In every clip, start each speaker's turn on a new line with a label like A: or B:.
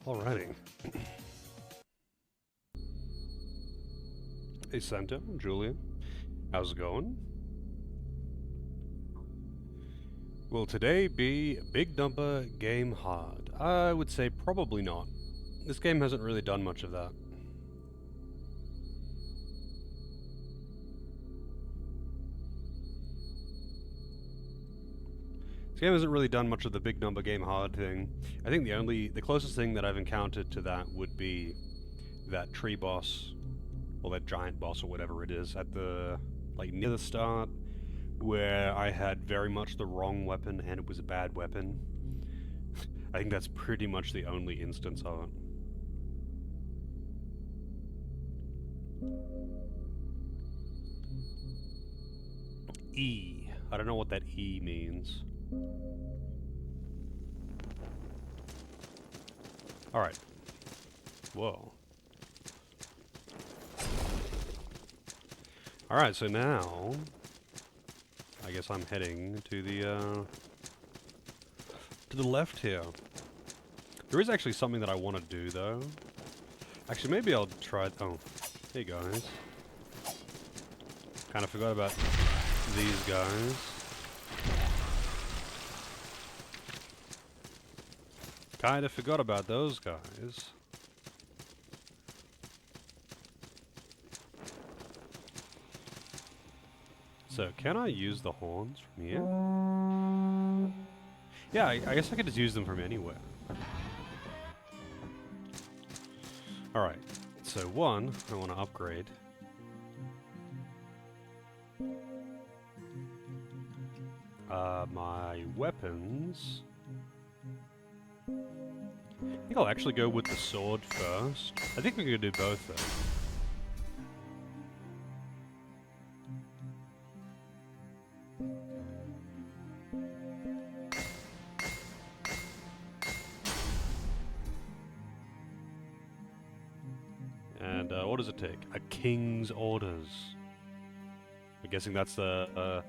A: Alrighty. Hey Santa, Julia, how's it going? Will today be big number game hard? I would say probably not. This game hasn't really done much of that. This game hasn't really done much of the big number game hard thing. I think the closest thing that I've encountered to that would be that tree boss, or that giant boss, or whatever it is, at the, like, near the start, where I had very much the wrong weapon and it was a bad weapon. I think that's pretty much the only instance of it. E. I don't know what that E means. Alright. Whoa. Alright, so now I guess I'm heading to the left here. There is actually something that I want to do though. Actually, maybe I'll try. Oh, hey guys. Kind of forgot about these guys. Kind of forgot about those guys. So, can I use the horns from here? Yeah, I guess I could just use them from anywhere. Alright, so one, I want to upgrade. My weapons. I think I'll actually go with the sword first. I think we could do both though. And what does it take? A king's orders. I'm guessing that's the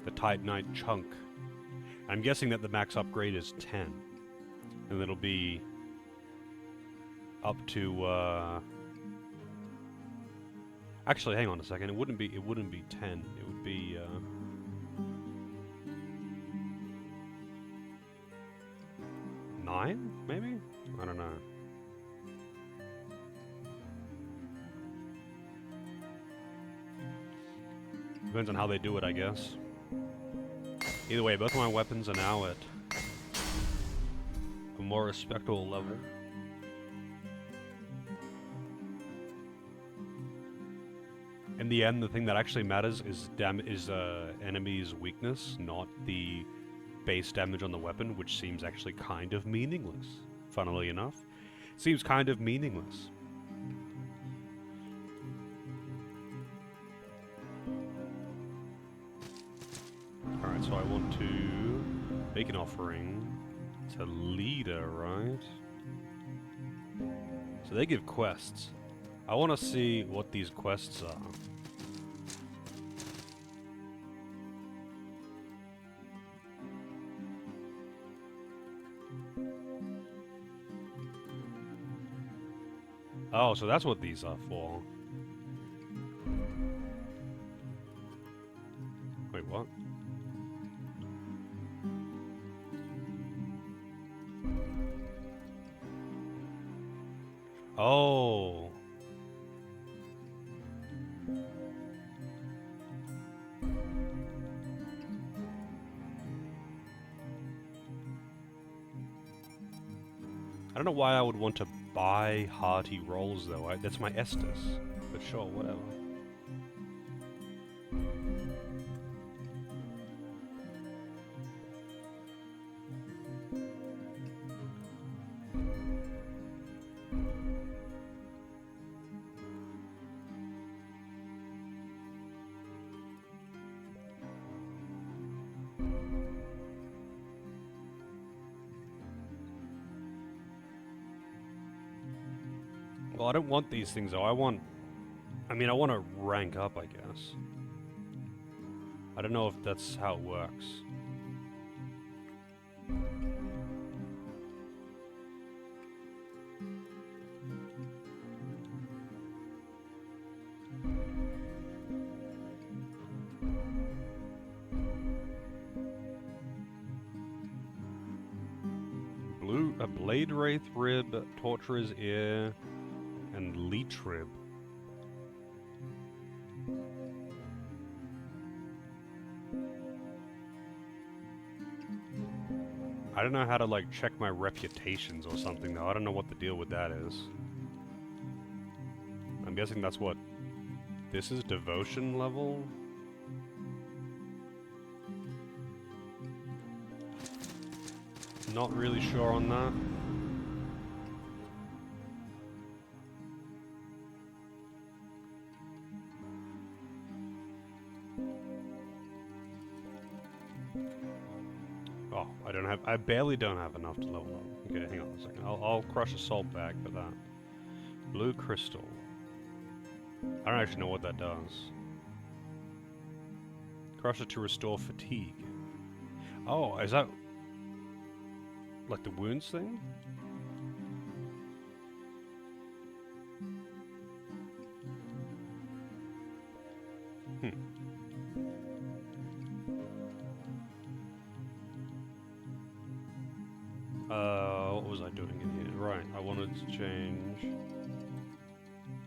A: Titanite chunk. I'm guessing that the max upgrade is 10, and it'll be up to. Actually, hang on a second. It wouldn't be 10. It would be. 9, maybe? I don't know. Depends on how they do it, I guess. Either way, both of my weapons are now at a more respectable level. In the end, the thing that actually matters is enemy's weakness, not the base damage on the weapon, which seems actually kind of meaningless. Funnily enough, seems kind of meaningless. Alright, so I want to make an offering to leader, right? So they give quests. I want to see what these quests are. Oh, so that's what these are for. Wait, what? Oh. I don't know why I would want to buy hearty rolls though. That's my Estus. But sure, whatever. Well, I don't want these things though. I want to rank up, I guess. I don't know if that's how it works. a Blade Wraith rib, Torturer's ear, and Leech rib. I don't know how to like check my reputations or something though. I don't know what the deal with that is. I'm guessing that's what this is, devotion level. Not really sure on that. Oh, I barely don't have enough to level up. Okay, hang on a second. I'll crush a salt bag for that. Blue crystal. I don't actually know what that does. Crush it to restore fatigue. Oh, is that like the wounds thing? What was I doing in here? Right, I wanted to change.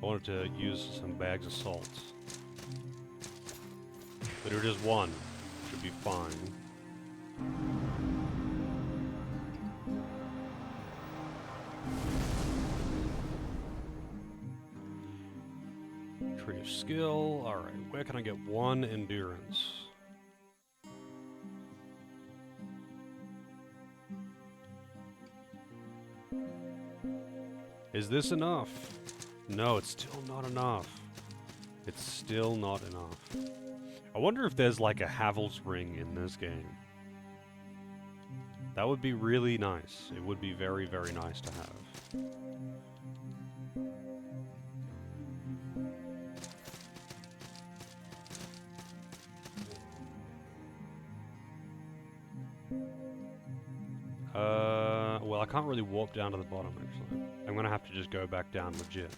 A: I wanted to use some bags of salt. But it is one. Should be fine. Tree of skill. Alright, where can I get one endurance? Is this enough? No, it's still not enough. It's still not enough. I wonder if there's like a Havel's ring in this game. That would be really nice. It would be very, very nice to have. Well, I can't really warp down to the bottom, actually. I'm gonna have to just go back down legit.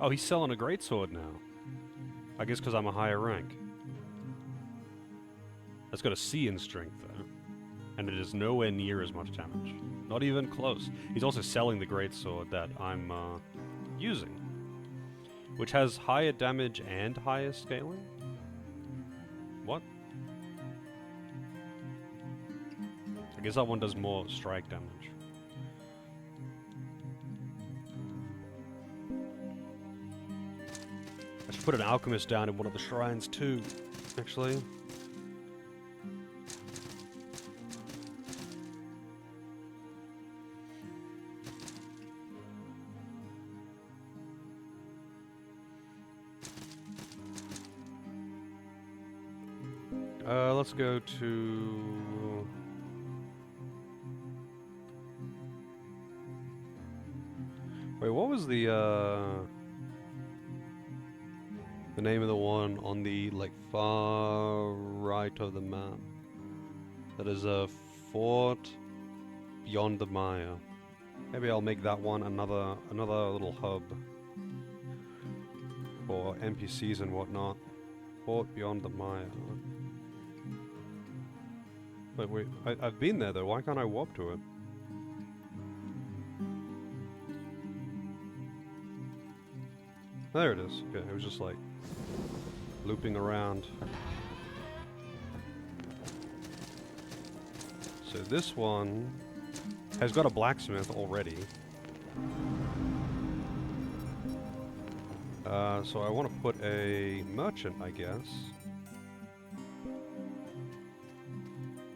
A: Oh, he's selling a greatsword now. I guess because I'm a higher rank. That's got a C in strength, though. And it is nowhere near as much damage. Not even close. He's also selling the greatsword that I'm using. Which has higher damage and higher scaling? What? I guess that one does more strike damage. I should put an alchemist down in one of the shrines too, actually. Let's go to... Wait, what was the name of the one on the, like, far right of the map? That is a fort beyond the Maya. Maybe I'll make that one another little hub for NPCs and whatnot. Fort beyond the Maya. Wait, I've been there though, why can't I warp to it? There it is. Okay, it was just like looping around. So this one has got a blacksmith already. So I want to put a merchant, I guess.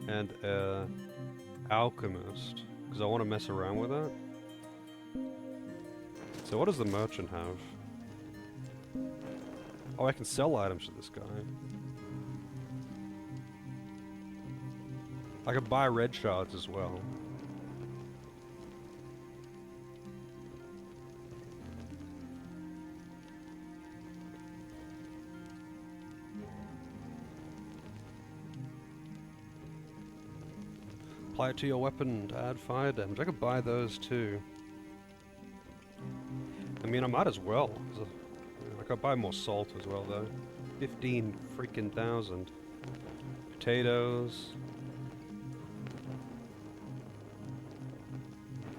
A: And a alchemist, because I want to mess around with that. So what does the merchant have? Oh, I can sell items to this guy. I can buy red shards as well. Apply it to your weapon to add fire damage. I could buy those too. I mean, I might as well. I could buy more salt as well though. 15 freaking thousand. potatoes.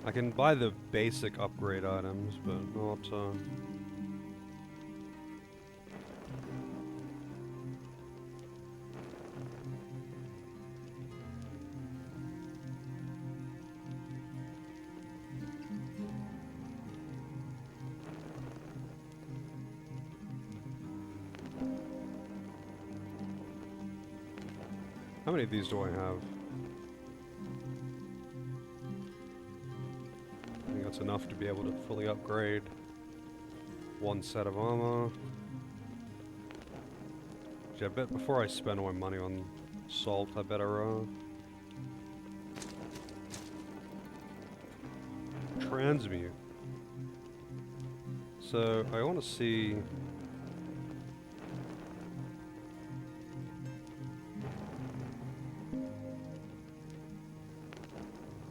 A: I can buy the basic upgrade items, but not, How many of these do I have? I think that's enough to be able to fully upgrade one set of armor. Actually, I bet before I spend all my money on salt, I better, transmute. So, I want to see...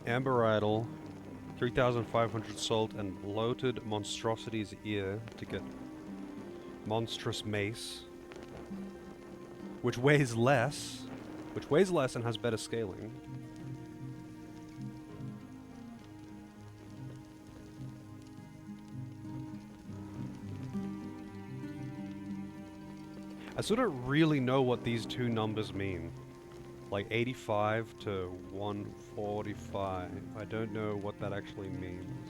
A: Amber Idol, 3,500 salt, and bloated monstrosity's ear to get monstrous mace, which weighs less and has better scaling. I still don't really know what these two numbers mean. Like 85 to 145. I don't know what that actually means.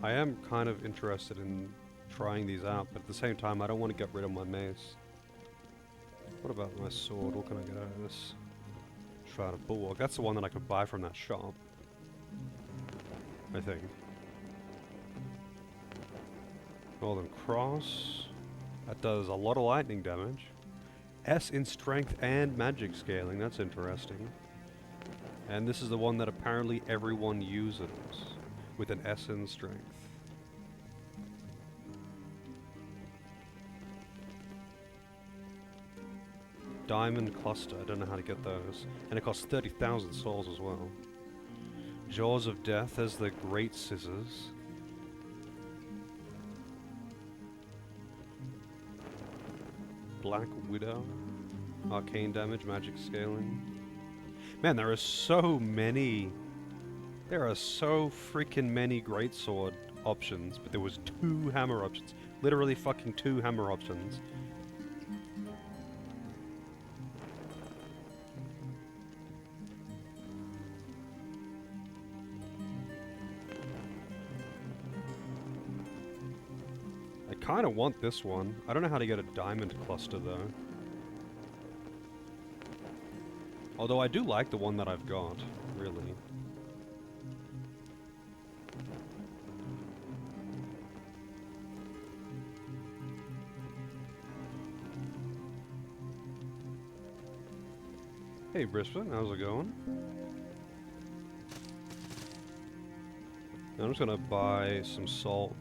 A: I am kind of interested in trying these out, but at the same time I don't want to get rid of my mace. What about my sword? What can I get out of this? Shroud of Bulwark. That's the one that I could buy from that shop. I think. Northern Cross. That does a lot of lightning damage. S in strength and magic scaling. That's interesting. And this is the one that apparently everyone uses. With an S in strength. Diamond cluster, I don't know how to get those. And it costs 30,000 souls as well. Jaws of Death, there's the Great Scissors. Black Widow. Arcane damage, magic scaling. Man, there are so many... There are so freaking many greatsword options, but there was 2 hammer options. Literally fucking 2 hammer options. I kinda want this one. I don't know how to get a diamond cluster though. Although I do like the one that I've got, really. Hey Brisbane, how's it going? I'm just gonna buy some salt.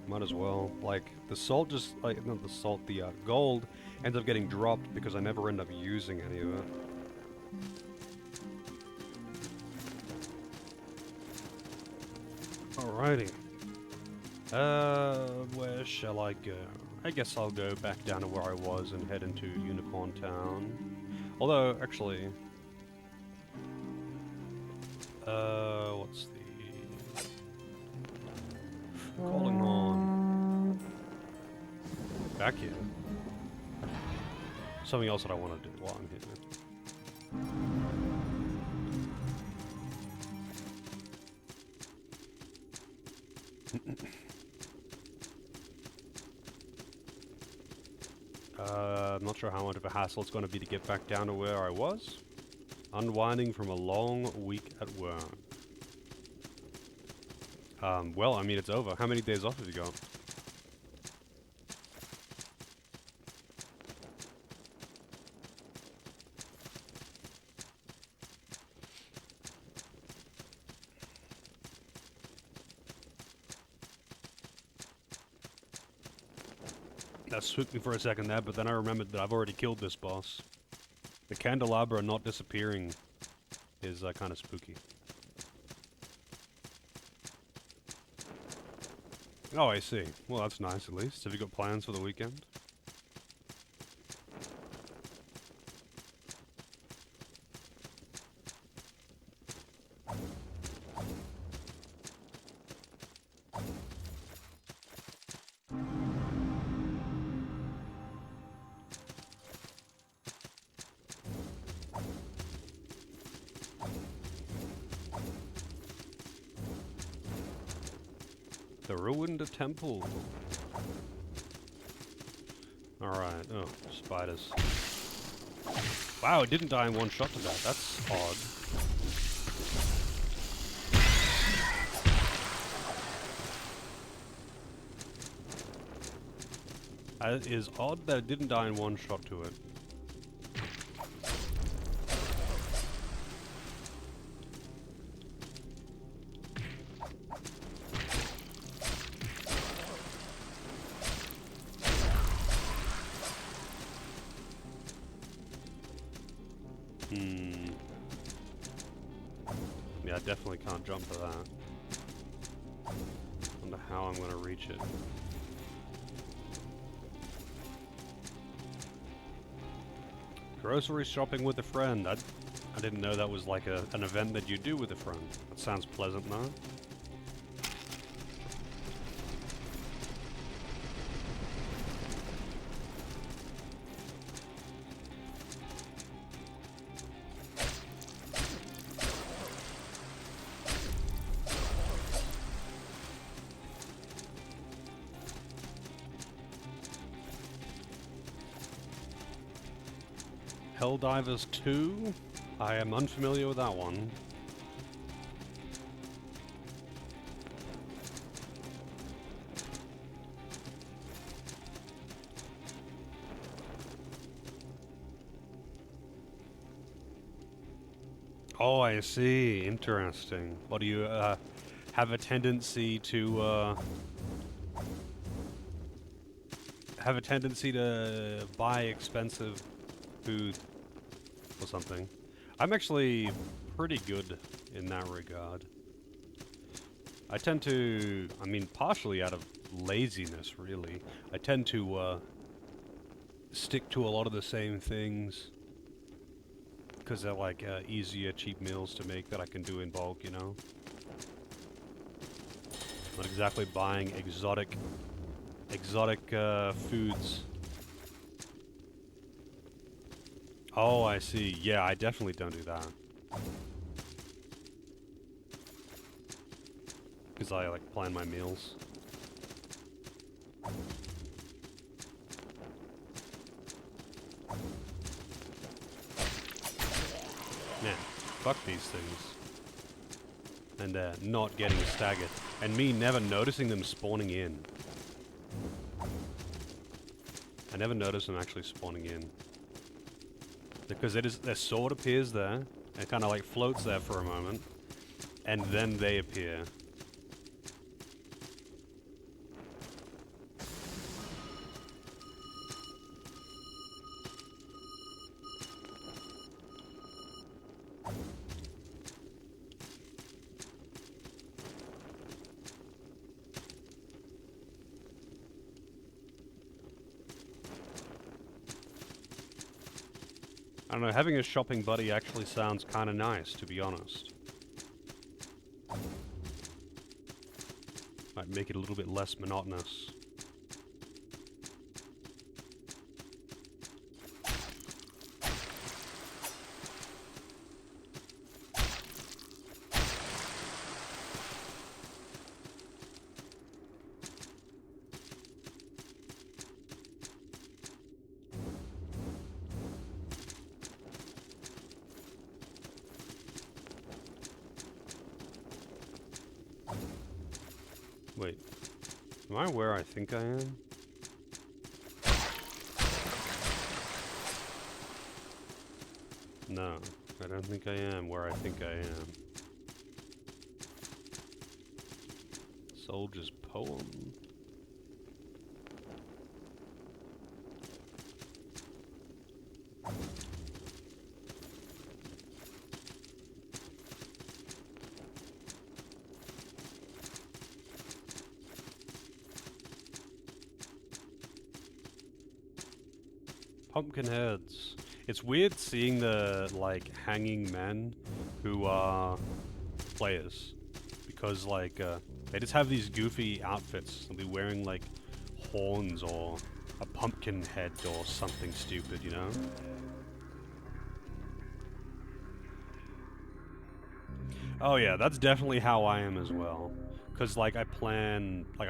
A: Might as well. Like, the salt just, like, not the salt, the gold ends up getting dropped because I never end up using any of it. Alrighty. Where shall I go? I guess I'll go back down to where I was and head into Unicorn Town. Although, actually... what's the... Calling on... Back here. Something else that I want to do while I'm here. I'm not sure how much of a hassle it's going to be to get back down to where I was. Unwinding from a long week at work. Well, I mean, it's over. How many days off have you got? That spooked me for a second there, but then I remembered that I've already killed this boss. The candelabra not disappearing is kind of spooky. Oh, I see. Well, that's nice at least. Have you got plans for the weekend? The ruined temple. Alright, oh, spiders. Wow, it didn't die in one shot to that. That's odd. It is odd that it didn't die in one shot to it. Yeah, I definitely can't jump to that. Wonder how I'm gonna reach it. Grocery shopping with a friend. I didn't know that was like an event that you do with a friend. That sounds pleasant, though. Helldivers 2? I am unfamiliar with that one. Oh, I see. Interesting. What do you have a tendency to buy expensive food or something? I'm actually pretty good in that regard. I tend to, I mean, partially out of laziness, really. I tend to stick to a lot of the same things because they're like easier, cheap meals to make that I can do in bulk, you know? Not exactly buying exotic foods. Oh, I see. Yeah, I definitely don't do that. Because I, like, plan my meals. Man, fuck these things. And not getting staggered. And me never noticing them spawning in. I never noticed them actually spawning in. Because their sword appears there, and kind of like floats there for a moment, and then they appear. I don't know, having a shopping buddy actually sounds kind of nice, to be honest. Might make it a little bit less monotonous. Wait, am I where I think I am? No, I don't think I am where I think I am. Soldier's Poem. Pumpkin heads. It's weird seeing the, like, hanging men who are players. Because, like, they just have these goofy outfits. They'll be wearing, like, horns or a pumpkin head or something stupid, you know? Oh yeah, that's definitely how I am as well. Because, like, I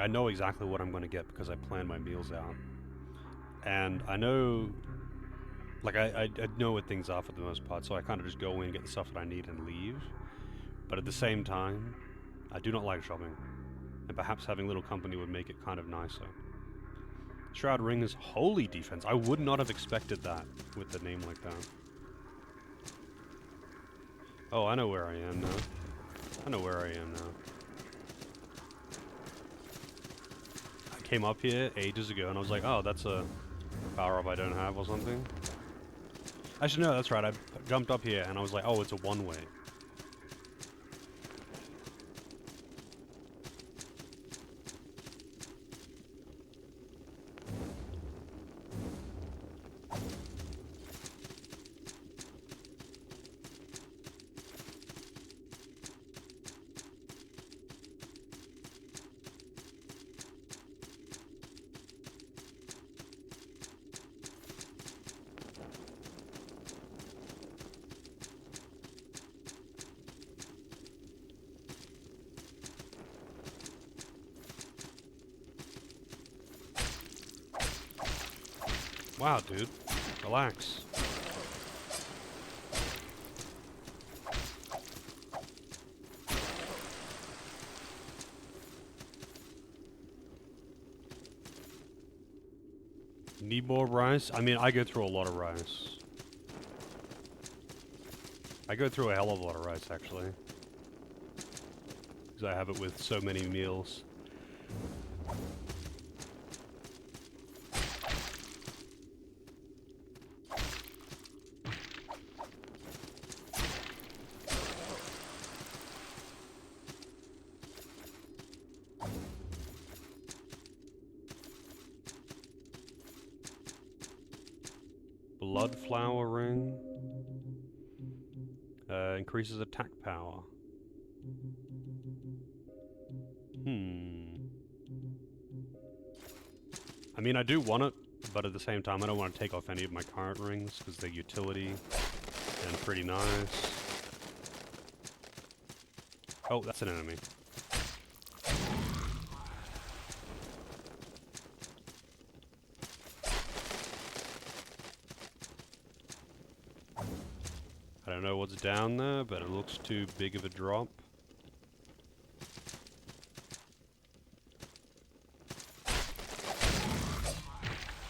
A: know exactly what I'm going to get because I plan my meals out. And I know, like, I know what things are for the most part, so I kind of just go in, get the stuff that I need, and leave. But at the same time, I do not like shopping. And perhaps having little company would make it kind of nicer. Shroud Ring is holy defense. I would not have expected that with the name like that. Oh, I know where I am now. I know where I am now. I came up here ages ago and I was like, oh, that's a power-up I don't have or something. Actually, no, that's right. I jumped up here and I was like, oh, it's a one-way. Wow, dude. Relax. Need more rice? I mean, I go through a lot of rice. I go through a hell of a lot of rice, actually. Because I have it with so many meals. Blood Flower Ring. Increases attack power. I mean, I do want it, but at the same time, I don't want to take off any of my current rings, because they're utility and pretty nice. Oh, that's an enemy. I don't know what's down there, but it looks too big of a drop.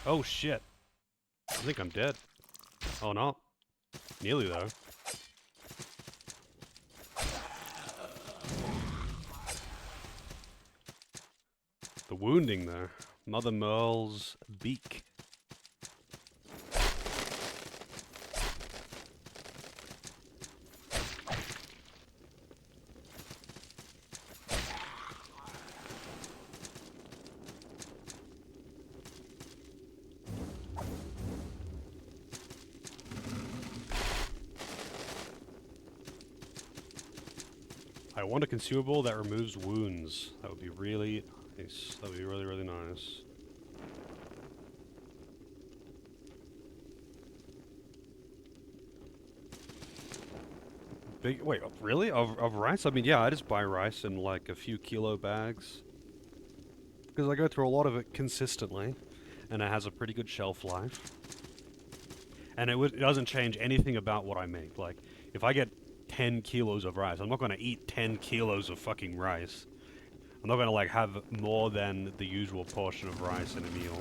A: Oh shit. I think I'm dead. Oh no. Nearly though. The wounding there. Mother Merle's beak. I want a consumable that removes wounds. That would be really nice. That would be really, really nice. Wait, really? Of rice? I mean, yeah, I just buy rice in like a few kilo bags. Because I go through a lot of it consistently. And it has a pretty good shelf life. And it doesn't change anything about what I make. Like, if I get 10 kilos of rice, I'm not going to eat 10 kilos of fucking rice. I'm not going to, like, have more than the usual portion of rice in a meal.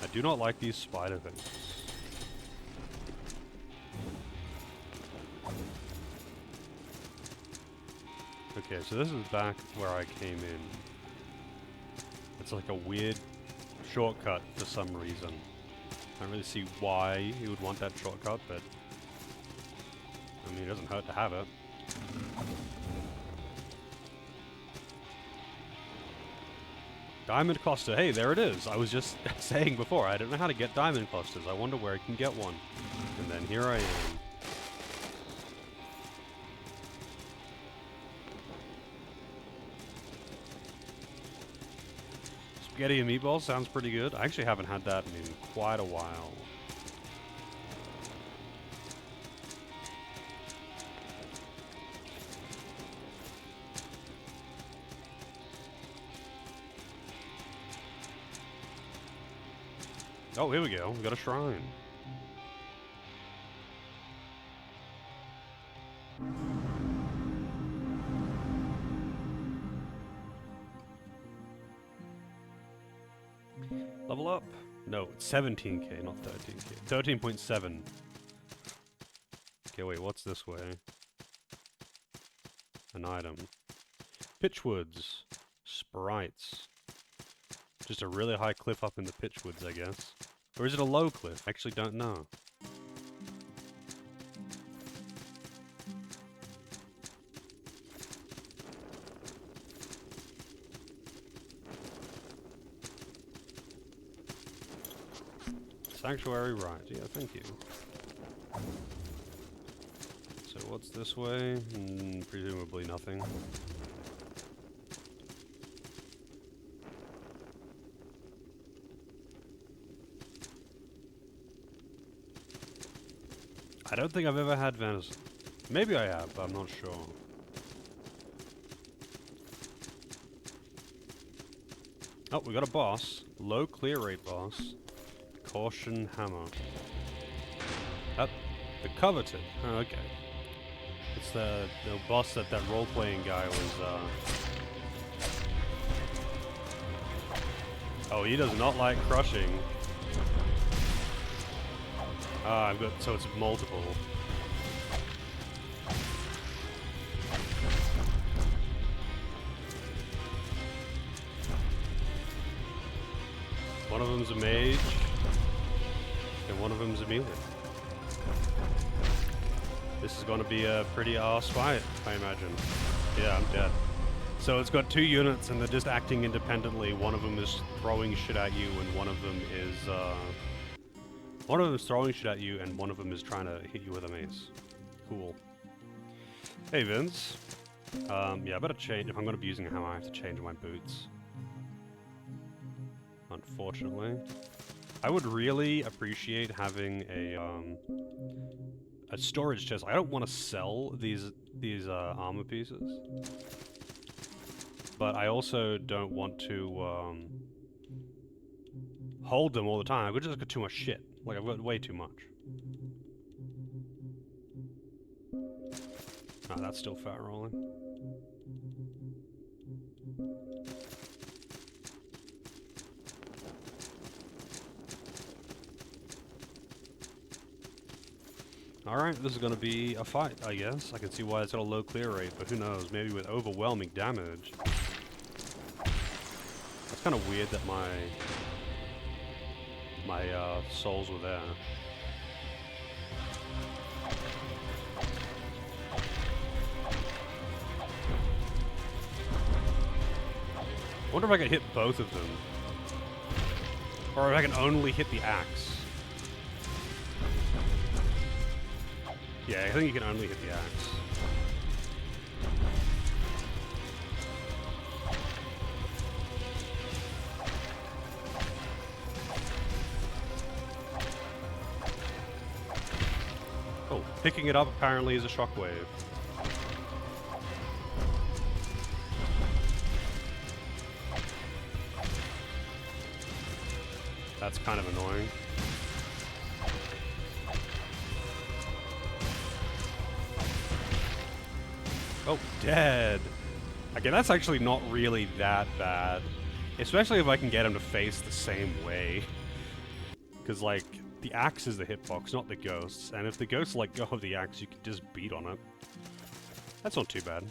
A: I do not like these spider things. Okay, so this is back where I came in. It's like a weird shortcut for some reason. I don't really see why he would want that shortcut, but I mean, it doesn't hurt to have it. Diamond cluster. Hey, there it is. I was just saying before, I don't know how to get diamond clusters. I wonder where I can get one. And then here I am. Spaghetti and meatballs sounds pretty good. I actually haven't had that in quite a while. Oh, here we go. We got a shrine. Level up. No, it's 17k, not 13k. 13.7. Okay, wait, what's this way? An item. Pitchwoods. Sprites. Just a really high cliff up in the Pitchwoods, I guess. Or is it a low cliff? I actually don't know. Sanctuary, right. Yeah, thank you. So what's this way? Presumably nothing. I don't think I've ever had venison. Maybe I have, but I'm not sure. Oh, we got a boss. Low clear rate boss. Caution hammer. Oh, the coveted. Oh, okay. It's the boss that role-playing guy was, Oh, he does not like crushing. Ah, I've got, so it's multiple. One of them's a mage, and one of them's a melee. This is gonna be a pretty arse fight, I imagine. Yeah, I'm dead. So it's got 2 units and they're just acting independently. One of them is throwing shit at you and one of them is, one of them is throwing shit at you, and one of them is trying to hit you with a mace. Cool. Hey, Vince. Yeah, I better change. If I'm going to be using a hammer, I have to change my boots. Unfortunately. I would really appreciate having a storage chest. I don't want to sell these armor pieces. But I also don't want to, hold them all the time. I've just got too much shit. Like, I've got way too much. Ah, that's still fat rolling. Alright, this is gonna be a fight, I guess. I can see why it's got a low clear rate, but who knows, maybe with overwhelming damage. That's kind of weird that my souls were there. I wonder if I can hit both of them. Or if I can only hit the axe. Yeah, I think you can only hit the axe. Oh, picking it up apparently is a shockwave. That's kind of annoying. Oh, dead. Okay, that's actually not really that bad. Especially if I can get him to face the same way. Because, like, the axe is the hitbox, not the ghosts. And if the ghosts let go of the axe, you can just beat on it. That's not too bad.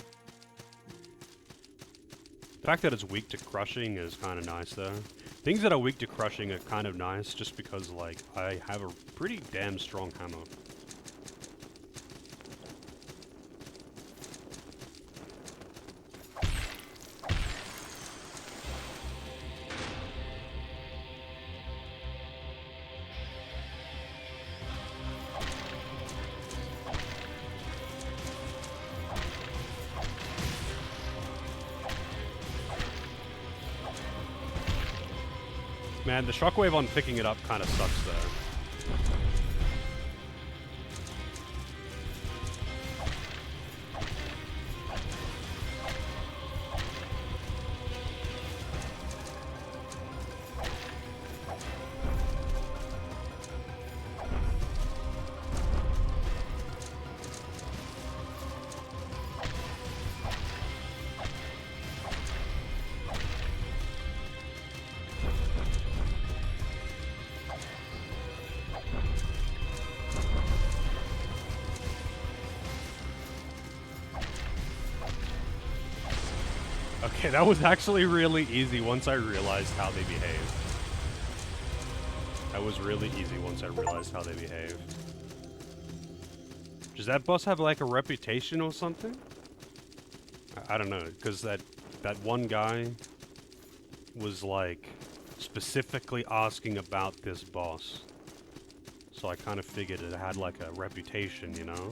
A: The fact that it's weak to crushing is kind of nice, though. Things that are weak to crushing are kind of nice, just because, like, I have a pretty damn strong hammer. Man, the shockwave on picking it up kind of sucks though. Okay, that was actually really easy once I realized how they behave. That was really easy once I realized how they behave. Does that boss have like a reputation or something? I don't know, because that one guy was like specifically asking about this boss. So I kind of figured it had like a reputation, you know?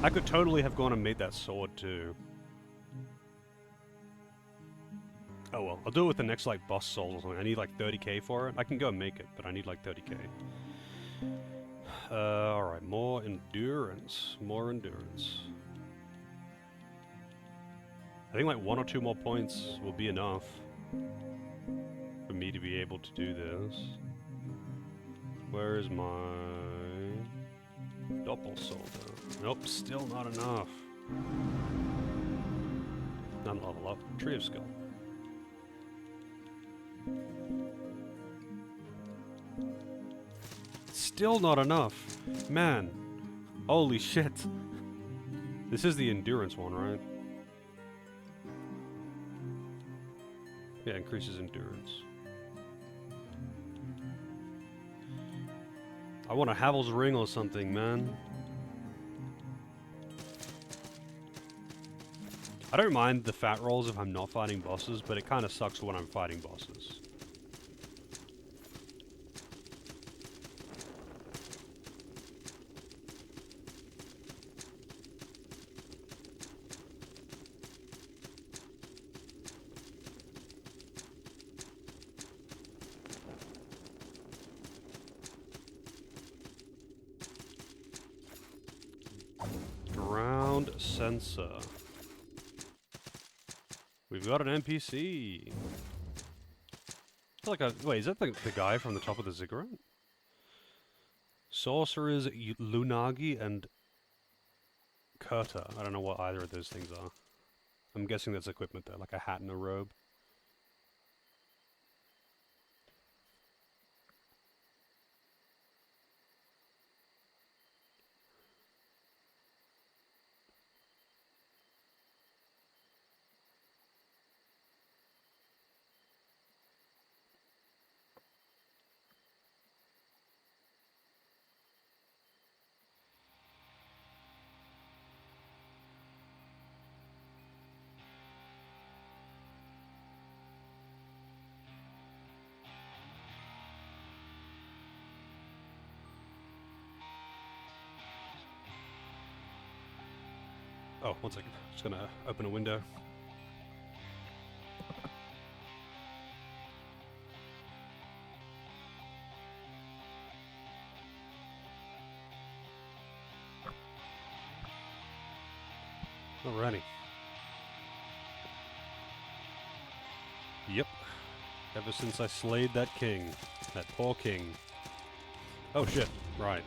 A: I could totally have gone and made that sword too. Oh well, I'll do it with the next like boss soul or something. I need like 30k for it. I can go and make it, but I need like 30k. Alright, more endurance. More endurance. I think like 1 or 2 more points will be enough for me to be able to do this. Where is my Doppelsolder? Nope, still not enough. None level up. Tree of Skill. Still not enough. Man. Holy shit. This is the endurance one, right? Yeah, increases endurance. I want a Havel's Ring or something, man. I don't mind the fat rolls if I'm not fighting bosses, but it kind of sucks when I'm fighting bosses. Ground sensor. We've got an NPC. It's like a wait, is that the guy from the top of the ziggurat? Sorcerers Lunagi and Kurta. I don't know what either of those things are. I'm guessing that's equipment though, like a hat and a robe. Oh, one second. Just gonna open a window. Alrighty. Yep. Ever since I slayed that king. That poor king. Oh shit. Right.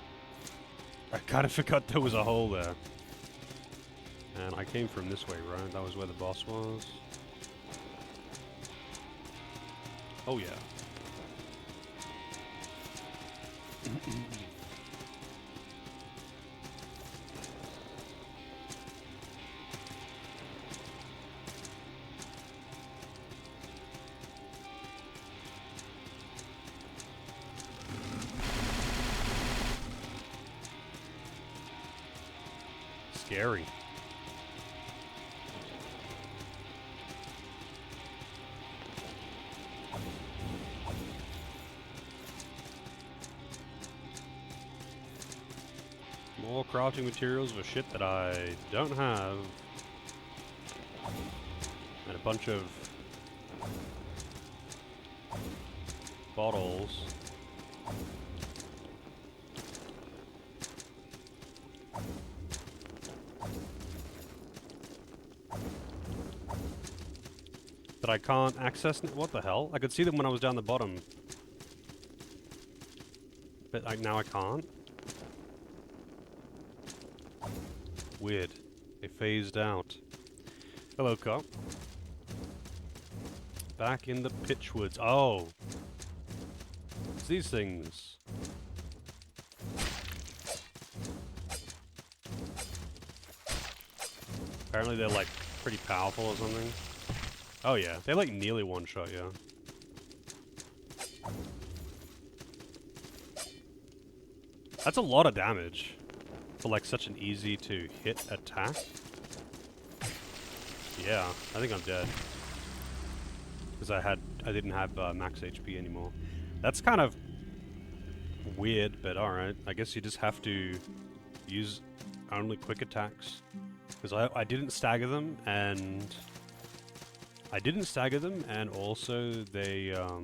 A: I kinda forgot there was a hole there. And I came from this way, right? That was where the boss was. Oh yeah. Scary. More crafting materials for shit that I don't have. bunch of bottles. That I can't access. What the hell? I could see them when I was down the bottom. But now I can't. Weird. They phased out. Hello, cop. Back in the pitchwoods. Oh! It's these things. Apparently they're like pretty powerful or something. Oh yeah, they like nearly one-shot you. That's a lot of damage for like such an easy to hit attack. Yeah, I think I'm dead. Because I didn't have max HP anymore. That's kind of weird, but alright. I guess you just have to use only quick attacks. Because I didn't stagger them, and also they, Oh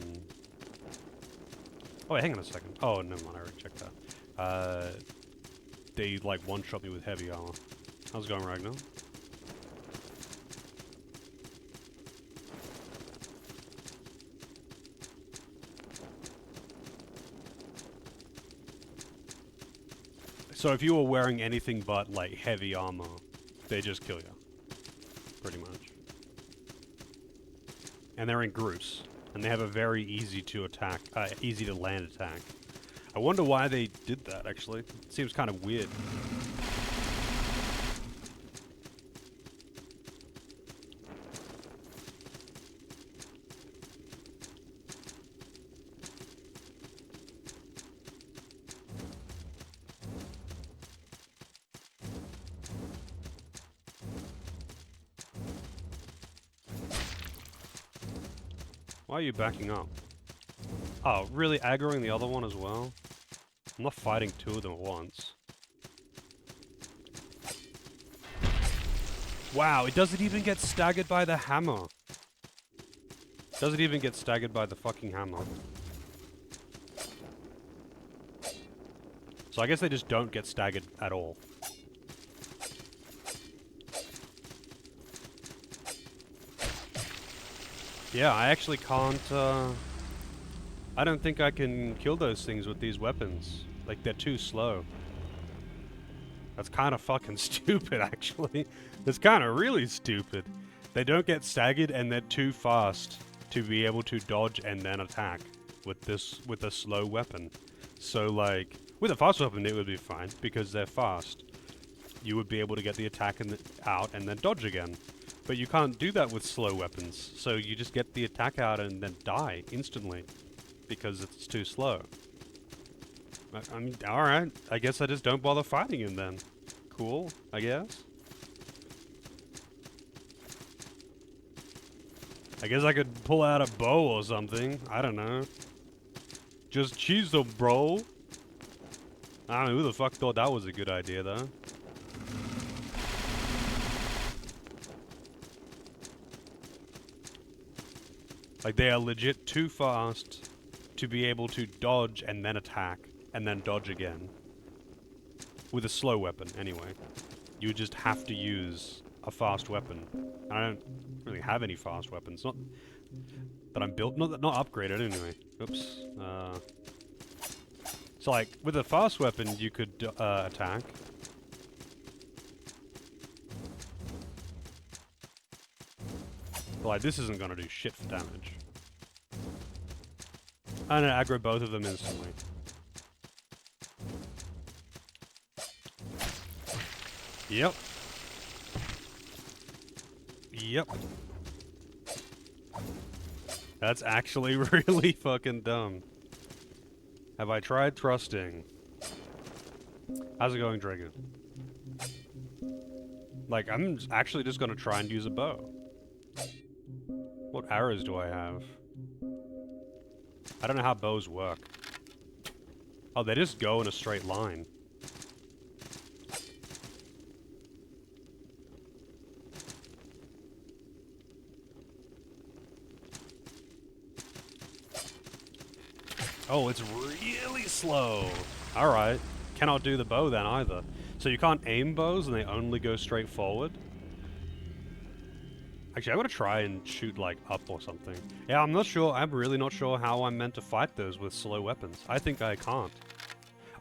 A: wait, hang on a second. Oh, never mind, I already checked that. They, like, one-shot me with heavy armor. How's it going, Ragnar? So if you were wearing anything but, like, heavy armor, they just kill you. Pretty much. And they're in groups. And they have a very easy to land attack. I wonder why they did that, actually. It seems kind of weird. Why are you backing up? Oh, really aggroing the other one as well? I'm not fighting two of them at once. Wow, it doesn't even get staggered by the hammer. Doesn't even get staggered by the fucking hammer. So I guess they just don't get staggered at all. Yeah, I actually can't, I don't think I can kill those things with these weapons. Like, they're too slow. That's kind of fucking stupid, actually. It's kind of really stupid. They don't get staggered, and they're too fast to be able to dodge and then attack with a slow weapon. So, like, with a fast weapon, it would be fine, because they're fast. You would be able to get the attack out and then dodge again. But you can't do that with slow weapons, so you just get the attack out and then die instantly. Because it's too slow. I mean, alright. I guess I just don't bother fighting him then. Cool, I guess. I guess I could pull out a bow or something. I don't know. Just cheese them, bro. I don't know who the fuck thought that was a good idea, though. Like, they are legit too fast to be able to dodge and then attack, and then dodge again. With a slow weapon, anyway. You just have to use a fast weapon. I don't really have any fast weapons. Not that I'm built, not upgraded anyway. Oops. So, like, with a fast weapon, you could attack. But, like, this isn't gonna do shit for damage. I'm gonna aggro both of them instantly. Yep. Yep. That's actually really fucking dumb. Have I tried thrusting? How's it going, Dragon? Like, I'm actually just gonna try and use a bow. What arrows do I have? I don't know how bows work. Oh, they just go in a straight line. Oh, it's really slow. Alright. Cannot do the bow then either. So you can't aim bows and they only go straight forward? Actually, I'm gonna try and shoot, like, up or something. Yeah, I'm not sure. I'm really not sure how I'm meant to fight those with slow weapons. I think I can't.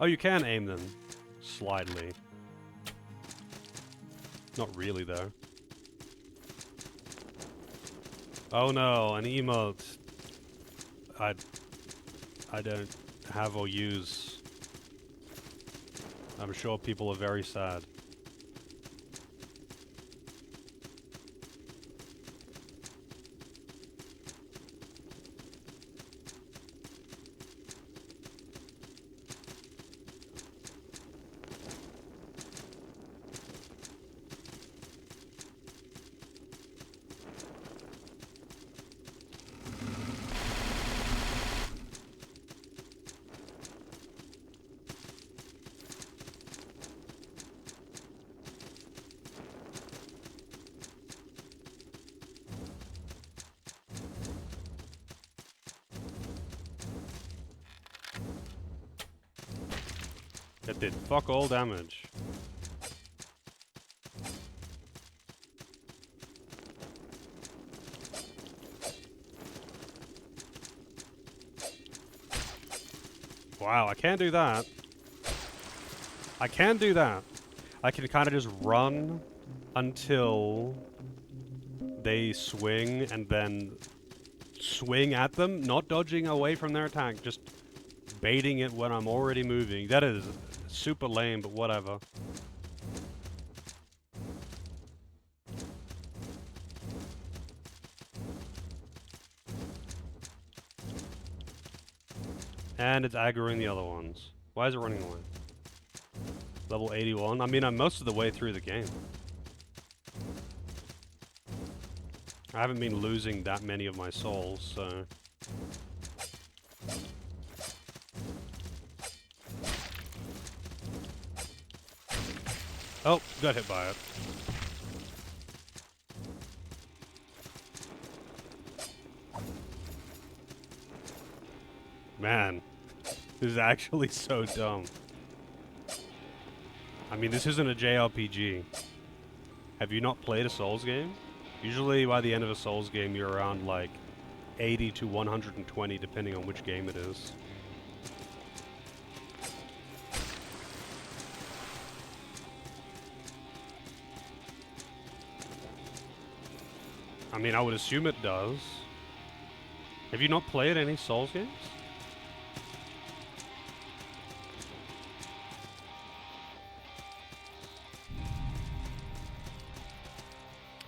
A: Oh, you can aim them. Slightly. Not really, though. Oh no, an emote. I don't have or use. I'm sure people are very sad. That did fuck all damage. Wow, I can't do that. I can do that. I can kind of just run until they swing and then swing at them, not dodging away from their attack, just baiting it when I'm already moving. That is super lame, but whatever. And it's aggroing the other ones. Why is it running away? Level 81? I mean, I'm most of the way through the game. I haven't been losing that many of my souls, so... Oh, got hit by it. Man, this is actually so dumb. I mean, this isn't a JRPG. Have you not played a Souls game? Usually by the end of a Souls game, you're around like 80 to 120, depending on which game it is. I mean, I would assume it does. Have you not played any Souls games?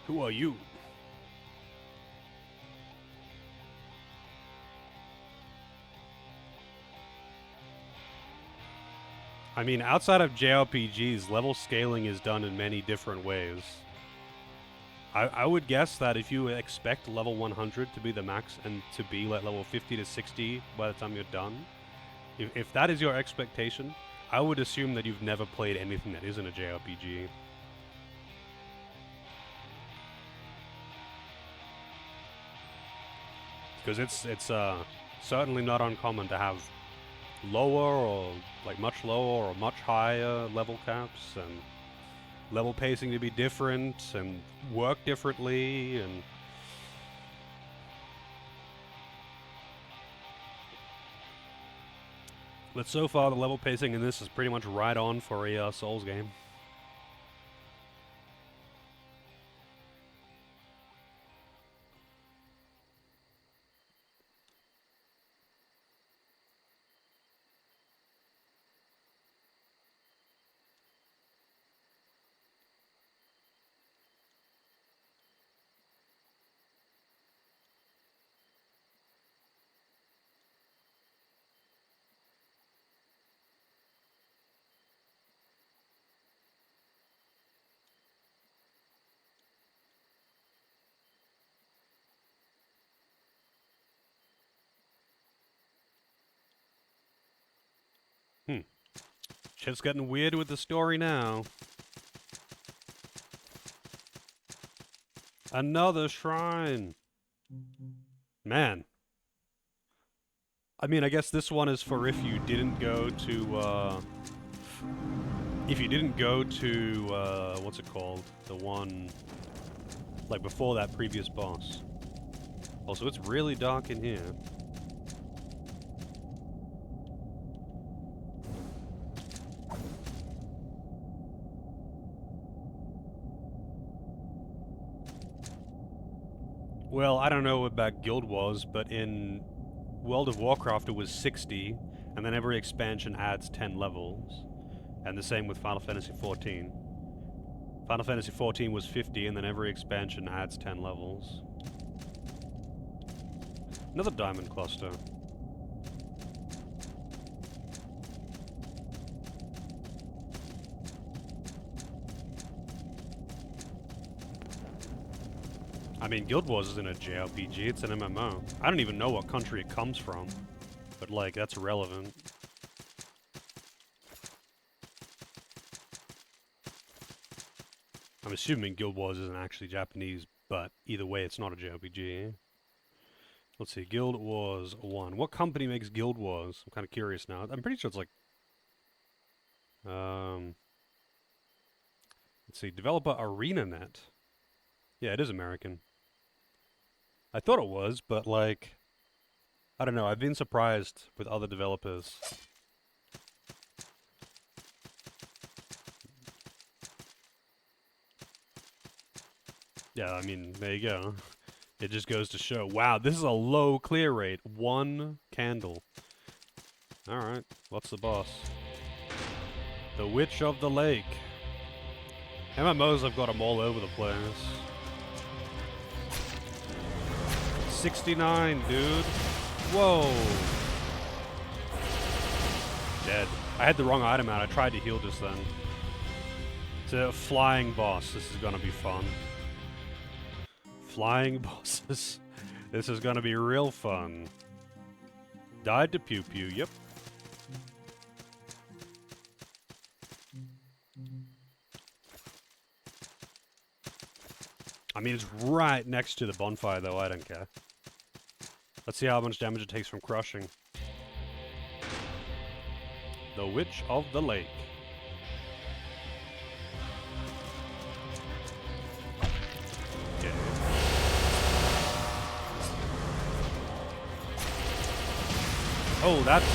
A: Who are you? I mean, outside of JRPGs, level scaling is done in many different ways. I would guess that if you expect level 100 to be the max and to be like level 50 to 60 by the time you're done, if that is your expectation, I would assume that you've never played anything that isn't a JRPG. Because it's certainly not uncommon to have lower or like much lower or much higher level caps and level pacing to be different and work differently and but so far the level pacing in this is pretty much right on for a Souls game. Shit's getting weird with the story now. Another shrine. Man. I mean, I guess this one is for if you didn't go to, what's it called? The one, like, before that previous boss. Also, it's really dark in here. Well, I don't know about Guild Wars, but in World of Warcraft it was 60, and then every expansion adds 10 levels. And the same with Final Fantasy XIV. Final Fantasy XIV was 50, and then every expansion adds 10 levels. Another diamond cluster. I mean, Guild Wars isn't a JRPG, it's an MMO. I don't even know what country it comes from, but like, that's irrelevant. I'm assuming Guild Wars isn't actually Japanese, but either way, it's not a JRPG. Let's see, Guild Wars 1. What company makes Guild Wars? I'm kind of curious now. I'm pretty sure it's like... let's see, developer ArenaNet. Yeah, it is American. I thought it was, but like... I don't know, I've been surprised with other developers. Yeah, I mean, there you go. It just goes to show, wow, this is a low clear rate. 1 candle. Alright, what's the boss? The Witch of the Lake. MMOs, I've got them all over the place. 69, dude. Whoa. Dead. I had the wrong item out. I tried to heal just then. It's a flying boss. This is gonna be fun. Flying bosses. This is gonna be real fun. Died to Pew Pew, yep. I mean, it's right next to the bonfire, though. I don't care. Let's see how much damage it takes from crushing. The Witch of the Lake. Okay. Oh, that's,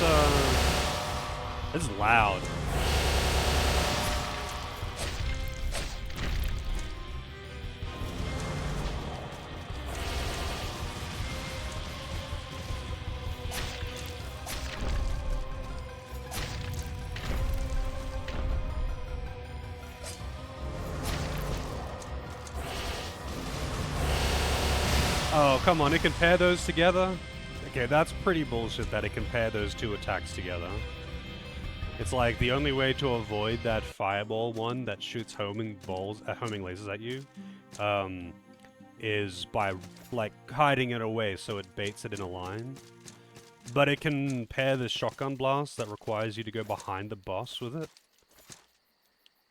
A: this is loud. Oh, come on, it can pair those together? Okay, that's pretty bullshit that it can pair those two attacks together. It's like the only way to avoid that fireball one that shoots homing lasers at you, is by, like, hiding it away so it baits it in a line. But it can pair the shotgun blast that requires you to go behind the boss with it.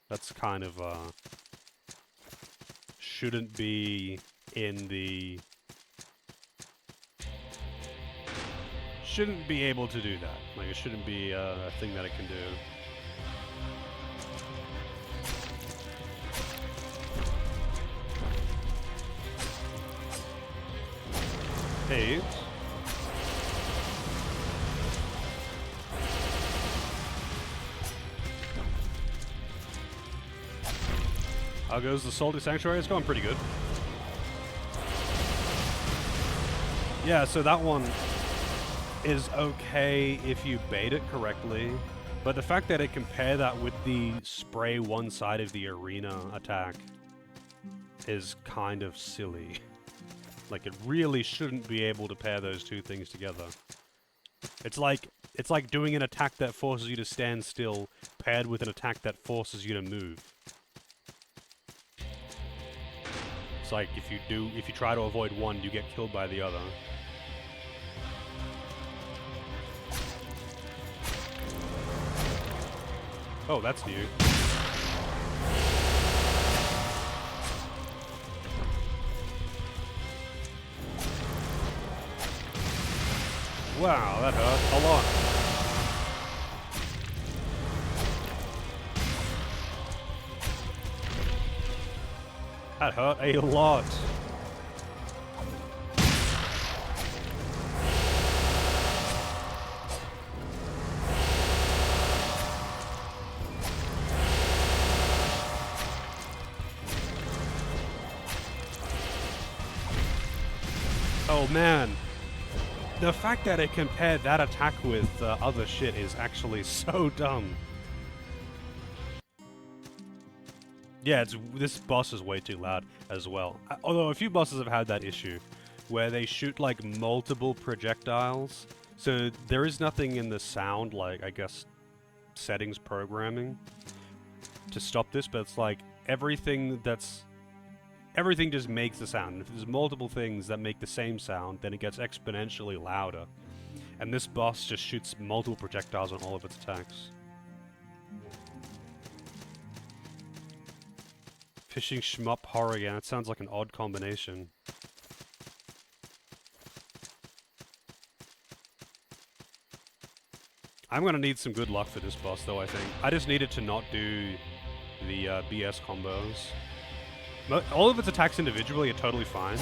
A: That's kind of, shouldn't be in the... Shouldn't be able to do that. Like, it shouldn't be a thing that it can do. Hey. How goes the Salty Sanctuary? It's going pretty good. Yeah, so that one is okay if you bait it correctly, but the fact that it can pair that with the spray one side of the arena attack is kind of silly. Like, it really shouldn't be able to pair those two things together. It's like doing an attack that forces you to stand still paired with an attack that forces you to move. It's like if you try to avoid one, you get killed by the other. Oh, that's new. Wow, that hurt a lot. That hurt a lot. Oh man. The fact that it compared that attack with other shit is actually so dumb. Yeah, this boss is way too loud as well. Although a few bosses have had that issue, where they shoot like multiple projectiles, so there is nothing in the sound, like I guess settings programming, to stop this, but it's like everything just makes the sound. If there's multiple things that make the same sound, then it gets exponentially louder. And this boss just shoots multiple projectiles on all of its attacks. Fishing shmup horror again. It sounds like an odd combination. I'm gonna need some good luck for this boss though, I think. I just needed to not do the BS combos. All of its attacks individually are totally fine.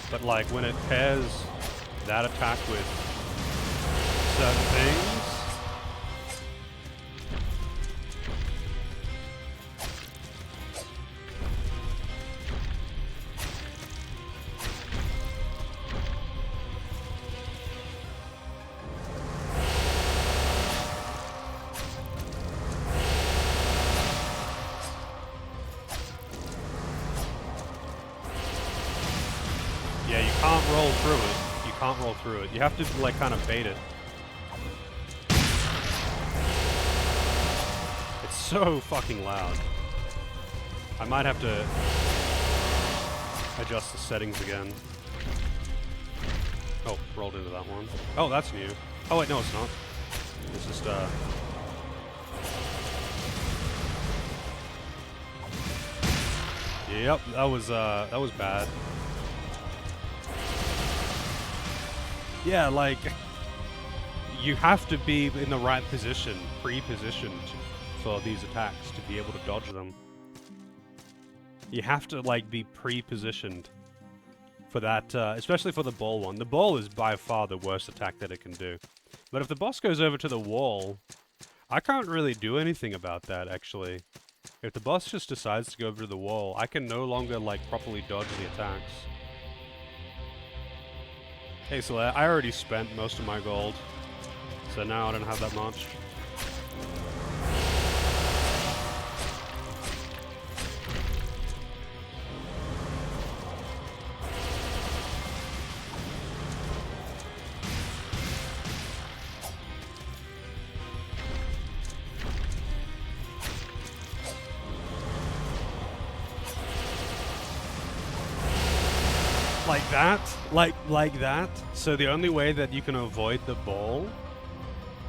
A: But like when it pairs that attack with certain things, yeah, you can't roll through it. You can't roll through it. You have to, like, kind of bait it. It's so fucking loud. I might have to adjust the settings again. Oh, rolled into that one. Oh, that's new. Oh, wait, no, it's not. It's just, Yep, that was bad. Yeah, like, you have to be in the right position, pre-positioned for these attacks to be able to dodge them. You have to, like, be pre-positioned for that, especially for the ball one. The ball is by far the worst attack that it can do. But if the boss goes over to the wall, I can't really do anything about that, actually. If the boss just decides to go over to the wall, I can no longer, like, properly dodge the attacks. Hey, so I already spent most of my gold, so now I don't have that much. Like that? Like that? So the only way that you can avoid the ball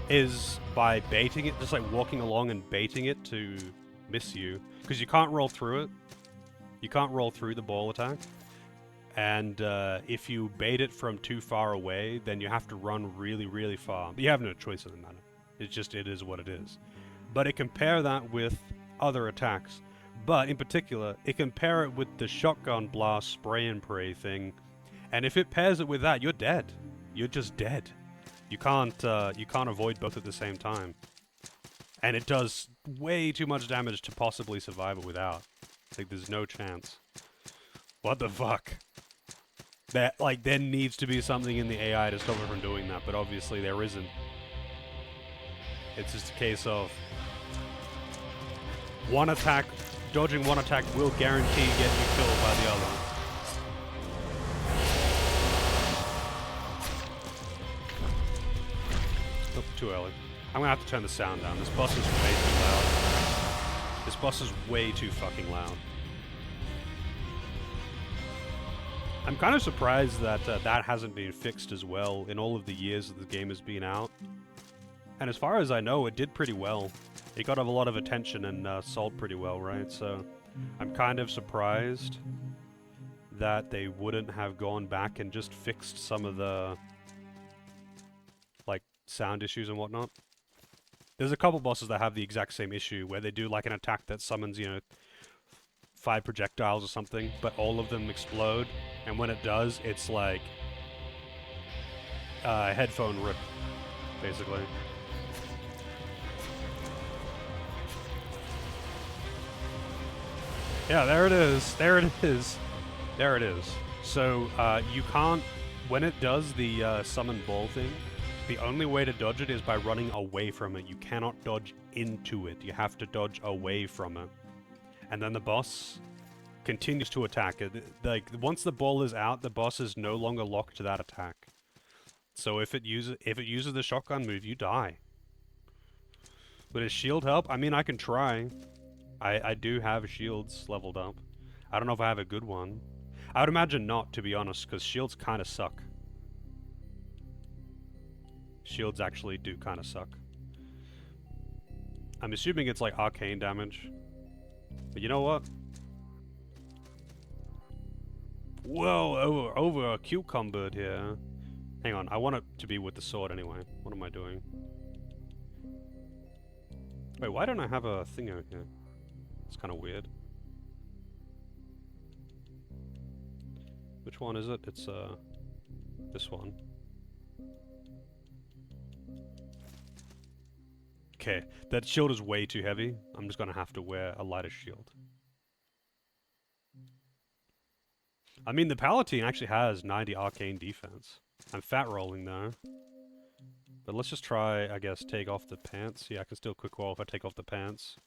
A: is by baiting it, just like walking along and baiting it to miss you. Because you can't roll through it. You can't roll through the ball attack. And if you bait it from too far away, then you have to run really, really far. But you have no choice in the matter. It's just, it is what it is. But it compare that with other attacks. But in particular, it can pair it with the shotgun blast spray and pray thing, and if it pairs it with that, you're dead. You're just dead. You can't avoid both at the same time, and it does way too much damage to possibly survive it without. Like, there's no chance. What the fuck? There needs to be something in the AI to stop it from doing that, but obviously there isn't. It's just a case of one attack. Dodging one attack will guarantee get you killed by the other. Oh, too early. I'm gonna have to turn the sound down. This boss is way too loud. This boss is way too fucking loud. I'm kind of surprised that that hasn't been fixed as well in all of the years that the game has been out. And as far as I know, it did pretty well. It got a lot of attention and sold pretty well, right? So I'm kind of surprised that they wouldn't have gone back and just fixed some of the, like, sound issues and whatnot. There's a couple bosses that have the exact same issue, where they do, like, an attack that summons, you know, 5 projectiles or something, but all of them explode, and when it does, it's like headphone rip, basically. Yeah, there it is. There it is. There it is. So, you can't... When it does the summon ball thing, the only way to dodge it is by running away from it. You cannot dodge into it. You have to dodge away from it. And then the boss continues to attack. Like, once the ball is out, the boss is no longer locked to that attack. So if it uses the shotgun move, you die. Would his shield help? I mean, I can try. I do have shields leveled up. I don't know if I have a good one. I would imagine not, to be honest, because shields kind of suck. Shields actually do kind of suck. I'm assuming it's like arcane damage. But you know what? Whoa, over a cucumber here. Hang on, I want it to be with the sword anyway. What am I doing? Wait, why don't I have a thing out here? It's kind of weird. Which one is it? It's, this one. Okay, that shield is way too heavy. I'm just gonna have to wear a lighter shield. I mean, the Palatine actually has 90 arcane defense. I'm fat rolling though. But let's just try, I guess, take off the pants. Yeah, I can still quick roll if I take off the pants.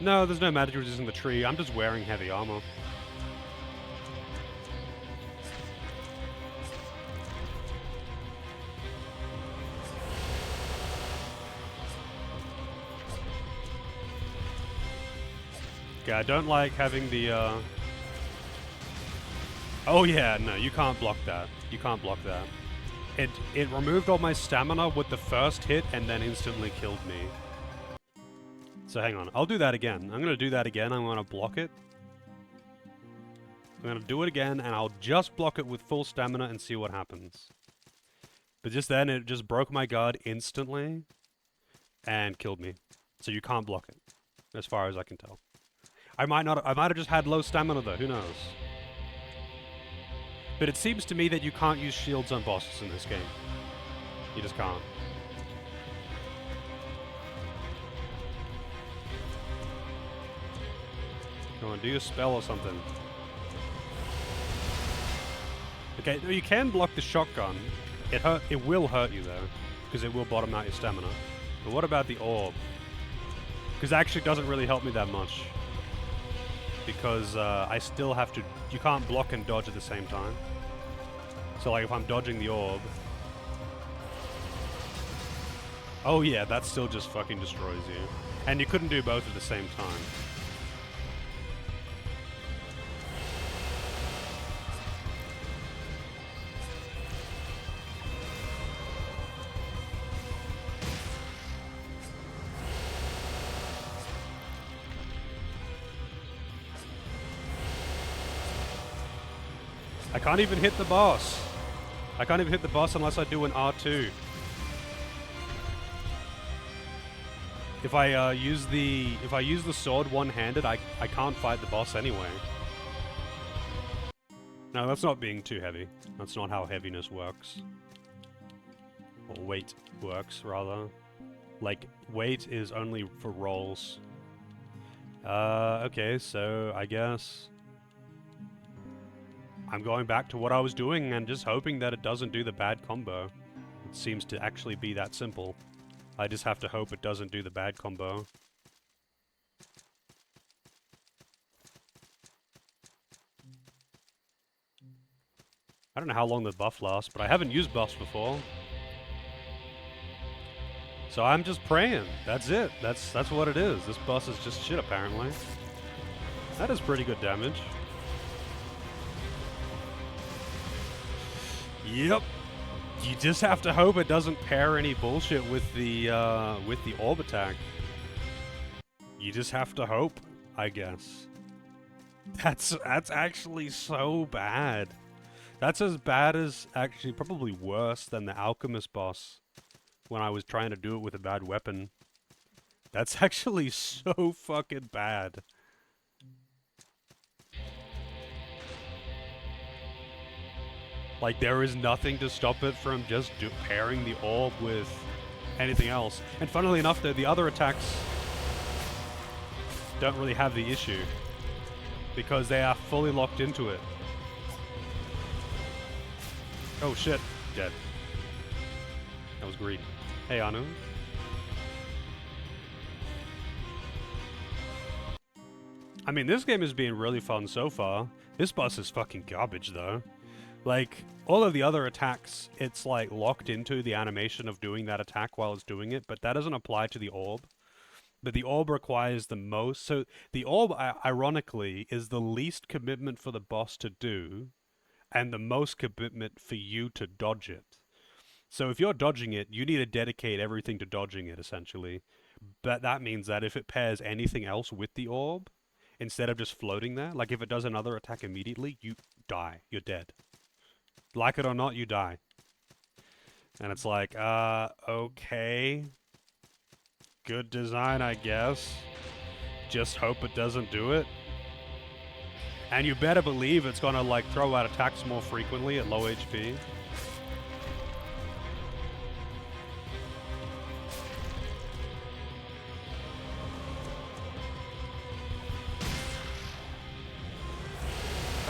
A: No, there's no magic resisting the tree. I'm just wearing heavy armor. Okay, I don't like having the, Oh yeah, no, you can't block that. You can't block that. It removed all my stamina with the first hit and then instantly killed me. So hang on, I'll do that again. I'm gonna do that again, I'm gonna block it. I'm gonna do it again, and I'll just block it with full stamina and see what happens. But just then, it just broke my guard instantly, and killed me. So you can't block it, as far as I can tell. I might have just had low stamina though, who knows? But it seems to me that you can't use shields on bosses in this game. You just can't. Come on, do your spell or something. Okay, you can block the shotgun. It will hurt you though, because it will bottom out your stamina. But what about the orb? Because that actually doesn't really help me that much. Because I still have to... You can't block and dodge at the same time. So like if I'm dodging the orb... Oh yeah, that still just fucking destroys you. And you couldn't do both at the same time. I can't even hit the boss. I can't even hit the boss unless I do an R2. If I use the sword one-handed, I can't fight the boss anyway. No, that's not being too heavy. That's not how heaviness works. Or weight works, rather. Like, weight is only for rolls. Okay, so I guess I'm going back to what I was doing and just hoping that it doesn't do the bad combo. It seems to actually be that simple. I just have to hope it doesn't do the bad combo. I don't know how long the buff lasts, but I haven't used buffs before. So I'm just praying. That's it. That's what it is. This boss is just shit, apparently. That is pretty good damage. Yep. You just have to hope it doesn't pair any bullshit with the orb attack. You just have to hope, I guess. That's actually so bad. That's as bad as, actually probably worse than the alchemist boss when I was trying to do it with a bad weapon. That's actually so fucking bad. Like, there is nothing to stop it from just pairing the orb with anything else. And funnily enough, the other attacks don't really have the issue, because they are fully locked into it. Oh shit, dead. That was greed. Hey, Anu. I mean, this game has been really fun so far. This boss is fucking garbage, though. Like, all of the other attacks, it's like locked into the animation of doing that attack while it's doing it, but that doesn't apply to the orb. But the orb requires the most. So the orb, ironically, is the least commitment for the boss to do, and the most commitment for you to dodge it. So if you're dodging it, you need to dedicate everything to dodging it, essentially. But that means that if it pairs anything else with the orb, instead of just floating there, like if it does another attack immediately, you die. You're dead. Like it or not, you die. And it's like, okay. Good design, I guess. Just hope it doesn't do it. And you better believe it's gonna, like, throw out attacks more frequently at low HP.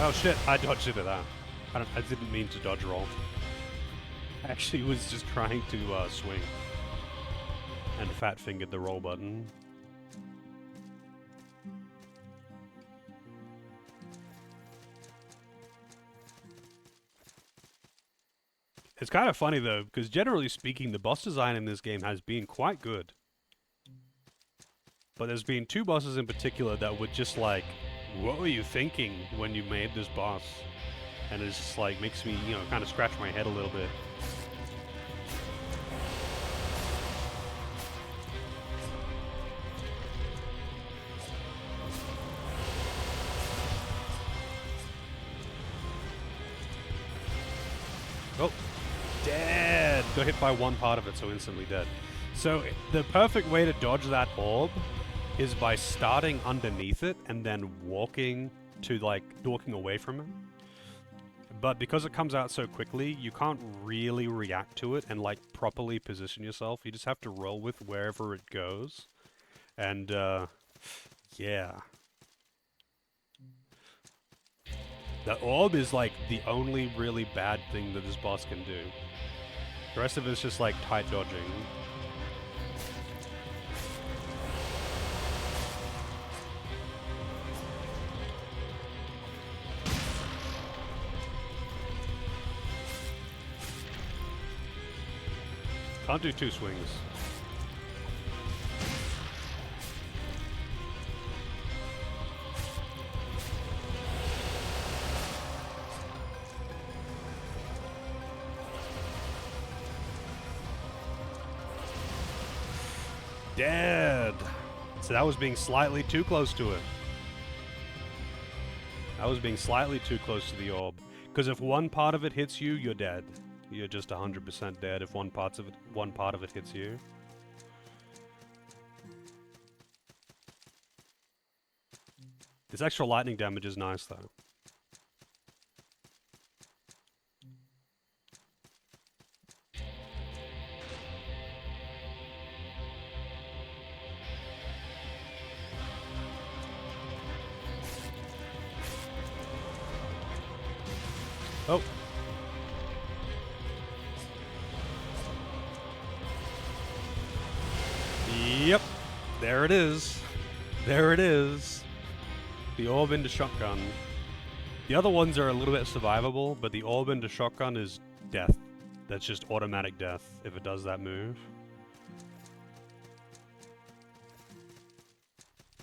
A: Oh shit, I dodged into that. I didn't mean to dodge roll. I actually was just trying to swing. And fat-fingered the roll button. It's kind of funny though, because generally speaking, the boss design in this game has been quite good. But there's been two bosses in particular that were just like, what were you thinking when you made this boss? And it's just like, makes me, you know, kind of scratch my head a little bit. Oh, dead! Got hit by one part of it, so instantly dead. So the perfect way to dodge that orb is by starting underneath it and then walking away from it. But because it comes out so quickly, you can't really react to it and like properly position yourself. You just have to roll with wherever it goes. And yeah. The orb is like the only really bad thing that this boss can do. The rest of it is just like tight dodging. Can't do two swings. Dead! So that was being slightly too close to it. That was being slightly too close to the orb. Because if one part of it hits you, you're dead. You're just 100% dead if one part of it hits you. This extra lightning damage is nice though. Oh. Yep. There it is. There it is. The orb into shotgun. The other ones are a little bit survivable, but the orb into shotgun is death. That's just automatic death if it does that move.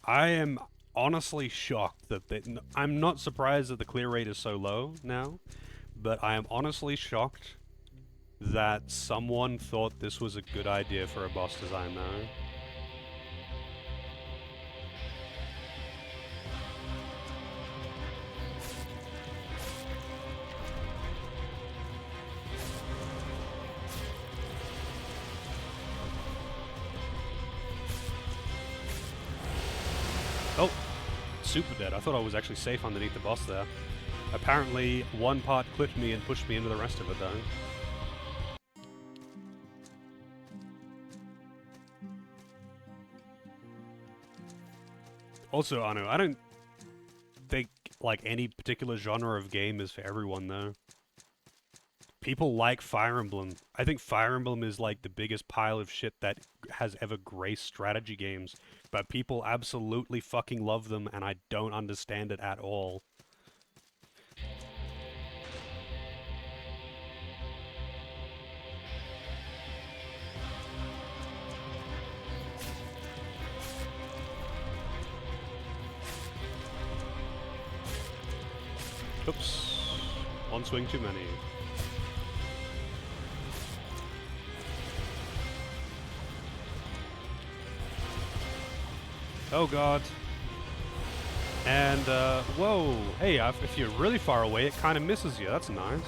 A: I am honestly shocked that I'm not surprised that the clear rate is so low now, but I am honestly shocked that someone thought this was a good idea for a boss design though. super dead. I thought I was actually safe underneath the boss there. Apparently, one part clipped me and pushed me into the rest of it, though. Also, Anu, I don't think, like, any particular genre of game is for everyone, though. People like Fire Emblem. I think Fire Emblem is, like, the biggest pile of shit that has ever graced strategy games. But people absolutely fucking love them, and I don't understand it at all. Oops. One swing too many. Oh god. And, whoa. Hey, if you're really far away, it kind of misses you. That's nice.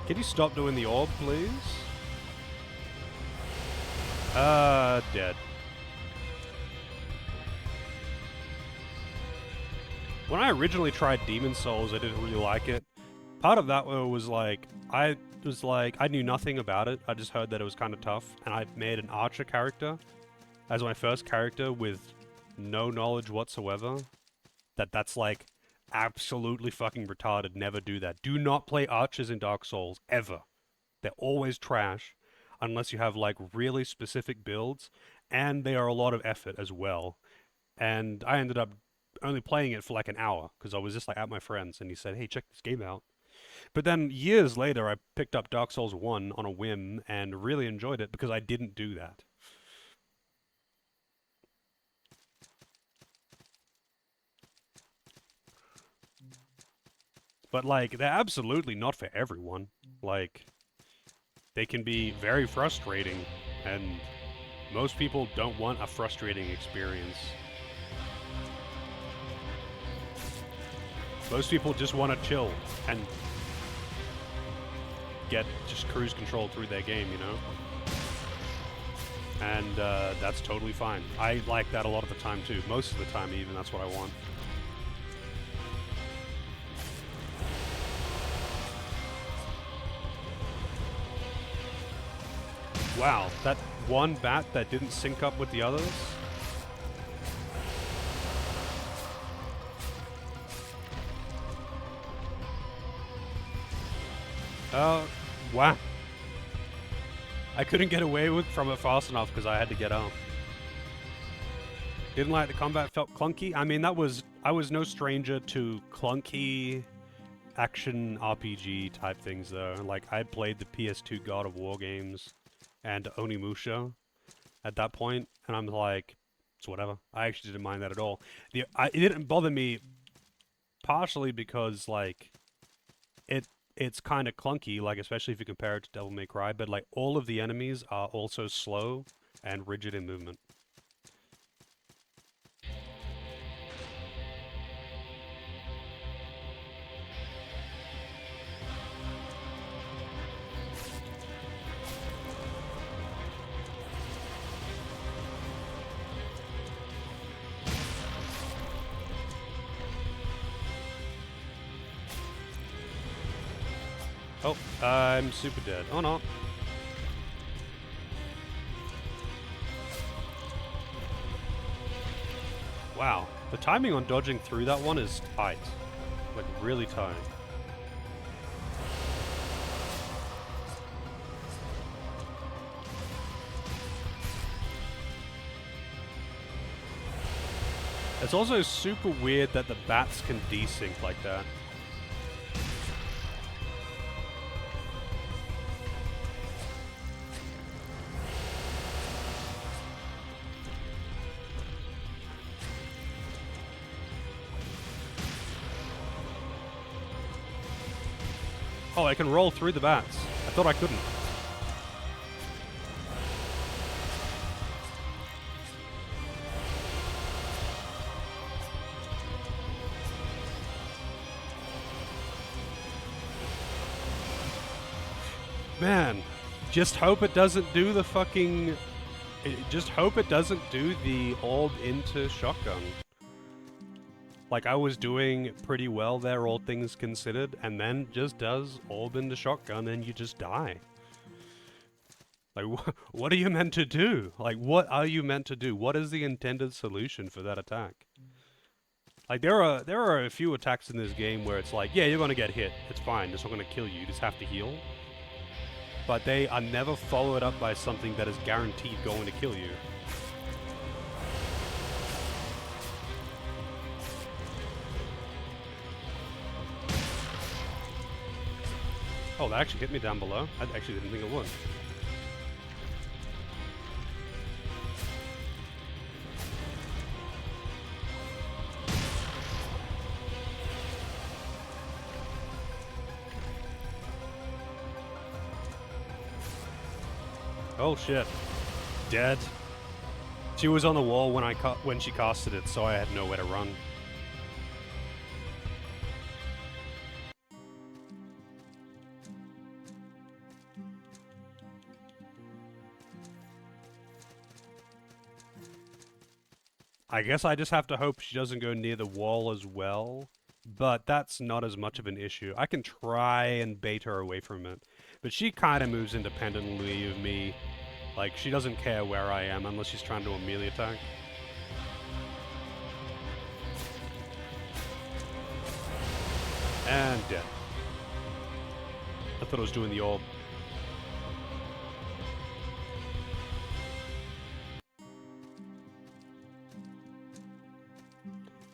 A: Can you stop doing the orb, please? Dead. When I originally tried Demon Souls, I didn't really like it. Part of that was like, I knew nothing about it. I just heard that it was kind of tough, and I made an archer character as my first character with no knowledge whatsoever. That's like absolutely fucking retarded. Never do that. Do not play archers in Dark Souls, ever. They're always trash, unless you have like really specific builds, and they are a lot of effort as well. And I ended up only playing it for like an hour, because I was just like at my friend's, and he said, hey, check this game out. But then years later, I picked up Dark Souls 1 on a whim and really enjoyed it because I didn't do that. But, like, they're absolutely not for everyone. Like, they can be very frustrating, and most people don't want a frustrating experience. Most people just want to chill and get just cruise control through their game, you know? And that's totally fine. I like that a lot of the time too. Most of the time even, that's what I want. Wow, that one bat that didn't sync up with the others? Wow. I couldn't get away from it fast enough because I had to get up. Didn't like the combat, felt clunky. I mean, I was no stranger to clunky action RPG type things though. Like, I played the PS2 God of War games and Onimusha at that point, and I'm like, it's whatever. I actually didn't mind that at all. It didn't bother me partially because, like, it's kind of clunky, like, especially if you compare it to Devil May Cry, but, like, all of the enemies are also slow and rigid in movement. Oh, I'm super dead. Oh no. Wow, the timing on dodging through that one is tight. Like, really tight. It's also super weird that the bats can desync like that. Oh, I can roll through the bats. I thought I couldn't. Man, Just hope it doesn't do the fucking... Just hope it doesn't do the orb into shotgun. Like, I was doing pretty well there, all things considered, and then just does orb into shotgun and you just die. Like, what are you meant to do? Like, what are you meant to do? What is the intended solution for that attack? Like, there are a few attacks in this game where it's like, yeah, you're gonna get hit. It's fine. It's not gonna kill you. You just have to heal. But they are never followed up by something that is guaranteed going to kill you. Oh, that actually hit me down below? I actually didn't think it would. Oh shit. Dead. She was on the wall when she casted it, so I had nowhere to run. I guess I just have to hope she doesn't go near the wall as well, but that's not as much of an issue. I can try and bait her away from it, but she kind of moves independently of me. Like, she doesn't care where I am unless she's trying to do a melee attack. And dead. I thought I was doing the orb.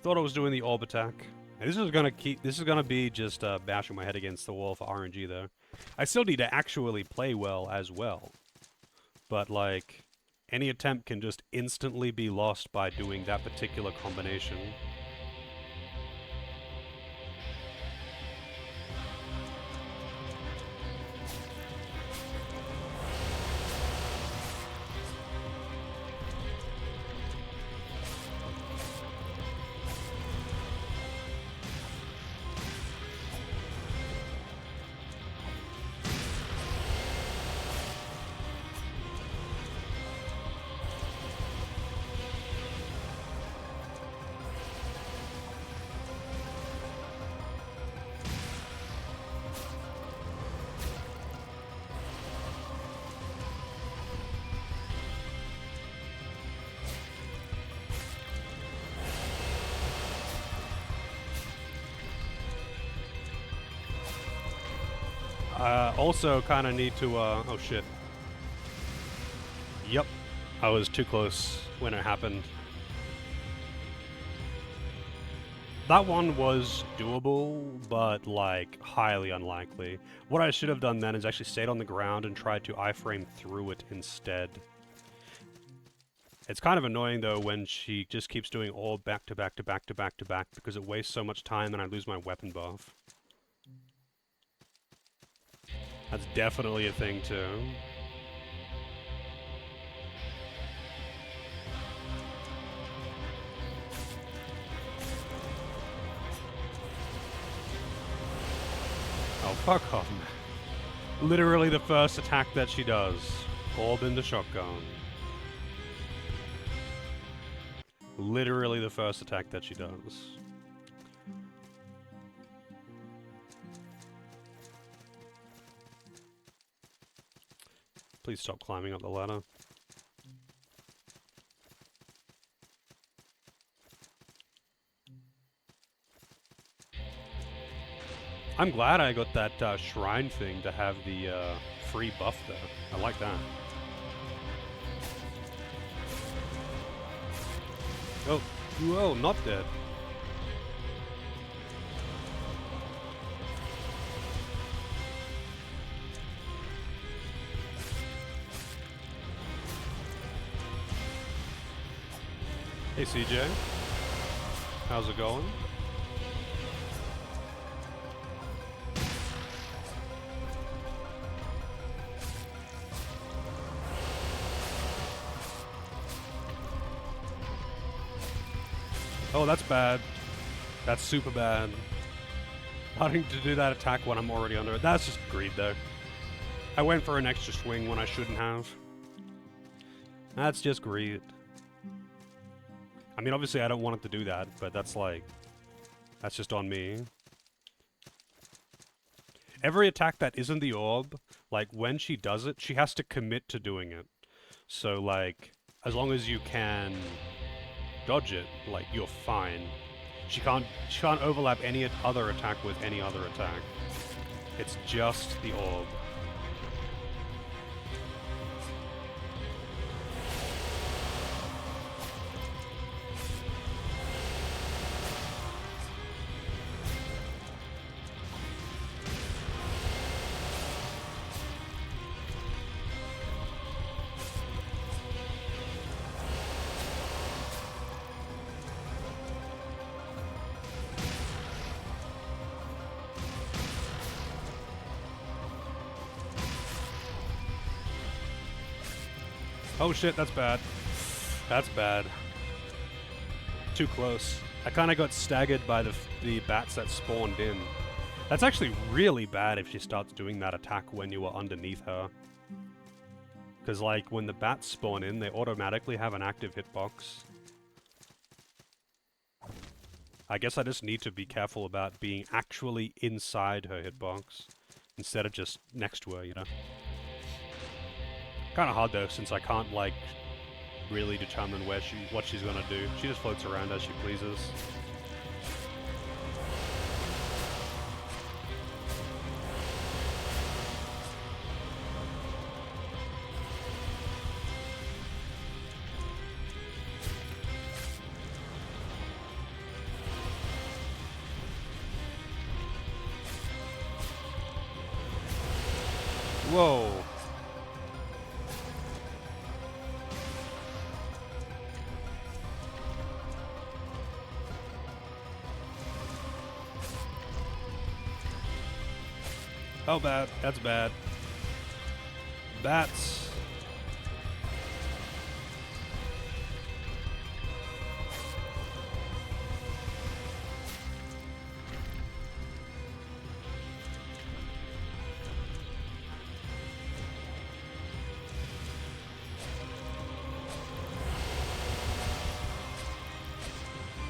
A: Thought I was doing the orb attack. And this is gonna be just bashing my head against the wall for RNG though. I still need to actually play well as well. But like, any attempt can just instantly be lost by doing that particular combination. Also kind of need to, oh shit. Yep, I was too close when it happened. That one was doable, but like, highly unlikely. What I should have done then is actually stayed on the ground and tried to iframe through it instead. It's kind of annoying though when she just keeps doing all back to back to back to back to back because it wastes so much time and I lose my weapon buff. That's definitely a thing too. Oh, fuck off, man. Literally the first attack that she does. Orb into shotgun. Literally the first attack that she does. Please stop climbing up the ladder. I'm glad I got that shrine thing to have the free buff there. I like that. Oh, whoa, not dead. Hey CJ, how's it going? Oh, that's bad. That's super bad. Wanting to do that attack when I'm already under it. That's just greed though. I went for an extra swing when I shouldn't have. That's just greed. I mean, obviously I don't want it to do that, but that's like... That's just on me. Every attack that isn't the orb, like, when she does it, she has to commit to doing it. So, like, as long as you can dodge it, like, you're fine. She can't overlap any other attack with any other attack. It's just the orb. Oh shit, that's bad. That's bad. Too close. I kind of got staggered by the bats that spawned in. That's actually really bad if she starts doing that attack when you are underneath her. Because, like, when the bats spawn in, they automatically have an active hitbox. I guess I just need to be careful about being actually inside her hitbox, instead of just next to her, you know? Kind of hard though, since I can't, like, really determine what she's gonna do. She just floats around as she pleases. Whoa. Oh, bad. That's bad. Bats.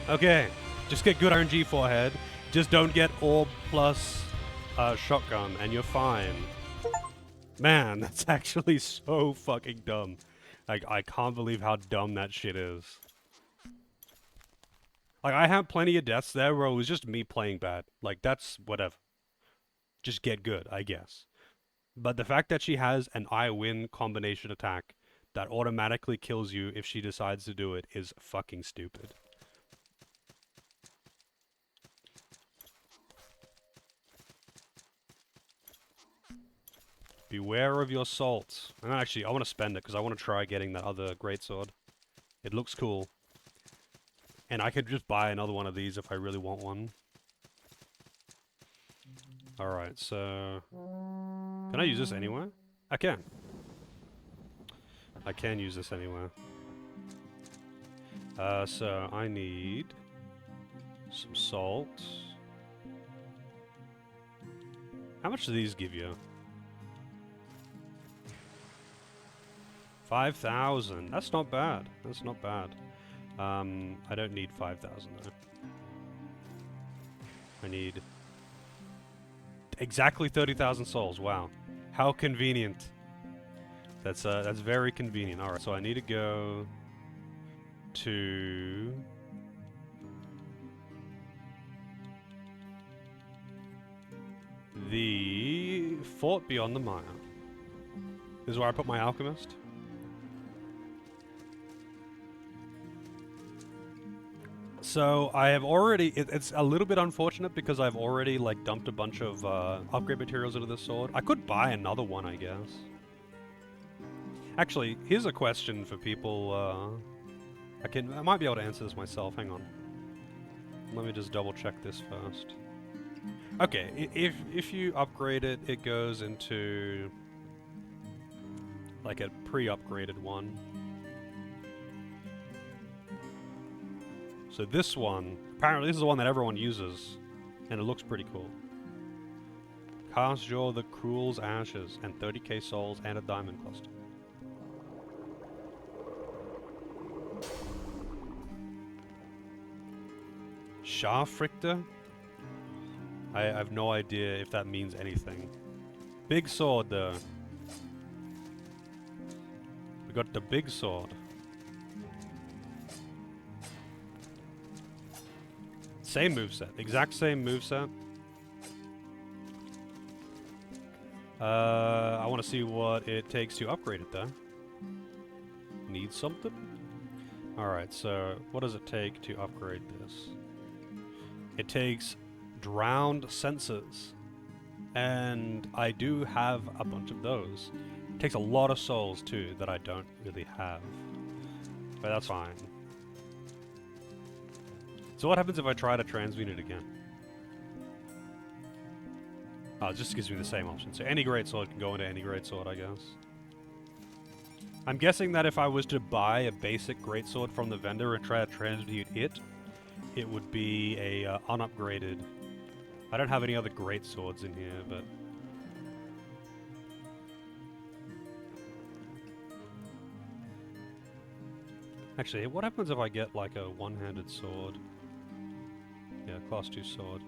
A: Okay, just get good RNG forehead. Just don't get orb plus shotgun, and you're fine. Man, that's actually so fucking dumb. Like, I can't believe how dumb that shit is. Like, I have plenty of deaths there where it was just me playing bad. Like, that's whatever. Just get good, I guess. But the fact that she has an I win combination attack that automatically kills you if she decides to do it is fucking stupid. Beware of your salts. And actually, I want to spend it because I want to try getting that other greatsword. It looks cool. And I could just buy another one of these if I really want one. Alright, so... Can I use this anywhere? I can. I can use this anywhere. So I need... some salt. How much do these give you? 5,000. That's not bad. That's not bad. I don't need 5,000 though. I need exactly 30,000 souls. Wow, how convenient. That's very convenient. All right, so I need to go to the fort beyond the mire. This is where I put my alchemist. So I have already, it's a little bit unfortunate because I've already like dumped a bunch of upgrade materials into this sword. I could buy another one, I guess. Actually, here's a question for people, I might be able to answer this myself, hang on. Let me just double check this first. Okay, if you upgrade it, it goes into like a pre-upgraded one. So this one, apparently this is the one that everyone uses, and it looks pretty cool. Cast Jaw the Cruel's Ashes, and 30k souls and a diamond cluster. Scharfrichter? I have no idea if that means anything. Big sword though. We got the big sword. Same moveset, exact same moveset. I want to see what it takes to upgrade it though. Need something? Alright, so what does it take to upgrade this? It takes drowned sensors. And I do have a bunch of those. It takes a lot of souls too that I don't really have. But that's fine. So what happens if I try to transmute it again? Oh, it just gives me the same option. So any greatsword can go into any greatsword, I guess. I'm guessing that if I was to buy a basic greatsword from the vendor and try to transmute it, it would be a unupgraded. I don't have any other greatswords in here, but actually, what happens if I get like a one-handed sword? Yeah, class 2 sword.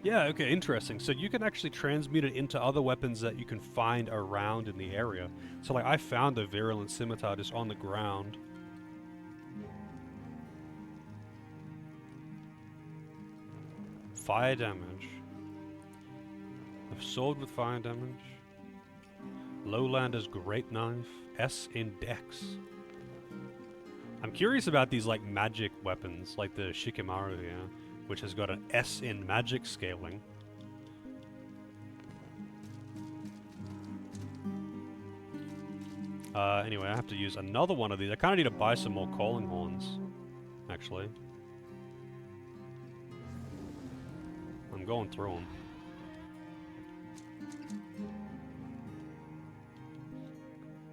A: Yeah, okay, interesting. So you can actually transmute it into other weapons that you can find around in the area. So like I found a virulent scimitar just on the ground. Fire damage. A sword with fire damage. Lowlander's great knife. S in dex. I'm curious about these like magic weapons, like the Shikamaru here, which has got an S in magic scaling. Anyway, I have to use another one of these. I kind of need to buy some more calling horns, actually. I'm going through them.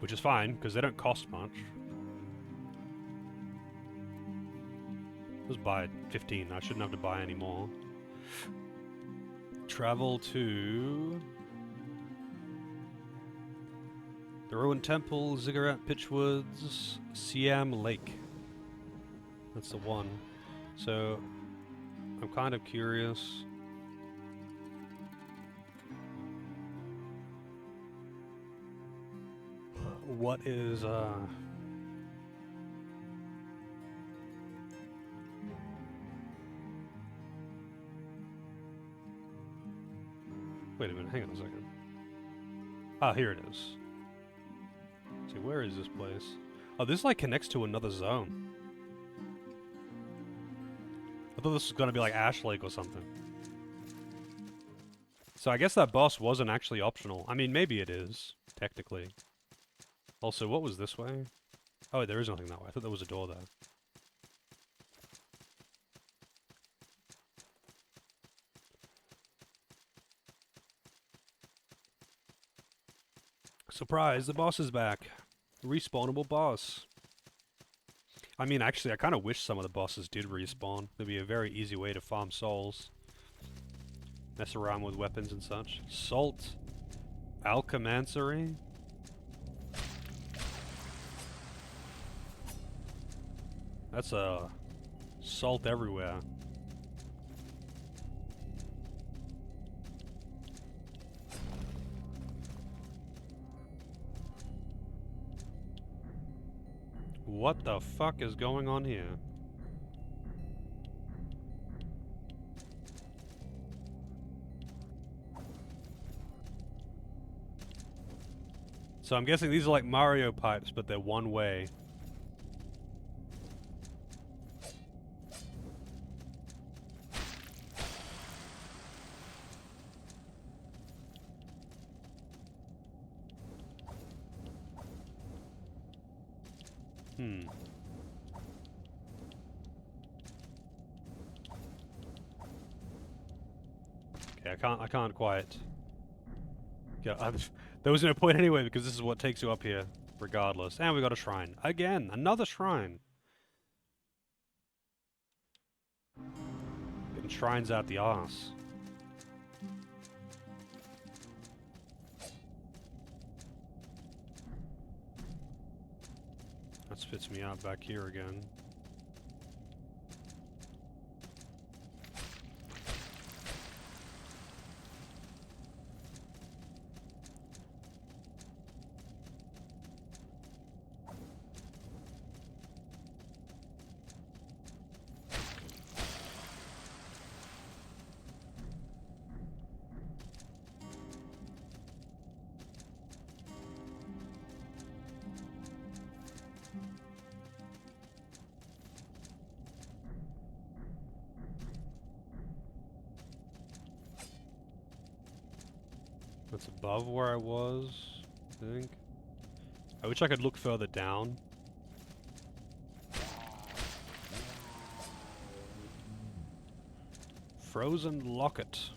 A: Which is fine, because they don't cost much. Just buy 15. I shouldn't have to buy any more. Travel to the Ruined Temple, Ziggurat, Pitchwoods, Siam Lake. That's the one. So I'm kind of curious. What is wait a minute, hang on a second. Ah, here it is. Let's see, where is this place? Oh, this like connects to another zone. I thought this was gonna be like Ash Lake or something. So I guess that boss wasn't actually optional. I mean, maybe it is, technically. Also, what was this way? Oh, there is nothing that way. I thought there was a door there. Surprise, the boss is back. Respawnable boss. I mean, actually, I kind of wish some of the bosses did respawn. It'd be a very easy way to farm souls. Mess around with weapons and such. Salt. Alchemancery. That's salt everywhere. What the fuck is going on here? So I'm guessing these are like Mario pipes, but they're one way. Okay, I can't quite. Yeah, there was no point anyway because this is what takes you up here, regardless. And we got a shrine again, another shrine. Getting shrines out the arse. That spits me out back here again. That's above where I was, I think. I wish I could look further down. Frozen locket.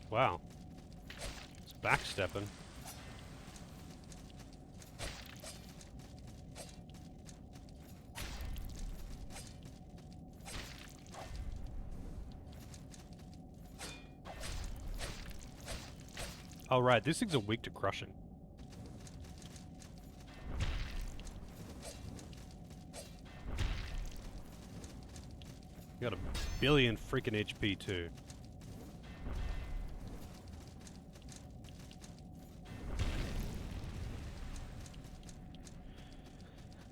A: Wow. It's backstepping. Oh right, these things are weak to crushing. You got a billion freaking HP too.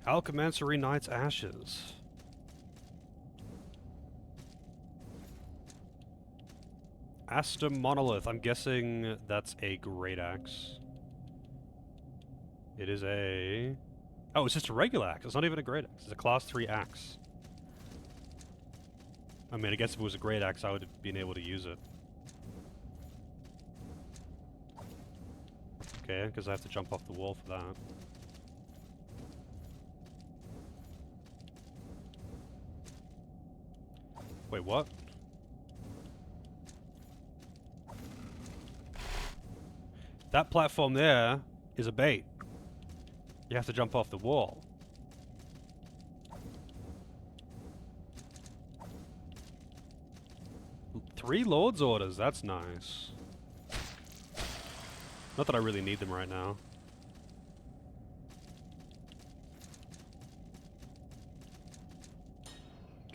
A: Alchemancry Knight's Ashes. Aster Monolith. I'm guessing that's a great axe. It is a... Oh, it's just a regular axe. It's not even a great axe. It's a class 3 axe. I mean, I guess if it was a great axe, I would have been able to use it. Okay, because I have to jump off the wall for that. Wait, what? That platform there is a bait. You have to jump off the wall. Three Lord's Orders, that's nice. Not that I really need them right now.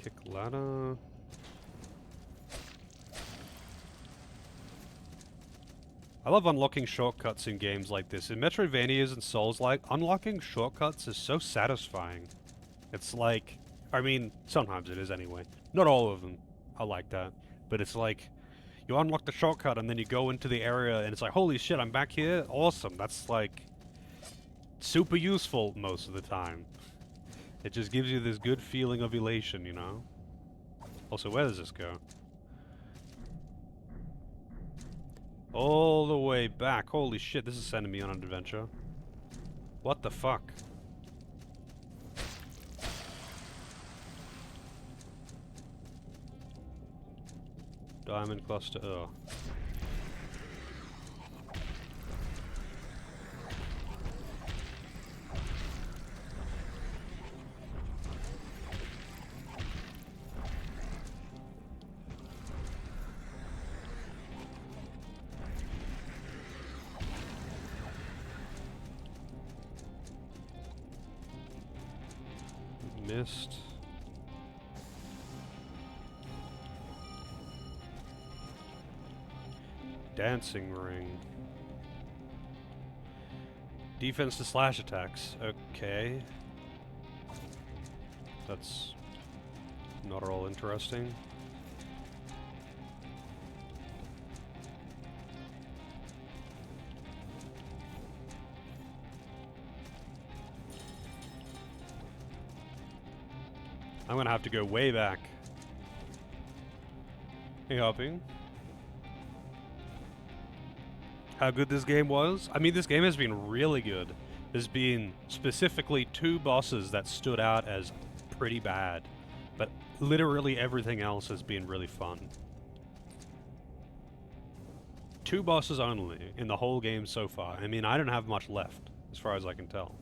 A: Kick ladder. I love unlocking shortcuts in games like this. In Metroidvanias and Souls-like, unlocking shortcuts is so satisfying. It's like, I mean, sometimes it is anyway. Not all of them are like that. But it's like, you unlock the shortcut and then you go into the area and it's like, holy shit, I'm back here? Awesome. That's like, super useful most of the time. It just gives you this good feeling of elation, you know? Also, where does this go? All the way back. Holy shit, this is sending me on an adventure. What the fuck? Diamond cluster, oh. Missed. Dancing ring. Defense to slash attacks. Okay. That's not at all interesting. I'm gonna have to go way back. Hey, hopping. How good this game was? I mean, this game has been really good. There's been specifically 2 bosses that stood out as pretty bad. But literally everything else has been really fun. 2 bosses only in the whole game so far. I mean, I don't have much left, as far as I can tell.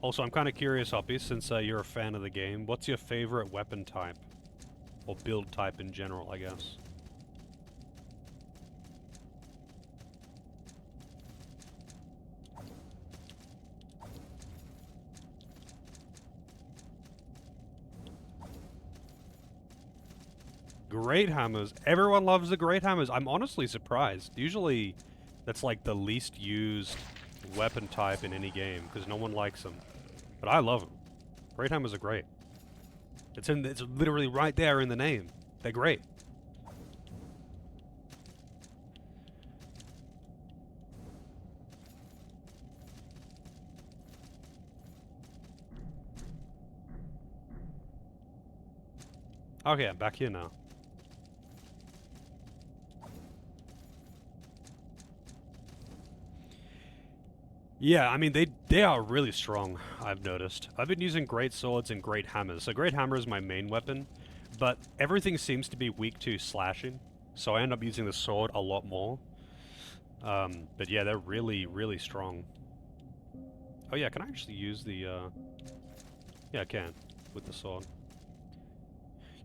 A: Also, I'm kind of curious, Hoppy, since you're a fan of the game, what's your favorite weapon type? Or build type in general, I guess. Great hammers. Everyone loves the great hammers. I'm honestly surprised. Usually, that's like the least used weapon type in any game, because no one likes them. But I love them. Great hammers are great. It's literally right there in the name. They're great. Okay, I'm back here now. Yeah, I mean, they are really strong, I've noticed. I've been using great swords and great hammers. So great hammer is my main weapon, but everything seems to be weak to slashing, so I end up using the sword a lot more. But yeah, they're really, really strong. Oh yeah, can I actually use the, Yeah, I can, with the sword.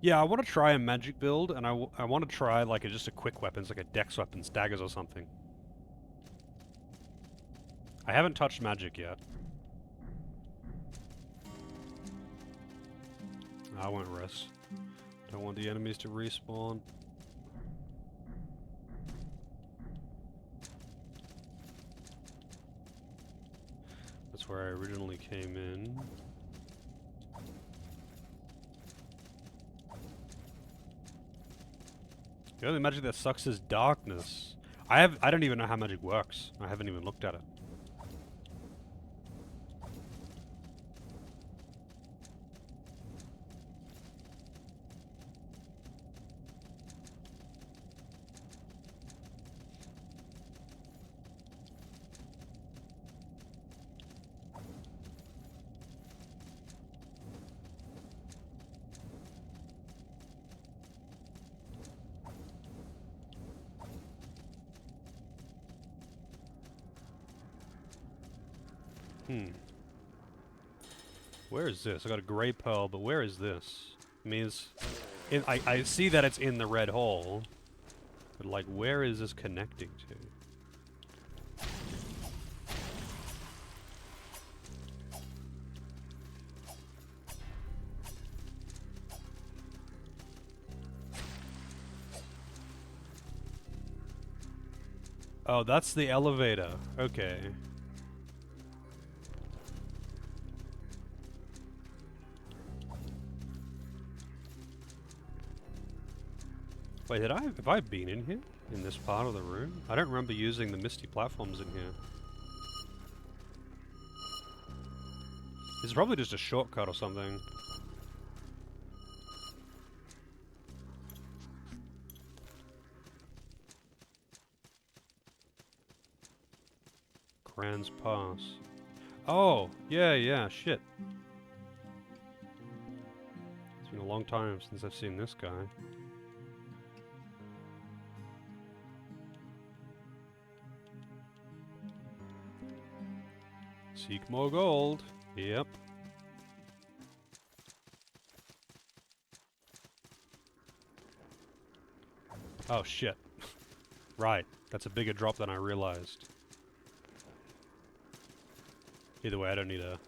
A: Yeah, I want to try a magic build, and I want to try, like, just a quick weapons, like a dex weapons, daggers or something. I haven't touched magic yet. I won't rest. Don't want the enemies to respawn. That's where I originally came in. The only magic that sucks is darkness. I don't even know how magic works. I haven't even looked at it. Where is this? I got a gray pearl, but where is this? I mean, I see that it's in the red hole, but like, where is this connecting to? Oh, that's the elevator. Okay. Wait, have I been in here? In this part of the room? I don't remember using the misty platforms in here. This is probably just a shortcut or something. Grand's Pass. Oh, yeah, shit. It's been a long time since I've seen this guy. Seek more gold. Yep. Oh, shit. Right. That's a bigger drop than I realized. Either way, I don't need to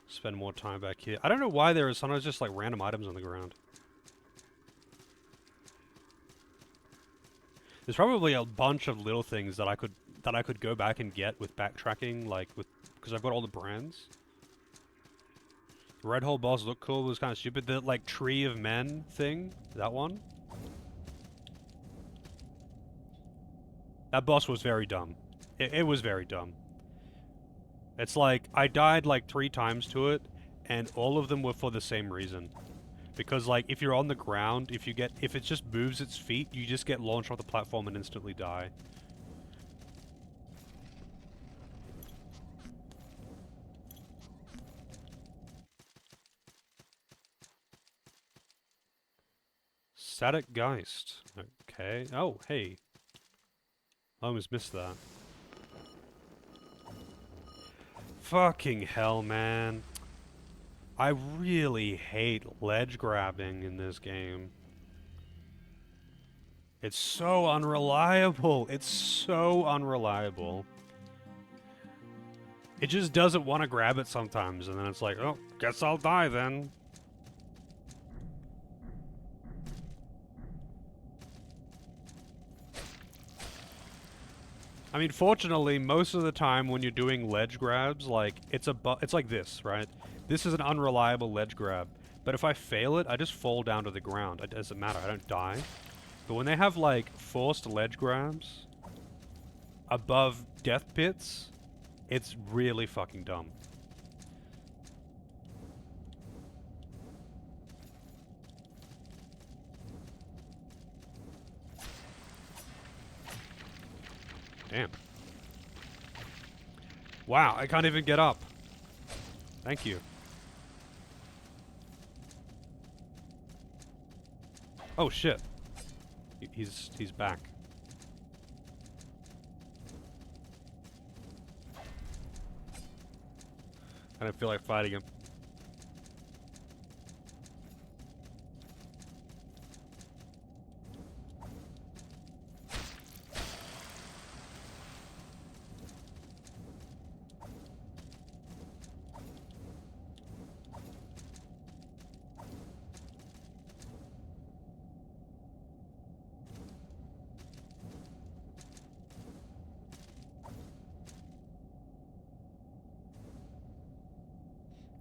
A: spend more time back here. I don't know why there is sometimes just like random items on the ground. There's probably a bunch of little things that I could go back and get with backtracking, like because I've got all the brands. The red hole boss looked cool, it was kind of stupid. The like tree of men thing, that one. That boss was very dumb. It was very dumb. It's like, I died like 3 times to it, and all of them were for the same reason. Because, like, if you're on the ground, if it just moves its feet, you just get launched off the platform and instantly die. Static Geist. Okay. Oh, hey. I almost missed that. Fucking hell, man. I really hate ledge grabbing in this game. It's so unreliable. It's so unreliable. It just doesn't want to grab it sometimes, and then it's like, oh, guess I'll die then. I mean, fortunately, most of the time when you're doing ledge grabs, like, it's like this, right? This is an unreliable ledge grab. But if I fail it, I just fall down to the ground. It doesn't matter, I don't die. But when they have, like, forced ledge grabs above death pits, it's really fucking dumb. Damn. Wow, I can't even get up. Thank you. Oh shit. He's back. I don't feel like fighting him.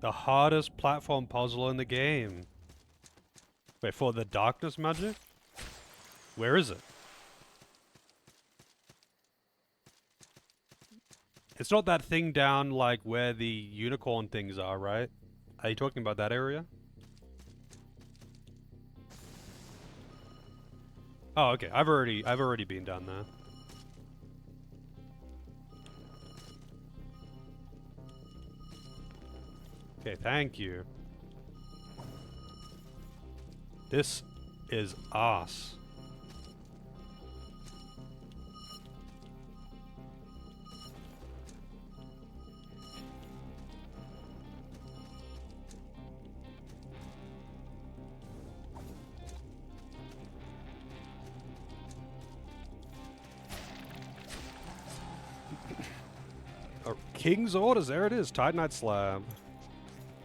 A: The hardest platform puzzle in the game. Wait, for the darkness magic? Where is it? It's not that thing down, like, where the unicorn things are, right? Are you talking about that area? Oh, okay. I've already been down there. Okay, thank you. This is ass. Oh, King's Orders, there it is. Titanite Slab.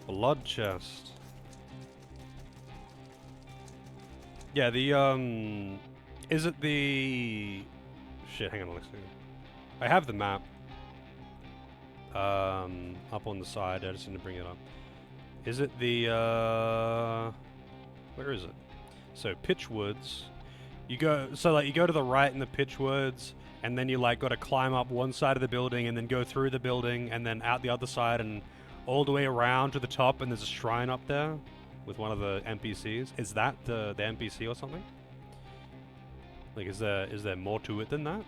A: Blood Chest. Yeah, the, is it the... Shit, hang on a second. I have the map. Up on the side, I just need to bring it up. Is it the, where is it? So, Pitchwoods. You go to the right in the Pitchwoods, and then you, like, gotta climb up one side of the building, and then go through the building, and then out the other side, and all the way around to the top, and there's a shrine up there with one of the NPCs. Is that the NPC or something? Like, is there more to it than that?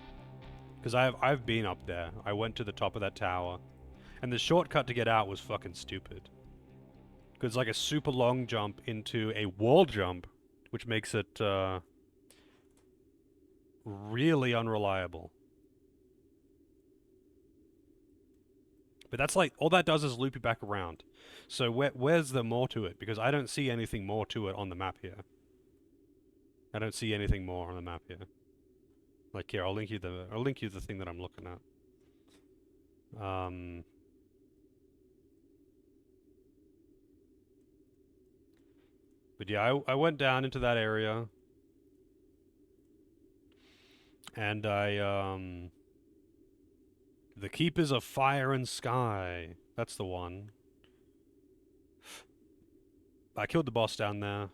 A: Because I've been up there. I went to the top of that tower, and the shortcut to get out was fucking stupid. Because it's like a super long jump into a wall jump, which makes it really unreliable. But that's like, all that does is loop you back around. So where's the more to it? Because I don't see anything more to it on the map here. I don't see anything more on the map here. Like, here, I'll link you the thing that I'm looking at. But yeah, I went down into that area. And the Keepers of Fire and Sky. That's the one. I killed the boss down there.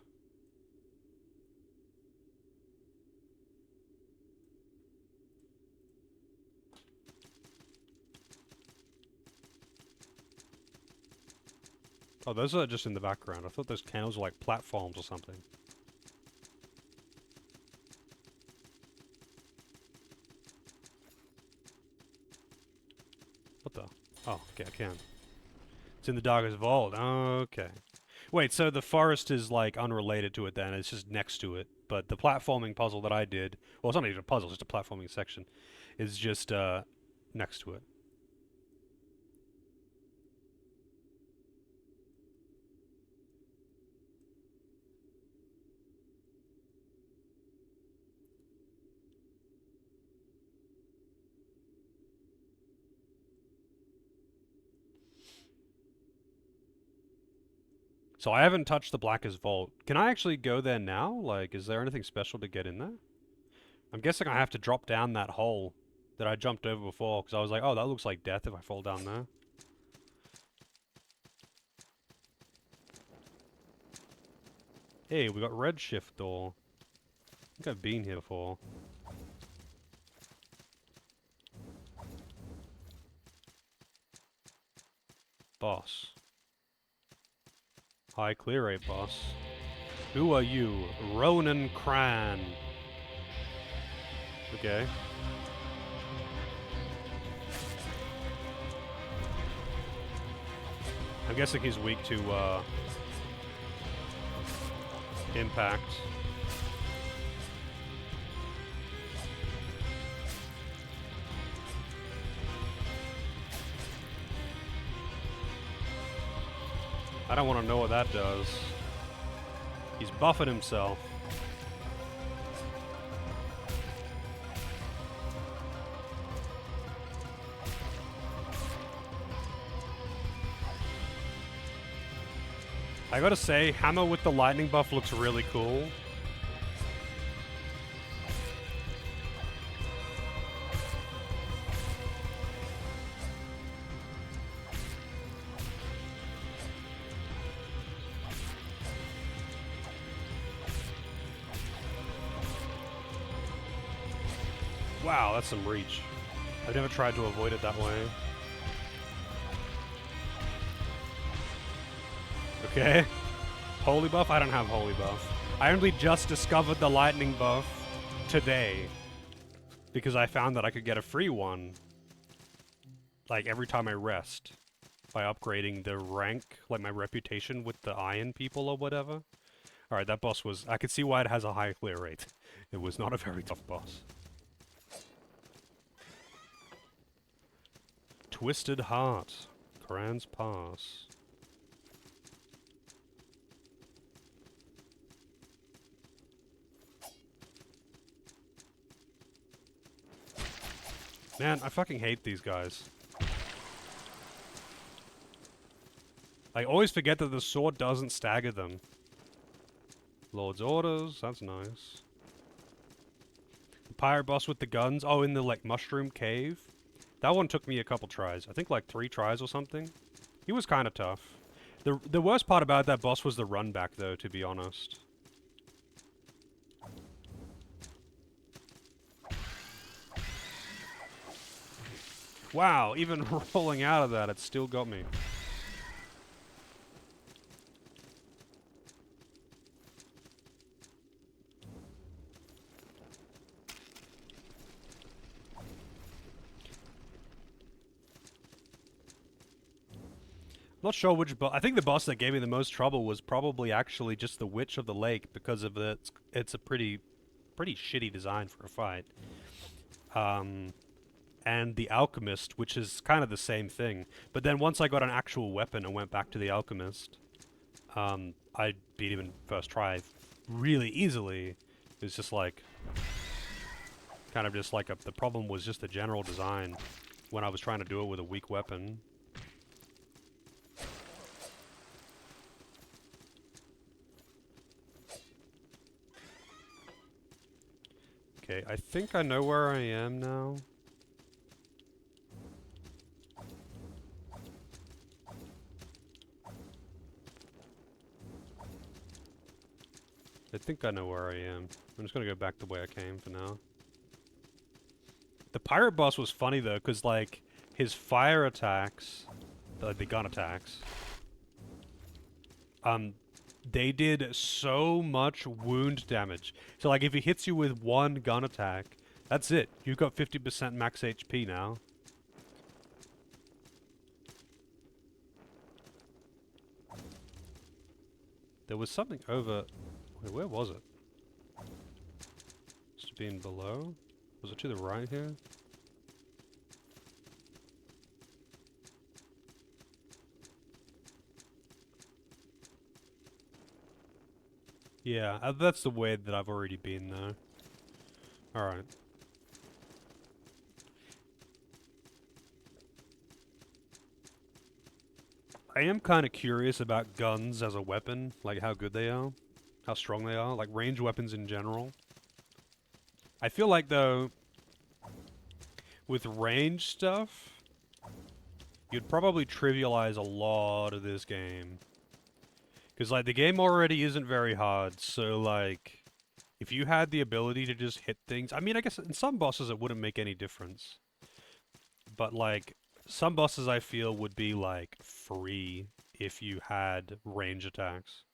A: Oh, those are just in the background. I thought those candles were like platforms or something. What the? Oh, okay, I can. It's in the darkest vault. Okay. Wait, so the forest is like unrelated to it then, it's just next to it. But the platforming puzzle that I did, well, it's not even a puzzle, it's just a platforming section, is just next to it. So I haven't touched the Blackest Vault. Can I actually go there now? Like, is there anything special to get in there? I'm guessing I have to drop down that hole that I jumped over before, because I was like, oh, that looks like death if I fall down there. Hey, we got Redshift door. I think I've been here before. Boss. High clear rate boss. Who are you? Ronan Cran. Okay. I'm guessing he's weak to impact. I don't want to know what that does. He's buffing himself. I gotta say, Hammer with the lightning buff looks really cool. Wow, that's some reach. I've never tried to avoid it that way. Okay. Holy buff? I don't have holy buff. I only just discovered the lightning buff today. Because I found that I could get a free one. Like every time I rest. By upgrading the rank, like my reputation with the iron people or whatever. Alright, that boss was... I could see why it has a high clear rate. It was not a very tough boss. Twisted Heart. Kran's Pass. Man, I fucking hate these guys. I always forget that the sword doesn't stagger them. Lord's Orders, that's nice. The pirate boss with the guns. Oh, in the, like, mushroom cave. That one took me a couple tries. I think, like, 3 tries or something. He was kind of tough. The worst part about that boss was the run back, though, to be honest. Wow, even rolling out of that, it still got me. Not sure which boss. I think the boss that gave me the most trouble was probably actually just the Witch of the Lake because of it's a pretty shitty design for a fight. And the Alchemist, which is kind of the same thing. But then once I got an actual weapon and went back to the Alchemist, I beat him in first try really easily. It was just like, kind of just like the problem was just the general design when I was trying to do it with a weak weapon. Okay, I think I know where I am now. I think I know where I am. I'm just gonna go back the way I came for now. The pirate boss was funny though, because like, his fire attacks, the gun attacks, Um, they did so much wound damage. So like if he hits you with one gun attack, that's it. You've got 50% max HP now. There was something over... Wait, where was it? Must have been below? Was it to the right here? Yeah, that's the way that I've already been though. Alright. I am kind of curious about guns as a weapon, like how good they are, how strong they are, like range weapons in general. I feel like though, with range stuff, you'd probably trivialize a lot of this game. Because like the game already isn't very hard, so like, if you had the ability to just hit things, I mean I guess in some bosses it wouldn't make any difference. But like, some bosses I feel would be like free if you had range attacks.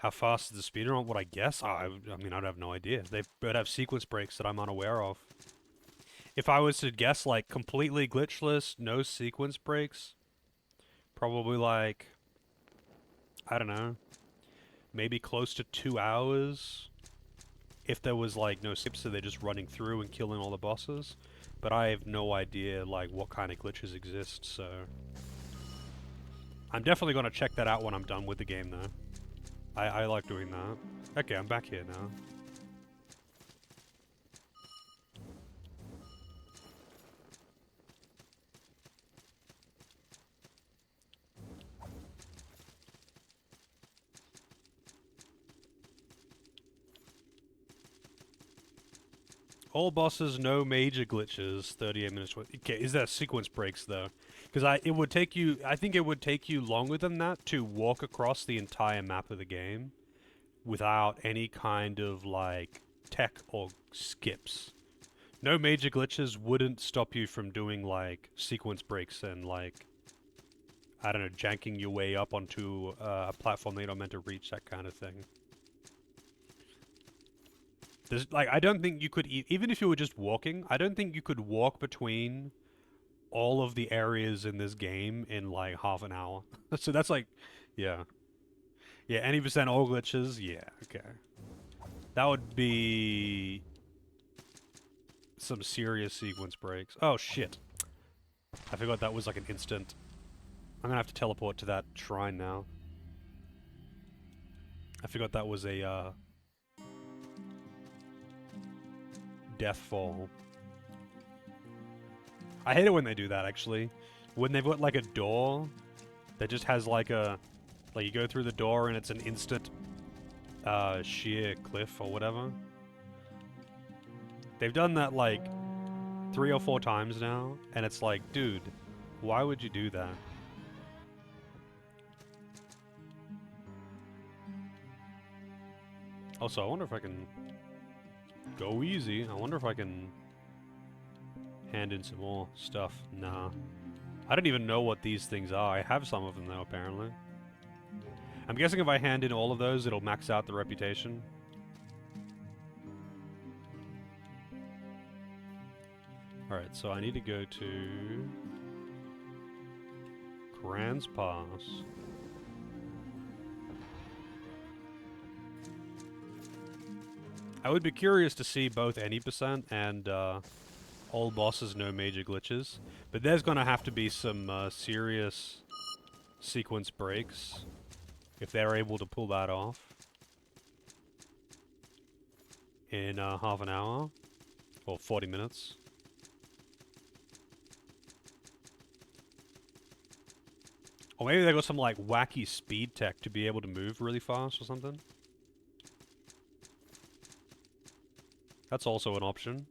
A: How fast is the speedrun? What I guess? I mean, I'd have no idea. They would have sequence breaks that I'm unaware of. If I was to guess, like, completely glitchless, no sequence breaks, probably like, I don't know, maybe close to 2 hours. If there was, like, no skips, so they're just running through and killing all the bosses. But I have no idea, like, what kind of glitches exist, so... I'm definitely going to check that out when I'm done with the game, though. I like doing that. Okay, I'm back here now. All bosses, no major glitches. 38 minutes. Okay, is that sequence breaks though? Because it would take you. I think it would take you longer than that to walk across the entire map of the game without any kind of like tech or skips. No major glitches wouldn't stop you from doing like sequence breaks and like I don't know, janking your way up onto a platform that you're not meant to reach, that kind of thing. There's, like, I don't think you could, even if you were just walking, I don't think you could walk between all of the areas in this game in, like, half an hour. So that's like, yeah. Yeah, any percent all glitches, yeah, okay. That would be some serious sequence breaks. Oh, shit. I forgot that was, like, an instant. I'm gonna have to teleport to that shrine now. I forgot that was a, death fall. I hate it when they do that, actually. When they've got, like, a door that just has, like, a... Like, you go through the door and it's an instant, sheer cliff or whatever. They've done that, like, 3 or 4 times now, and it's like, dude, why would you do that? Also, I wonder if I can go easy. I wonder if I can hand in some more stuff. Nah. I don't even know what these things are. I have some of them, though, apparently. I'm guessing if I hand in all of those, it'll max out the reputation. Alright, so I need to go to... Grand's Pass. I would be curious to see both any percent and all bosses no major glitches, but there's gonna have to be some serious sequence breaks if they're able to pull that off in half an hour or 40 minutes. Or maybe they got some like wacky speed tech to be able to move really fast or something. That's also an option.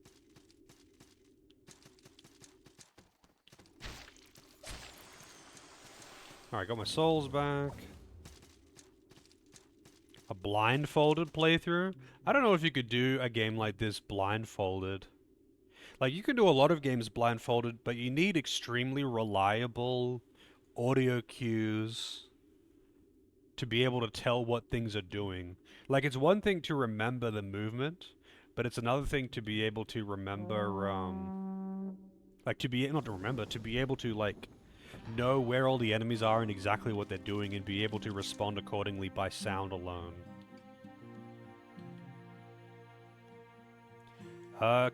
A: Alright, got my souls back. A blindfolded playthrough? I don't know if you could do a game like this blindfolded. Like, you can do a lot of games blindfolded, but you need extremely reliable audio cues to be able to tell what things are doing. Like, it's one thing to remember the movement, but it's another thing to be able to remember, like, to be, not to remember, to be able to, like, know where all the enemies are and exactly what they're doing and be able to respond accordingly by sound alone.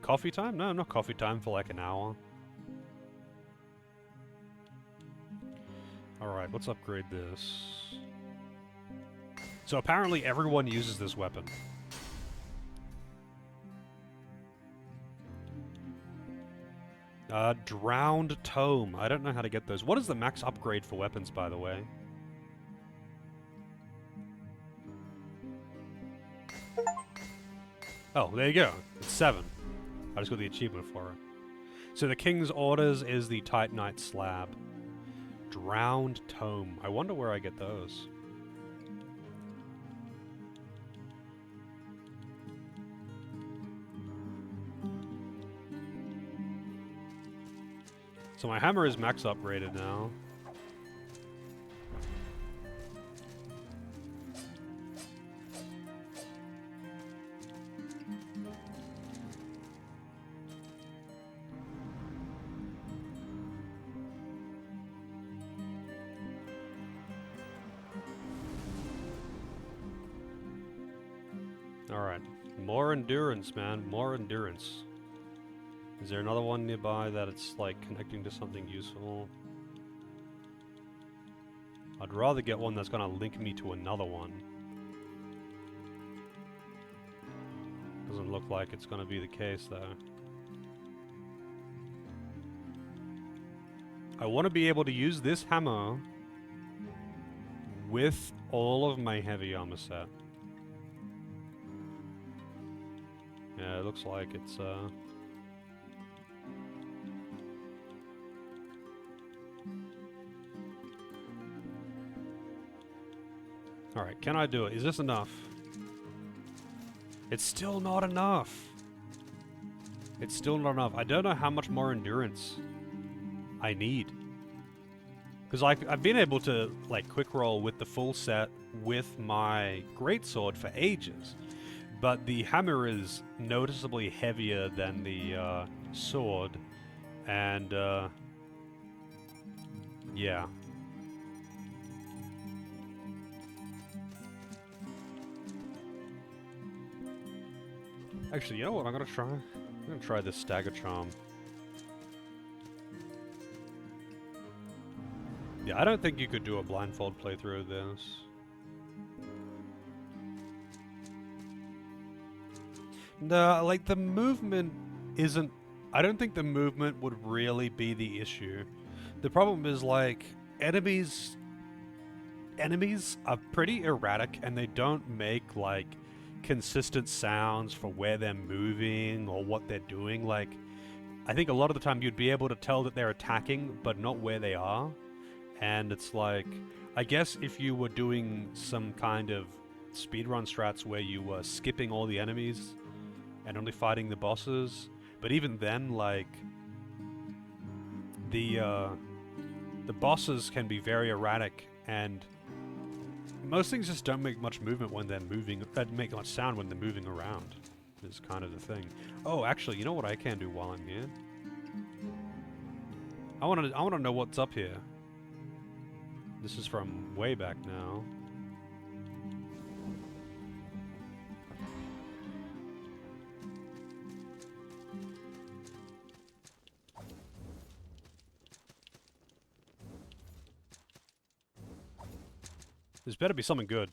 A: Coffee time? No, not coffee time for like an hour. Alright, let's upgrade this. So apparently everyone uses this weapon. Drowned Tome. I don't know how to get those. What is the max upgrade for weapons, by the way? Oh, there you go. It's 7. I just got the achievement for it. So the King's Orders is the Titanite Slab. Drowned Tome. I wonder where I get those. So my hammer is max upgraded now. Alright. More endurance, man. More endurance. Is there another one nearby that it's, like, connecting to something useful? I'd rather get one that's gonna link me to another one. Doesn't look like it's gonna be the case, though. I want to be able to use this hammer with all of my heavy armor set. Yeah, it looks like it's, Alright, can I do it? Is this enough? It's still not enough! It's still not enough. I don't know how much more endurance I need. Because I've been able to, like, quick roll with the full set with my greatsword for ages. But the hammer is noticeably heavier than the sword. And, yeah. Actually, you know what I'm gonna try? I'm gonna try this Stagger Charm. Yeah, I don't think you could do a blindfold playthrough of this. No, like, the movement isn't... I don't think the movement would really be the issue. The problem is, like, enemies are pretty erratic, and they don't make, like, consistent sounds for where they're moving or what they're doing. Like, I think a lot of the time you'd be able to tell that they're attacking, but not where they are. And it's like, I guess if you were doing some kind of speedrun strats where you were skipping all the enemies and only fighting the bosses, but even then, like, the bosses can be very erratic, and most things just don't make much movement when they're moving, make much sound when they're moving around, is kind of the thing. Oh, actually, you know what I can do while I'm here? I wanna know what's up here. This is from way back now. There's better be something good.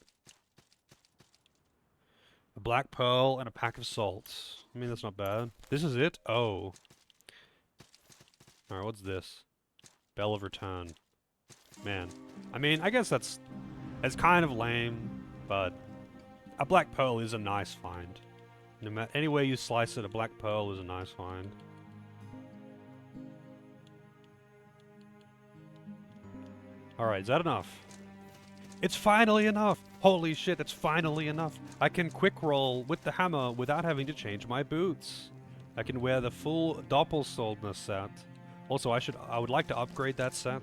A: A black pearl and a pack of salts. I mean, that's not bad. This is it? Oh. Alright, what's this? Bell of Return. Man. I mean, I guess that's kind of lame, but a black pearl is a nice find. No matter any way you slice it, a black pearl is a nice find. Alright, is that enough? It's finally enough! Holy shit, it's finally enough! I can quick roll with the hammer without having to change my boots. I can wear the full Doppelsoldner set. Also, I would like to upgrade that set.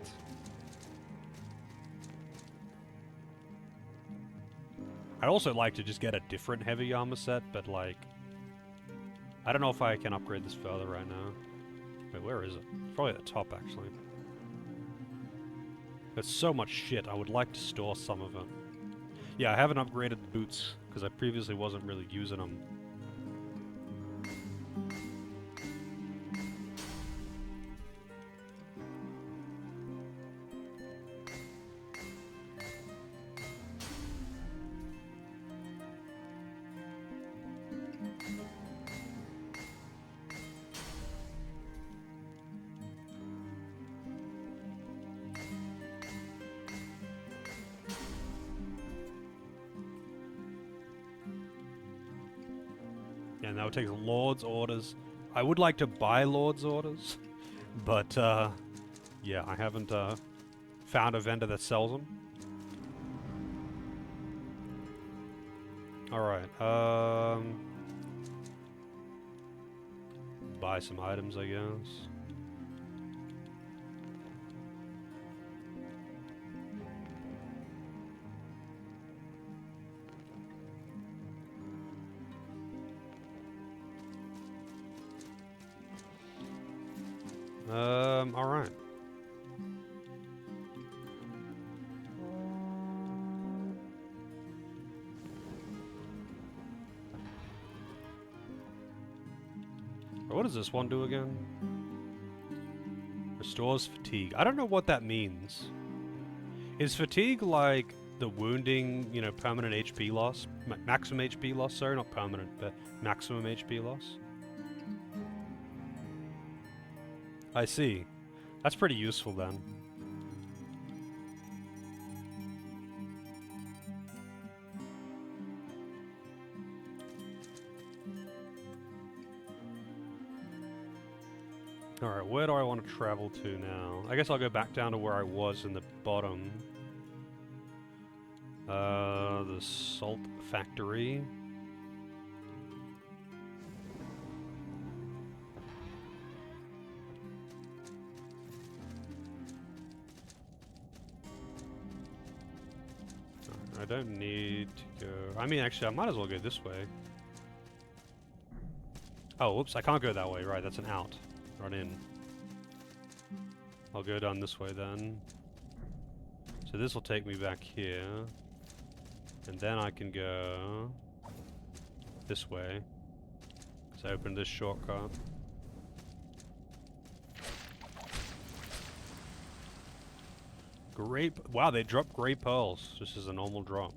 A: I'd also like to just get a different heavy armor set, but like, I don't know if I can upgrade this further right now. Wait, where is it? It's probably at the top, actually. There's so much shit, I would like to store some of it. Yeah, I haven't upgraded the boots, because I previously wasn't really using them. Yeah, now it takes Lord's orders. I would like to buy Lord's orders, but yeah, I haven't found a vendor that sells them. Alright, buy some items, I guess. Alright. What does this one do again? Restores fatigue. I don't know what that means. Is fatigue like the wounding, you know, permanent HP loss? Maximum HP loss? Sorry, not permanent, but maximum HP loss? I see. That's pretty useful then. Alright, where do I want to travel to now? I guess I'll go back down to where I was in the bottom. The salt factory. I don't need to go... I mean, actually, I might as well go this way. Oh, whoops, I can't go that way. Right, that's an out. Not in. I'll go down this way then. So this will take me back here. And then I can go... this way. So open this shortcut. Grape... Wow, they drop grey pearls. This is a normal drop.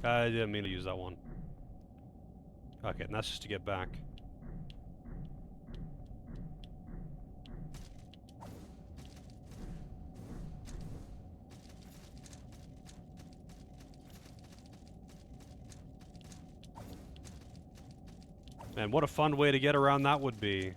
A: I didn't mean to use that one. Okay, and that's just to get back. Man, what a fun way to get around that would be.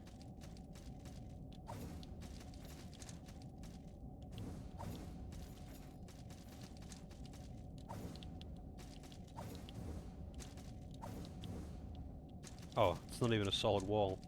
A: Oh, it's not even a solid wall.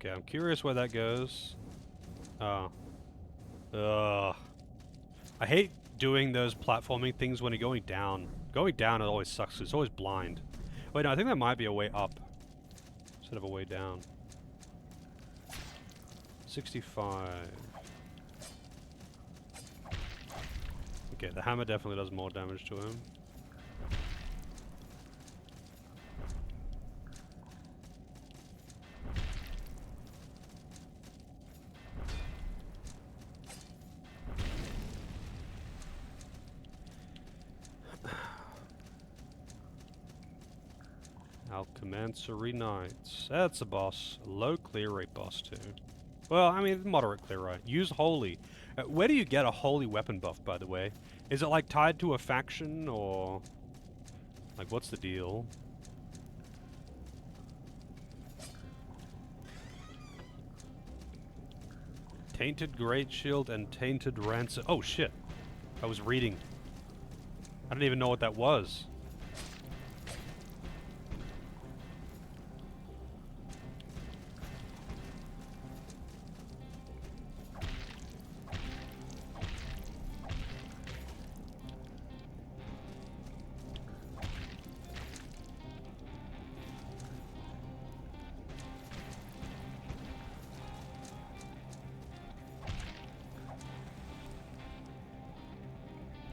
A: Okay, I'm curious where that goes. Oh. Ugh. I hate doing those platforming things when you're going down. Going down it always sucks, it's always blind. Wait, no, I think there might be a way up. Instead of a way down. 65. Okay, the hammer definitely does more damage to him. Alchemansary Knights. That's a boss. A low clear rate boss, too. Well, I mean, moderate clear rate. Use Holy. Where do you get a Holy weapon buff, by the way? Is it, like, tied to a faction, or... Like, what's the deal? Tainted Great Shield and Tainted Ransom. Oh, shit. I was reading. I didn't even know what that was.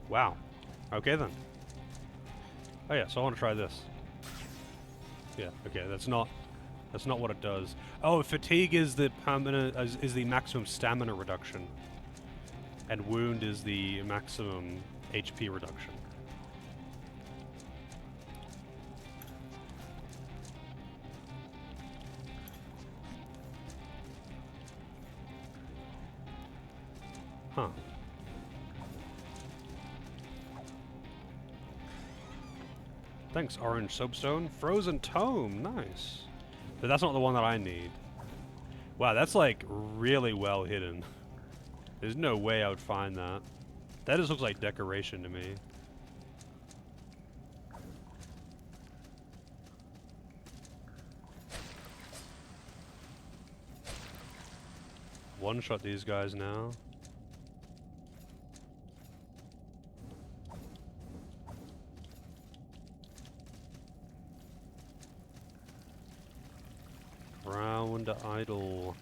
A: Wow. Okay then. Oh yeah, so I want to try this. Yeah, okay, that's not what it does. Oh, fatigue is the permanent is the maximum stamina reduction. And wound is the maximum HP reduction. Huh. Thanks, Orange Soapstone. Frozen Tome, nice. But that's not the one that I need. Wow, that's like really well hidden. There's no way I would find that. That just looks like decoration to me. One-shot these guys now. Round idle.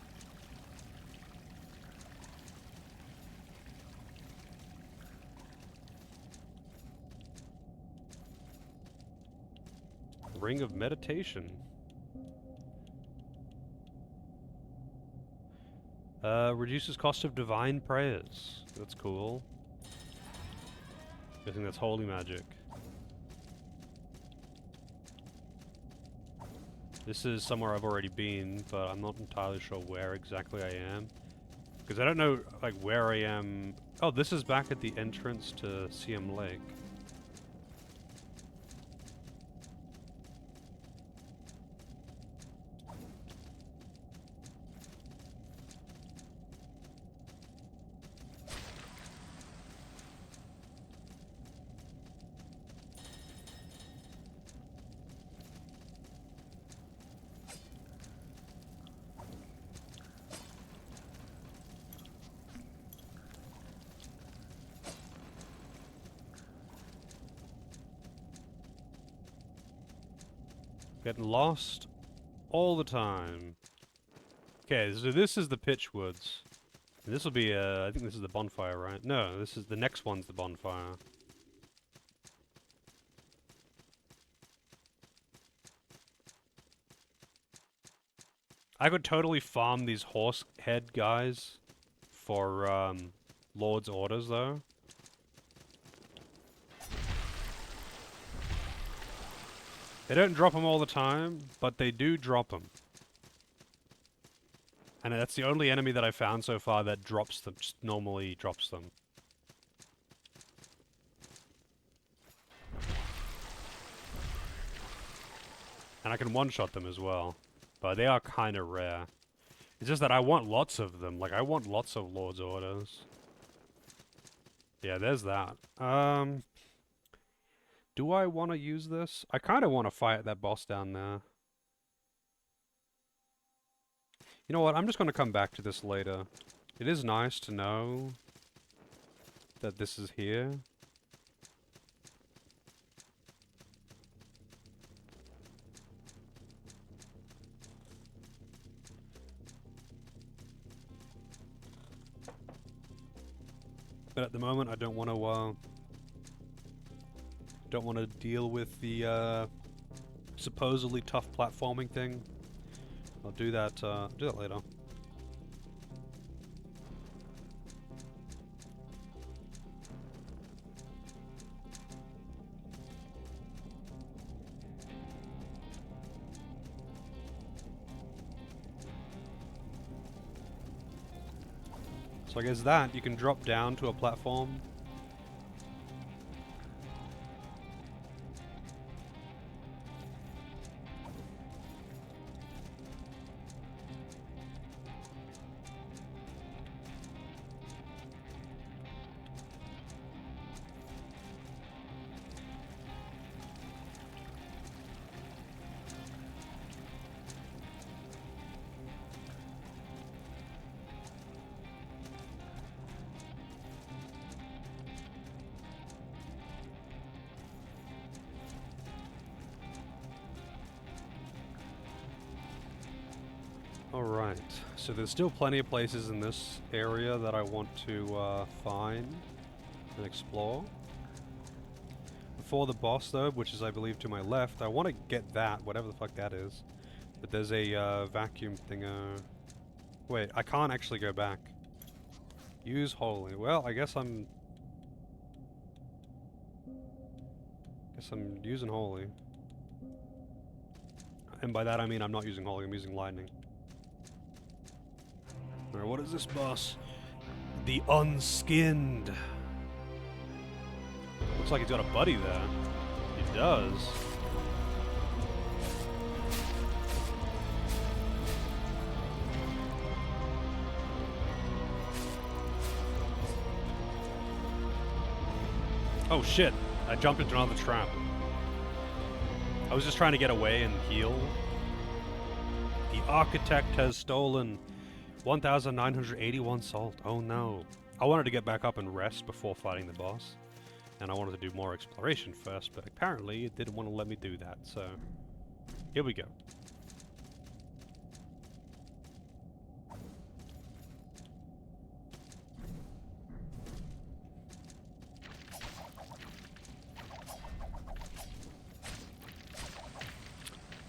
A: Ring of Meditation. Reduces cost of divine prayers. That's cool. I think that's holy magic. This is somewhere I've already been, but I'm not entirely sure where exactly I am. Because I don't know, like, where I am... Oh, this is back at the entrance to CM Lake. Getting lost all the time. Okay, so this is the Pitch Woods. And this will be, I think this is the bonfire, right? No, this is the next one's the bonfire. I could totally farm these horse head guys for, Lord's orders, though. They don't drop them all the time, but they do drop them. And that's the only enemy that I found so far that drops them, just normally drops them. And I can one-shot them as well. But they are kind of rare. It's just that I want lots of them. Like, I want lots of Lord's orders. Yeah, there's that. Do I want to use this? I kind of want to fight that boss down there. You know what? I'm just going to come back to this later. It is nice to know that this is here. But at the moment, I don't want to deal with the supposedly tough platforming thing. I'll do that later. So I guess that, you can drop down to a platform. Alright, so there's still plenty of places in this area that I want to find and explore. Before the boss though, which is I believe to my left, I want to get that, whatever the fuck that is. But there's a vacuum thinger. Wait, I can't actually go back. Use holy. Well, I guess I'm using holy. And by that I mean I'm not using holy, I'm using lightning. Alright, what is this boss? The Unskinned. Looks like he's got a buddy there. He does. Oh shit, I jumped into another trap. I was just trying to get away and heal. The Architect has stolen 1,981 salt. Oh no. I wanted to get back up and rest before fighting the boss. And I wanted to do more exploration first, but apparently it didn't want to let me do that, so... Here we go.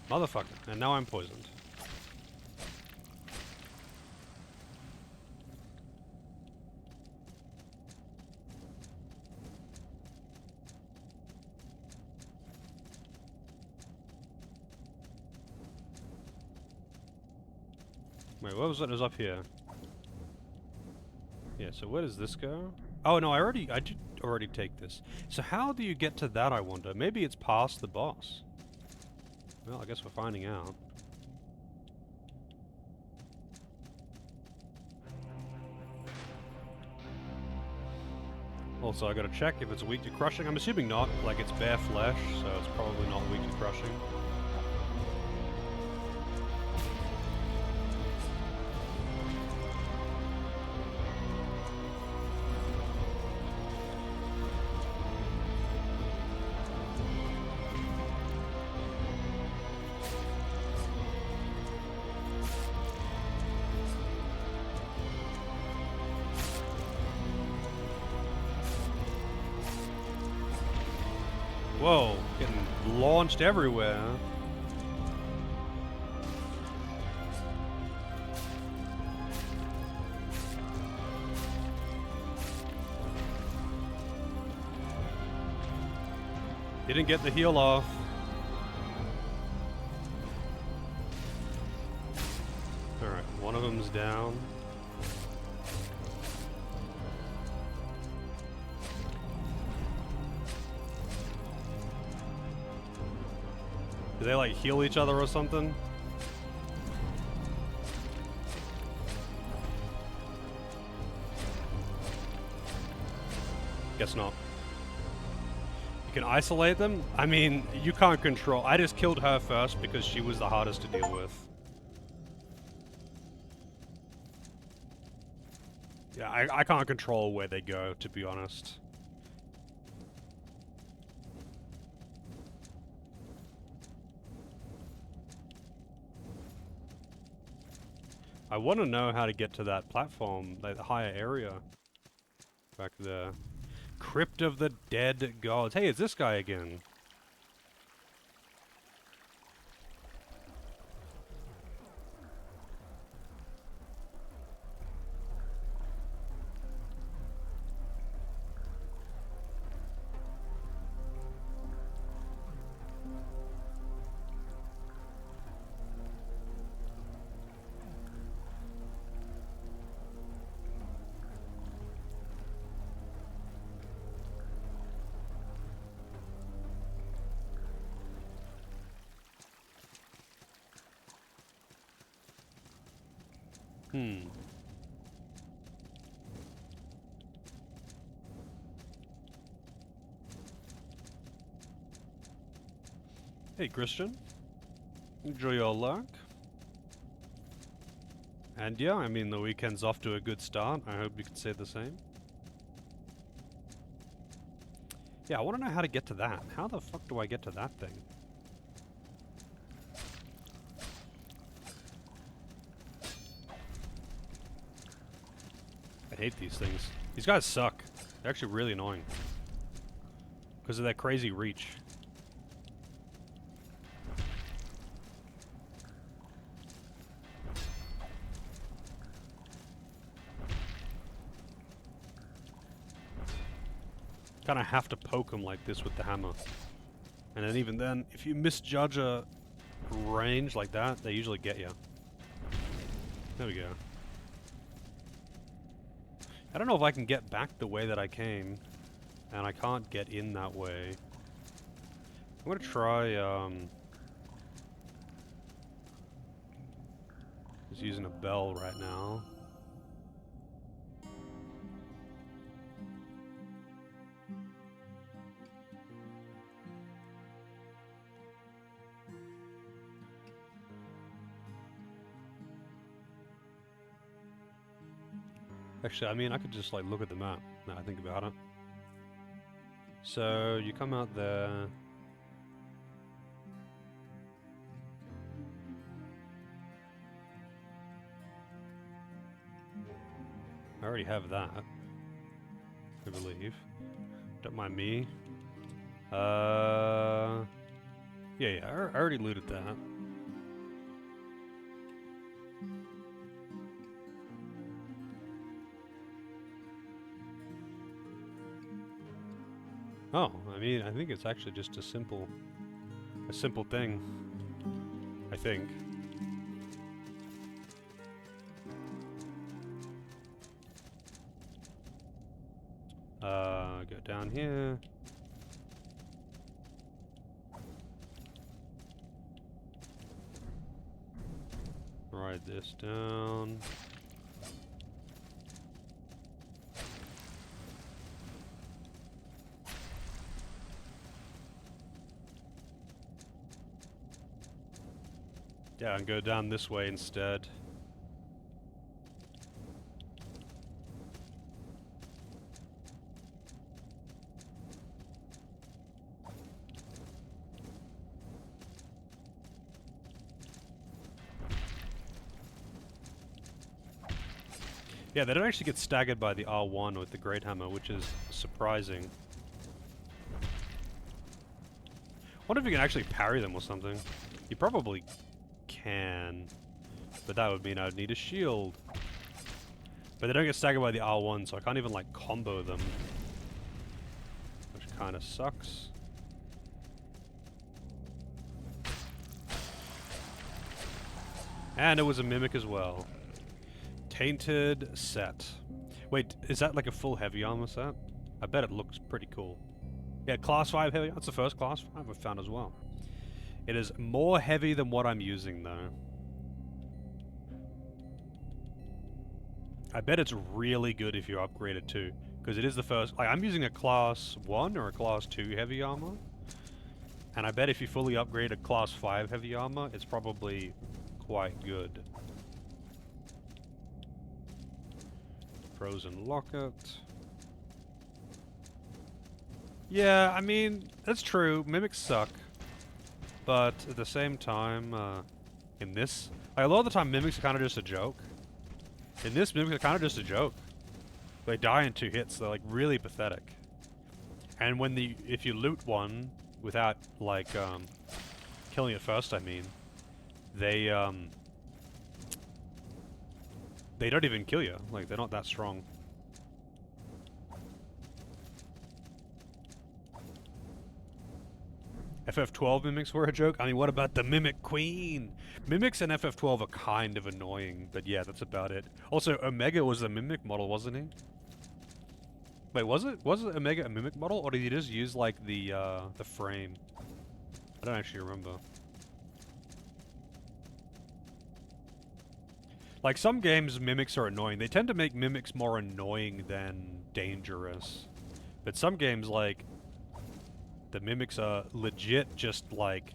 A: Motherfucker, and now I'm poisoned. Wait, what was it? It was up here. Yeah, so where does this go? Oh no, I did already take this. So how do you get to that, I wonder? Maybe it's past the boss. Well, I guess we're finding out. Also, I gotta check if it's weak to crushing. I'm assuming not, like it's bare flesh, so it's probably not weak to crushing. Whoa, getting launched everywhere. Didn't get the heal off. Alright, one of them's down. Do they like heal each other or something? Guess not. You can isolate them? I mean, you can't control. I just killed her first because she was the hardest to deal with. Yeah, I can't control where they go, to be honest. I want to know how to get to that platform, like the higher area. Back there. Crypt of the Dead Gods. Hey, it's this guy again. Hmm. Hey, Christian. Enjoy your luck. And yeah, I mean, the weekend's off to a good start. I hope you could say the same. Yeah, I want to know how to get to that. How the fuck do I get to that thing? I hate these things. These guys suck. They're actually really annoying. Because of their crazy reach. Kinda have to poke them like this with the hammer. And then even then, if you misjudge a range like that, they usually get you. There we go. I don't know if I can get back the way that I came. And I can't get in that way. I'm gonna try, just using a bell right now. Actually, I mean, I could just, like, look at the map now I think about it. So, you come out there. I already have that, I believe. Don't mind me. Yeah, I already looted that. Oh, I mean, I think it's actually just a simple thing. I think. Go down here. Ride this down. Yeah, and go down this way instead. Yeah, they don't actually get staggered by the R1 with the Great Hammer, which is surprising. Wonder if you can actually parry them or something. You probably can, but that would mean I'd need a shield. But they don't get staggered by the R1, so I can't even, like, combo them. Which kind of sucks. And it was a Mimic as well. Tainted set. Wait, is that like a full heavy armor set? I bet it looks pretty cool. Yeah, class 5 heavy. That's the first class 5 I've found as well. It is more heavy than what I'm using, though. I bet it's really good if you upgrade it too, because it is the first. Like, I'm using a class 1 or a class 2 heavy armor, and I bet if you fully upgrade a class 5 heavy armor, it's probably quite good. Frozen Locket. Yeah, I mean, that's true. Mimics suck. But at the same time, in this, like, a lot of the time Mimics are kind of just a joke. In this, Mimics are kind of just a joke. They die in 2 hits. They're, like, really pathetic. And when if you loot one without, like, killing it first, I mean, they don't even kill you. Like, they're not that strong. FF12 Mimics were a joke? I mean, what about the Mimic Queen? Mimics in FF12 are kind of annoying, but yeah, that's about it. Also, Omega was the Mimic model, wasn't he? Wait, was it Omega a Mimic model, or did he just use, like, the frame? I don't actually remember. Like, some games, mimics are annoying. They tend to make mimics more annoying than dangerous. But some games, like, the mimics are legit just, like,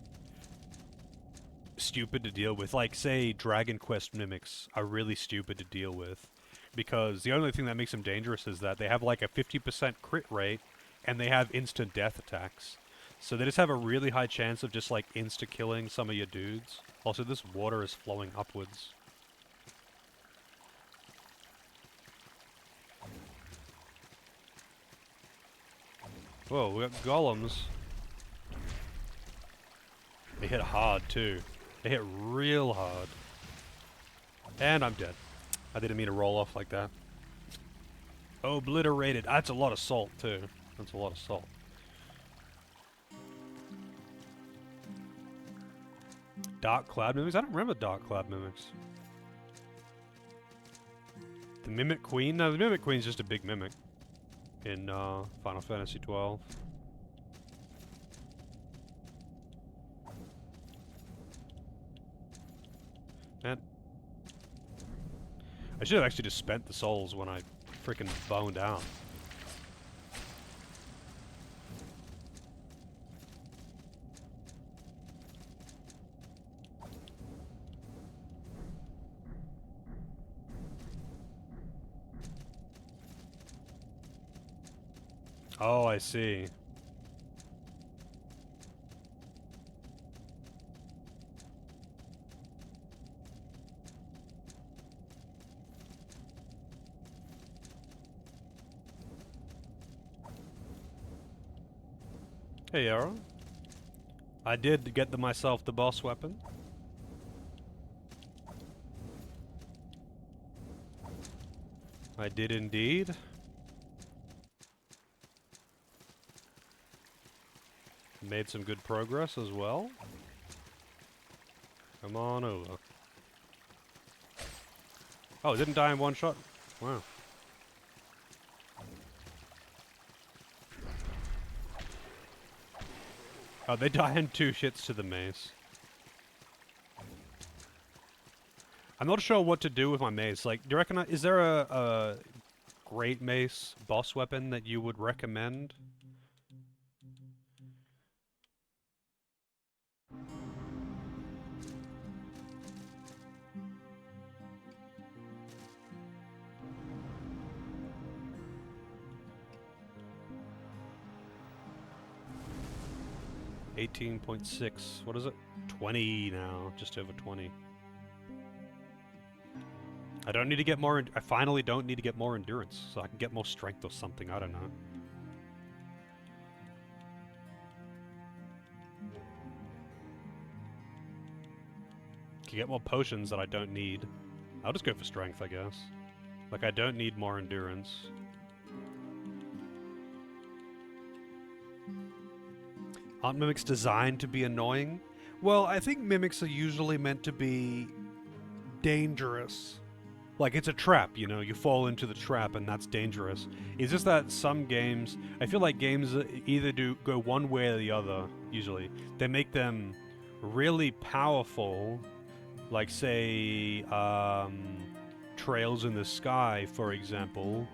A: stupid to deal with. Like, say, Dragon Quest mimics are really stupid to deal with. Because the only thing that makes them dangerous is that they have, like, a 50% crit rate, and they have instant death attacks. So they just have a really high chance of just, like, insta-killing some of your dudes. Also, this water is flowing upwards. Whoa, we got golems. They hit hard, too. They hit real hard. And I'm dead. I didn't mean to roll off like that. Obliterated. That's a lot of salt, too. That's a lot of salt. Dark Cloud Mimics? I don't remember Dark Cloud Mimics. The Mimic Queen? No, the Mimic Queen's just a big mimic in Final Fantasy XII. Man. I should have actually just spent the souls when I freaking boned out. Oh, I see. Hey, Arrow. I did get myself the boss weapon. I did indeed. Made some good progress as well. Come on over. Oh, it didn't die in one shot? Wow. Oh, they die in 2 shits to the mace. I'm not sure what to do with my mace. Like, do you reckon, is there a great mace boss weapon that you would recommend? $18.6. What is it? 20 now. Just over 20. I don't need to get more... I finally don't need to get more endurance, so I can get more strength or something. I don't know. Can get more potions that I don't need. I'll just go for strength, I guess. Like, I don't need more endurance. Aren't mimics designed to be annoying? Well, I think mimics are usually meant to be dangerous. Like, it's a trap, you know, you fall into the trap and that's dangerous. It's just that some games, I feel like games either go one way or the other, usually. They make them really powerful, like, say, Trails in the Sky, for example.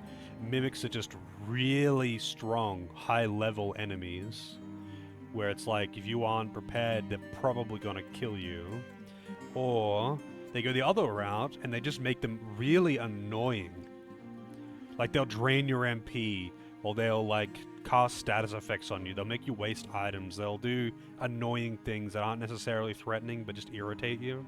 A: Mimics are just really strong, high-level enemies, where it's like, if you aren't prepared, they're probably gonna kill you. Or they go the other route, and they just make them really annoying. Like, they'll drain your MP, or they'll, like, cast status effects on you. They'll make you waste items. They'll do annoying things that aren't necessarily threatening, but just irritate you.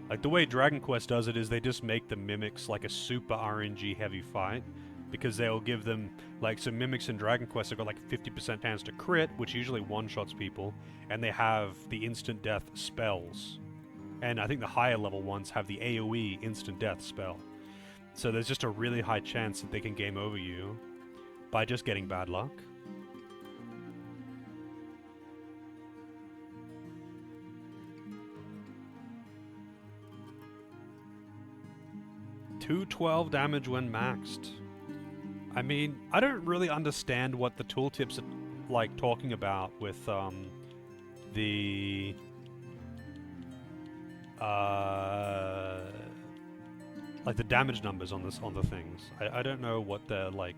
A: Like, the way Dragon Quest does it is they just make the mimics, like, a super RNG heavy fight. Because they'll give them, like, some mimics in Dragon Quest have got like 50% chance to crit, which usually one-shots people, and they have the instant death spells. And I think the higher level ones have the AoE instant death spell. So there's just a really high chance that they can game over you by just getting bad luck. $212 damage when maxed. I mean, I don't really understand what the tooltips are, like, talking about with, the like the damage numbers on this on the things. I don't know what they're like,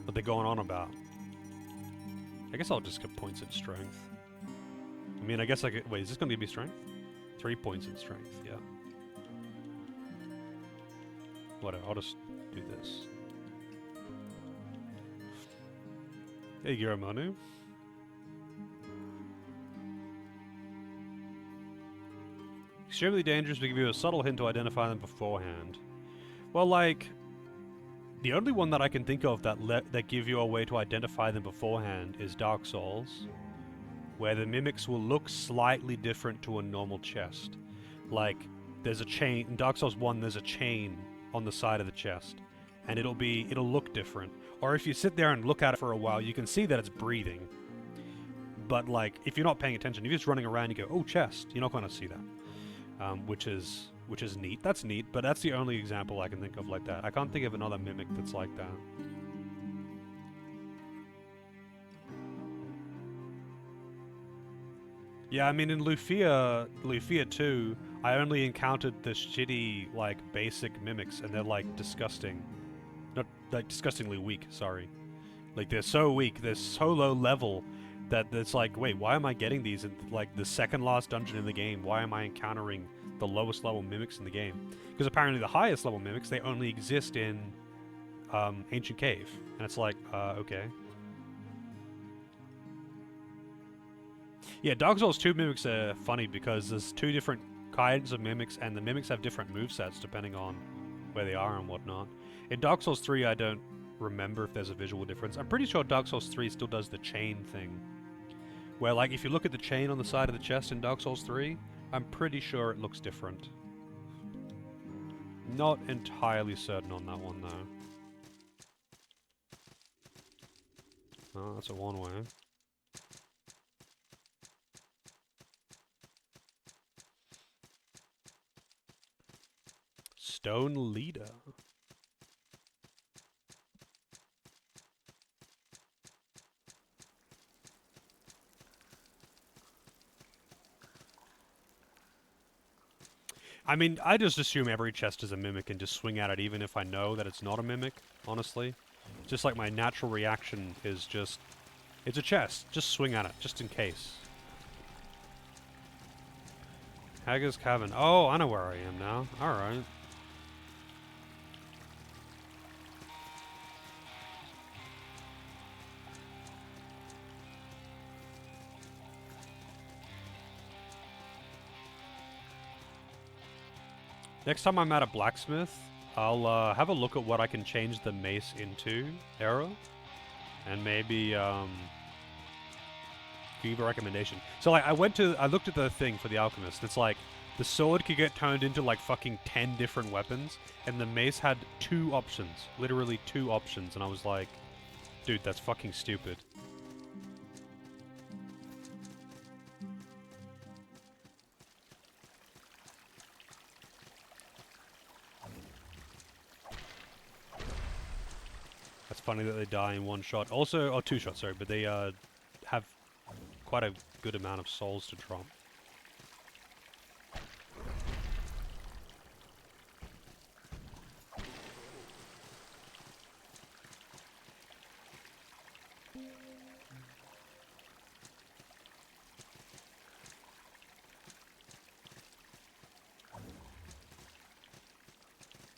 A: what they're going on about. I guess I'll just get points in strength. I mean, I guess I could, wait, is this gonna be strength? 3 points in strength, yeah. Whatever, I'll just do this. Hey, Giramanu. Extremely dangerous, but give you a subtle hint to identify them beforehand. Well, like, the only one that I can think of that give you a way to identify them beforehand is Dark Souls, where the mimics will look slightly different to a normal chest. Like, there's a chain, in Dark Souls 1 there's a chain on the side of the chest, and it'll look different. Or if you sit there and look at it for a while, you can see that it's breathing. But like, if you're not paying attention, if you're just running around and you go, oh, chest, you're not going to see that. Which is neat. That's neat, but that's the only example I can think of like that. I can't think of another mimic that's like that. Yeah, I mean, in Lufia 2, I only encountered the shitty, like, basic mimics, and they're, like, disgusting. Not, like, disgustingly weak, sorry. Like, they're so weak, they're so low level, that it's like, wait, why am I getting these in, like, the second last dungeon in the game? Why am I encountering the lowest level mimics in the game? Because apparently the highest level mimics, they only exist in, Ancient Cave. And it's like, okay. Yeah, Dark Souls 2 mimics are funny because there's 2 different kinds of mimics, and the mimics have different movesets depending on where they are and whatnot. In Dark Souls 3, I don't remember if there's a visual difference. I'm pretty sure Dark Souls 3 still does the chain thing. Where, like, if you look at the chain on the side of the chest in Dark Souls 3, I'm pretty sure it looks different. Not entirely certain on that one, though. Oh, that's a one-way. Stone Leader. I mean, I just assume every chest is a mimic and just swing at it even if I know that it's not a mimic, honestly. Just like my natural reaction is just, it's a chest, just swing at it, just in case. Haggis Cavern. Oh, I know where I am now. Alright. Next time I'm at a blacksmith, I'll have a look at what I can change the mace into, arrow, and maybe give a recommendation. So like, I looked at the thing for the alchemist. It's like the sword could get turned into like fucking 10 different weapons, and the mace had 2 options, literally 2 options, and I was like, dude, that's fucking stupid. Funny that they die in 1 shot. Also, or 2 shots, sorry, but they have quite a good amount of souls to drop.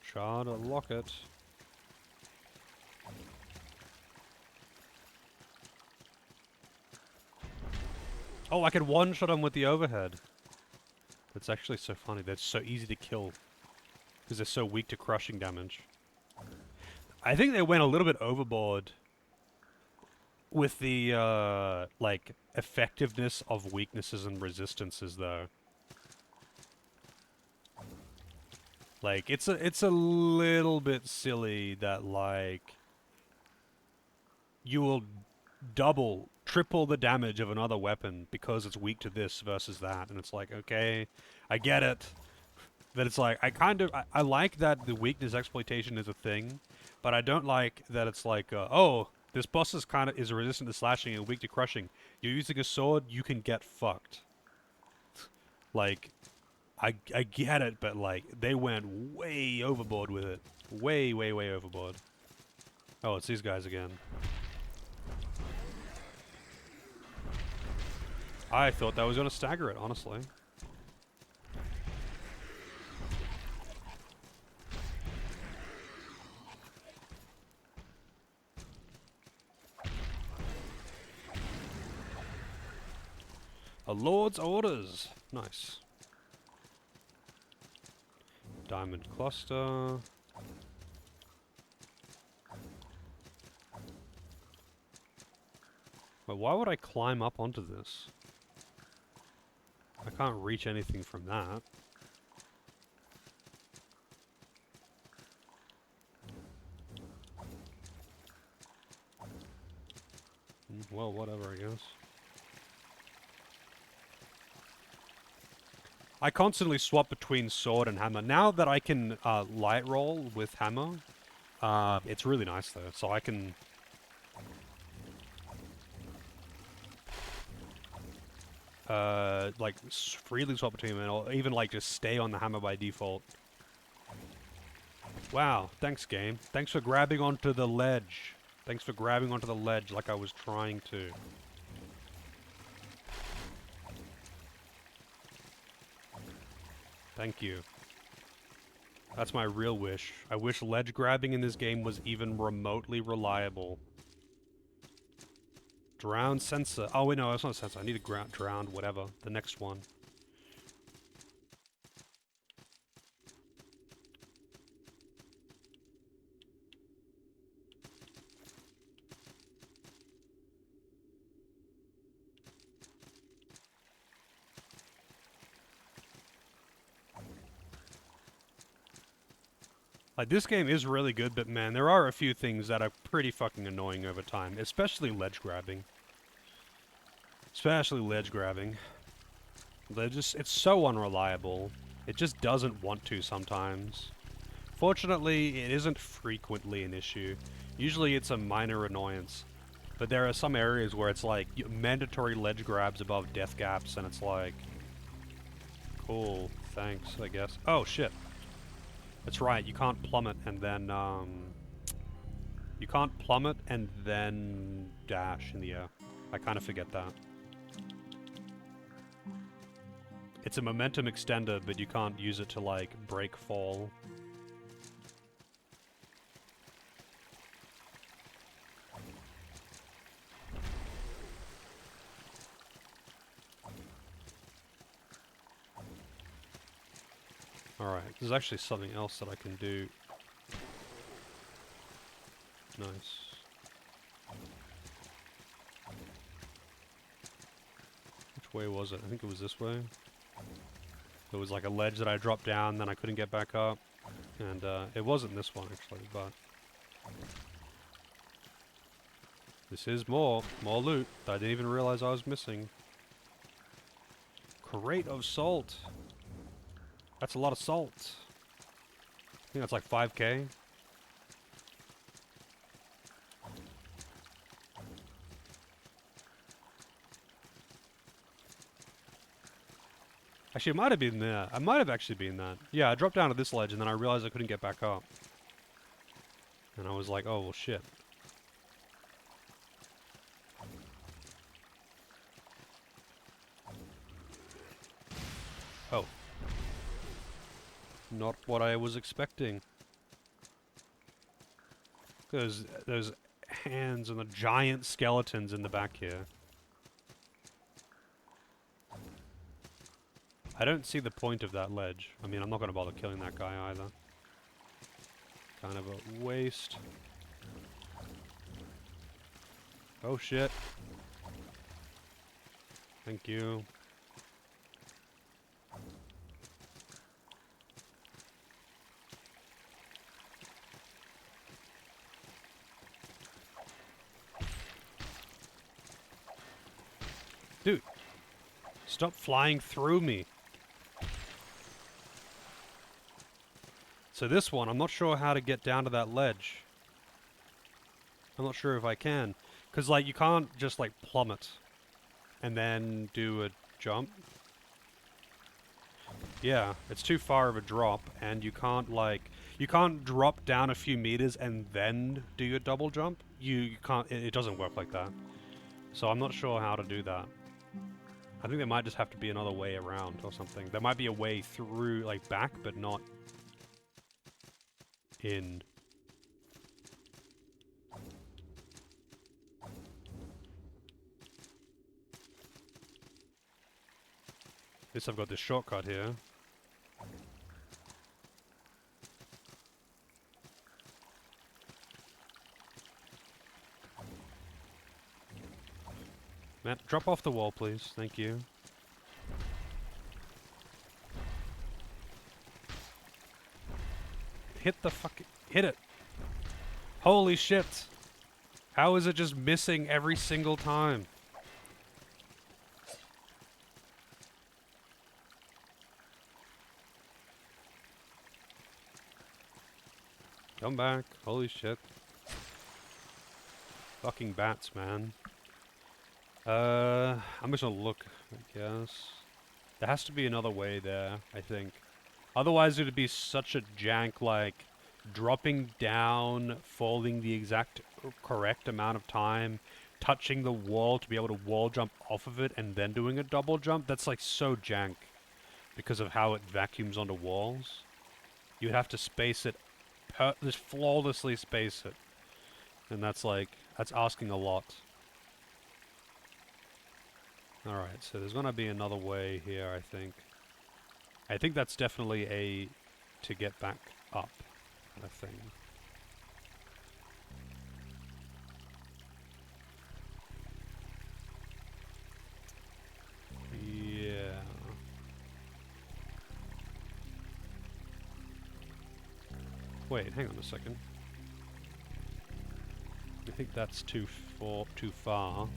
A: Shard a locket. Oh, I could one-shot them with the overhead. That's actually so funny. They're so easy to kill. Because they're so weak to crushing damage. I think they went a little bit overboard with the, like, effectiveness of weaknesses and resistances, though. Like, it's a little bit silly that, like, you will triple the damage of another weapon because it's weak to this versus that. And it's like, okay, I get it. But it's like, I like that the weakness exploitation is a thing, but I don't like that it's like, oh, this boss is resistant to slashing and weak to crushing. You're using a sword, you can get fucked. Like, I get it, but like, they went way overboard with it. Way, way, way overboard. Oh, it's these guys again. I thought that was gonna stagger it, honestly. A lord's orders. Nice. Diamond cluster. But why would I climb up onto this? I can't reach anything from that. Well, whatever, I guess. I constantly swap between sword and hammer. Now that I can light roll with hammer, it's really nice though. So I can... like, freely swap between them, or even like just stay on the hammer by default. Wow, thanks game. Thanks for grabbing onto the ledge. Thanks for grabbing onto the ledge like I was trying to. Thank you. That's my real wish. I wish ledge grabbing in this game was even remotely reliable. Drown sensor. Oh wait, no, that's not a sensor. I need a drown, whatever. The next one. Like, this game is really good, but man, there are a few things that are pretty fucking annoying over time. Especially ledge grabbing. Especially ledge grabbing. It's so unreliable. It just doesn't want to sometimes. Fortunately, it isn't frequently an issue. Usually it's a minor annoyance. But there are some areas where it's like, mandatory ledge grabs above death gaps, and it's like... Cool, thanks, I guess. Oh, shit. That's right, you can't plummet and then, you can't plummet and then dash in the air. I kind of forget that. It's a momentum extender, but you can't use it to, like, break fall. Alright, there's actually something else that I can do. Nice. Which way was it? I think it was this way. There was like a ledge that I dropped down, then I couldn't get back up. And it wasn't this one actually, but... This is more loot that I didn't even realize I was missing. Crate of salt. That's a lot of salt. I think that's like 5k. Actually, it might have been there. I might have actually been that. Yeah, I dropped down to this ledge and then I realized I couldn't get back up. And I was like, oh, well, shit. Oh. Not what I was expecting. There's hands and the giant skeletons in the back here. I don't see the point of that ledge. I mean, I'm not going to bother killing that guy either. Kind of a waste. Oh shit. Thank you. Dude, stop flying through me. So this one, I'm not sure how to get down to that ledge. I'm not sure if I can. Because, like, you can't just, like, plummet and then do a jump. Yeah, it's too far of a drop, and you can't you can't drop down a few meters and then do your double jump. You can't. It doesn't work like that. So I'm not sure how to do that. I think there might just have to be another way around or something. There might be a way through, like back, but not in. At least I've got this shortcut here. Matt, drop off the wall, please. Thank you. Hit the fucking... Hit it! Holy shit! How is it just missing every single time? Come back. Holy shit. Fucking bats, man. I'm just gonna look, I guess. There has to be another way there, I think. Otherwise it would be such a jank, like, dropping down, falling the exact correct amount of time, touching the wall to be able to wall jump off of it, and then doing a double jump. That's, like, so jank because of how it vacuums onto walls. You'd have to space it, just flawlessly space it. And that's, like, that's asking a lot. Alright, so there's gonna be another way here, I think. I think that's definitely a to get back up kind of thing. Yeah. Wait, hang on a second. I think that's too far.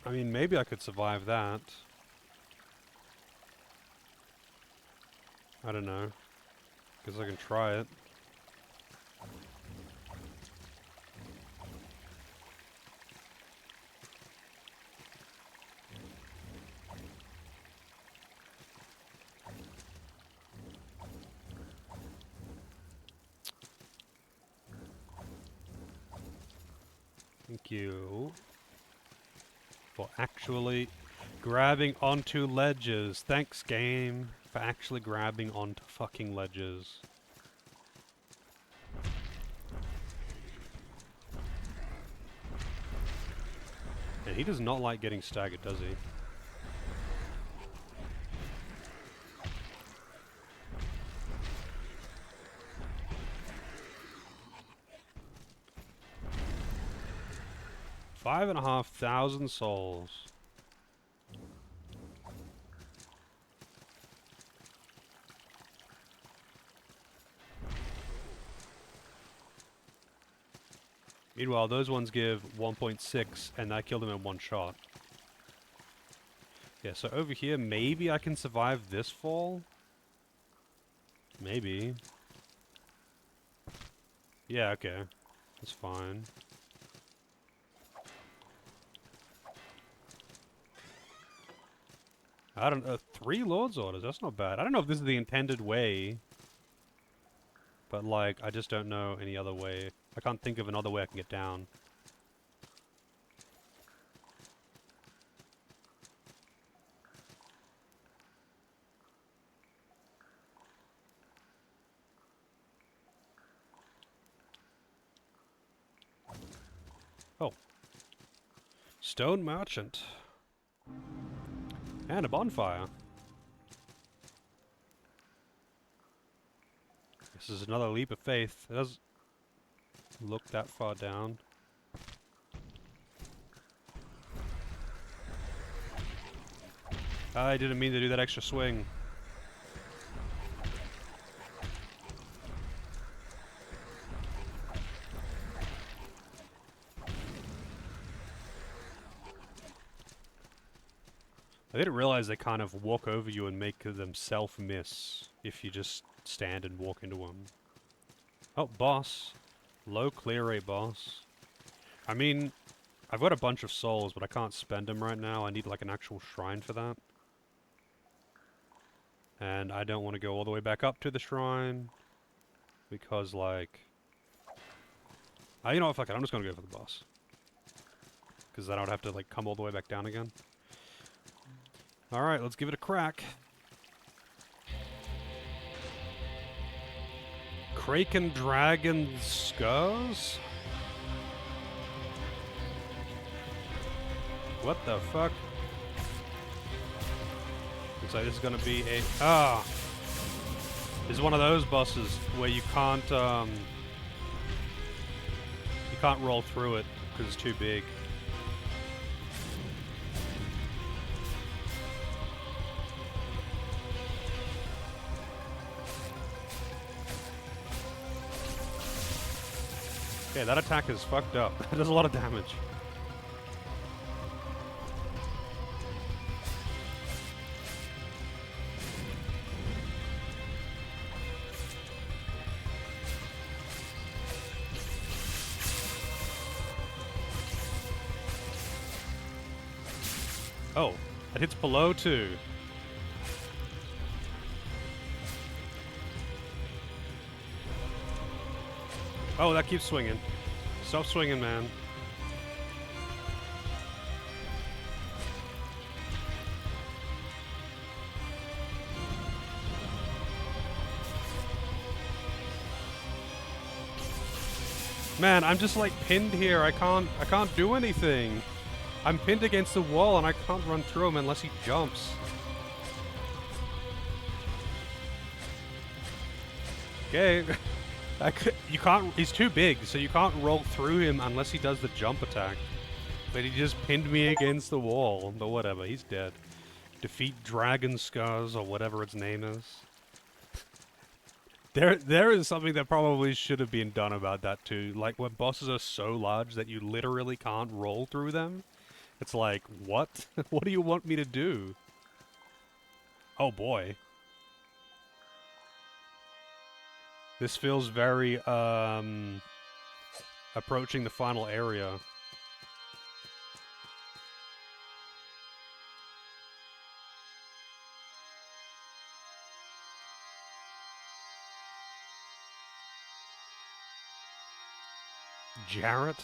A: I mean, maybe I could survive that. I don't know. Guess I can try it. Thank you for actually grabbing onto ledges. Thanks, game, for actually grabbing onto fucking ledges. And he does not like getting staggered, does he? $5,500 souls. Meanwhile, those ones give 1.6, and I killed them in one shot. Yeah, so over here, maybe I can survive this fall? Maybe. Yeah, okay. That's fine. I don't know, 3 Lord's Orders, that's not bad. I don't know if this is the intended way. But, like, I just don't know any other way. I can't think of another way I can get down. Oh. Stone Merchant. And a bonfire. This is another leap of faith. It doesn't look that far down. I didn't mean to do that extra swing. I didn't realize they kind of walk over you and make them self-miss if you just stand and walk into them. Oh, boss. Low clear rate boss. I mean, I've got a bunch of souls, but I can't spend them right now. I need like an actual shrine for that. And I don't want to go all the way back up to the shrine. Because like... you know what, fuck it, I'm just gonna go for the boss. Because then I would have to like come all the way back down again. Alright, let's give it a crack. Kraken Dragon Scars? What the fuck? Looks like this is gonna be a... This is one of those bosses where you can't roll through it because it's too big. Okay, that attack is fucked up. It does a lot of damage. Oh, it hits below too. Oh, that keeps swinging. Stop swinging, man. Man, I'm just like pinned here. I can't do anything. I'm pinned against the wall and I can't run through him unless he jumps. Okay. You can't, he's too big, so you can't roll through him unless he does the jump attack. But he just pinned me against the wall. But whatever, he's dead. Defeat Dragon Scars, or whatever its name is. There is something that probably should have been done about that too. Like, when bosses are so large that you literally can't roll through them. It's like, what? What do you want me to do? Oh boy. This feels very, approaching the final area. Jarrett?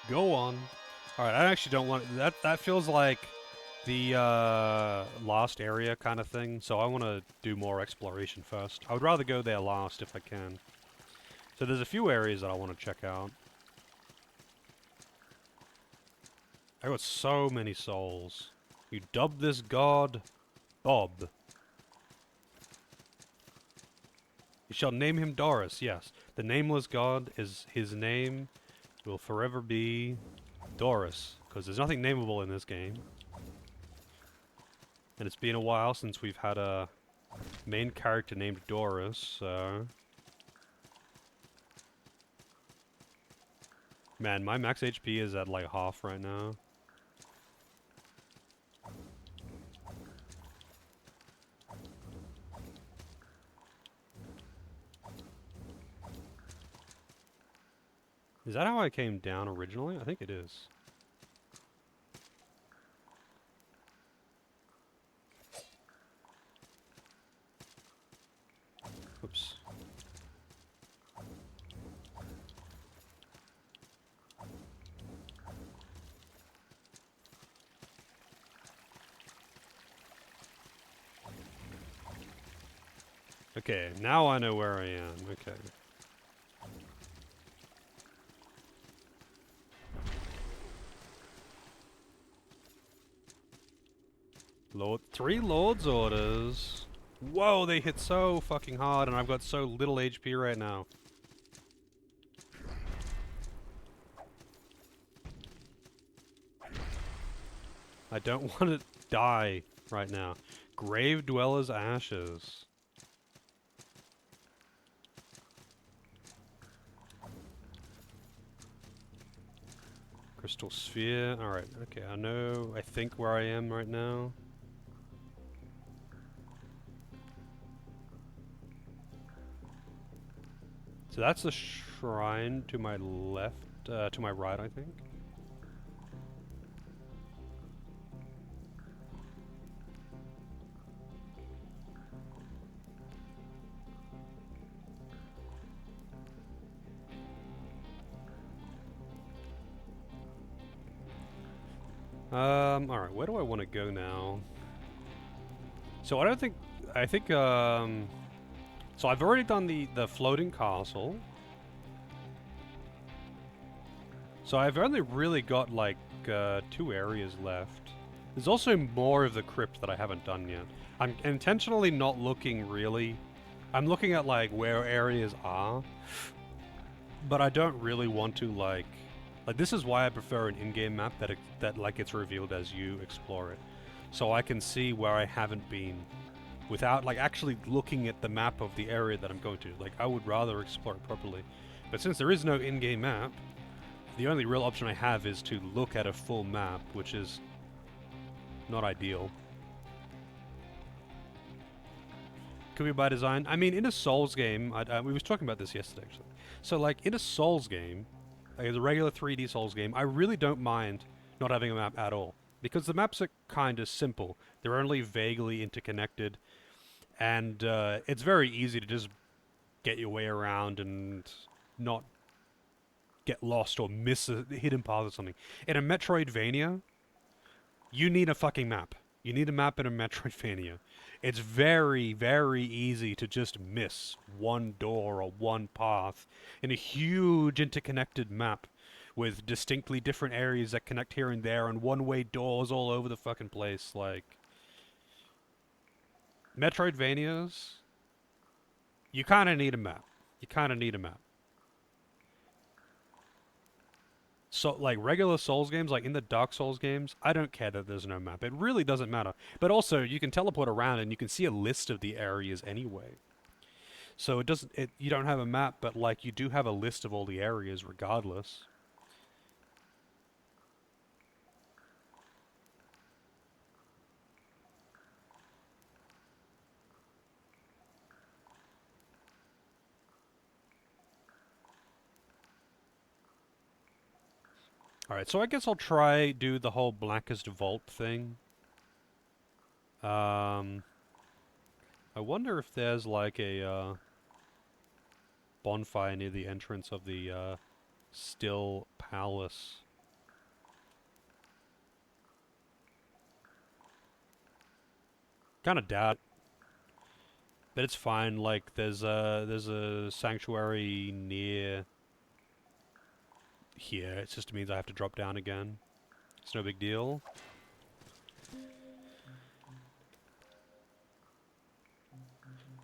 A: Go on. Alright, I actually don't want... That feels like the lost area kind of thing, so I want to do more exploration first. I would rather go there last if I can. So there's a few areas that I want to check out. I got so many souls. You dub this god Bob. You shall name him Doris, yes. The nameless god is his name will forever be Doris, because there's nothing nameable in this game. And it's been a while since we've had a main character named Doris, so... Man, my max HP is at like half right now. Is that how I came down originally? I think it is. Oops. Okay, now I know where I am. Okay. Lord, 3 Lord's Orders. Whoa, they hit so fucking hard and I've got so little HP right now. I don't want to die right now. Grave Dweller's Ashes. Crystal Sphere. Alright, okay, I think where I am right now. So that's the shrine to my left, to my right, I think. Alright, where do I want to go now? So I think, so I've already done the floating castle. So I've only really got like, 2 areas left. There's also more of the crypt that I haven't done yet. I'm intentionally not looking really. I'm looking at like where areas are. But I don't really want to like this is why I prefer an in-game map that like gets revealed as you explore it. So I can see where I haven't been without like actually looking at the map of the area that I'm going to. Like I would rather explore it properly. But since there is no in-game map, the only real option I have is to look at a full map, which is not ideal. Could be by design. I mean, in a Souls game, we was talking about this yesterday actually. So like in a Souls game, like a regular 3D Souls game, I really don't mind not having a map at all. Because the maps are kind of simple. They're only vaguely interconnected. And it's very easy to just get your way around and not get lost or miss a hidden path or something. In a Metroidvania, you need a fucking map. You need a map in a Metroidvania. It's very, very easy to just miss one door or one path in a huge interconnected map with distinctly different areas that connect here and there and one-way doors all over the fucking place. Like, Metroidvanias, you kind of need a map. You kind of need a map. So, like, regular Souls games, like in the Dark Souls games, I don't care that there's no map. It really doesn't matter. But also, you can teleport around and you can see a list of the areas anyway. So you don't have a map, but like, you do have a list of all the areas regardless. Alright, so I guess I'll try do the whole Blackest Vault thing. I wonder if there's like a bonfire near the entrance of the Still Palace. Kinda doubt. But it's fine, like there's a sanctuary near here. It just means I have to drop down again. It's no big deal.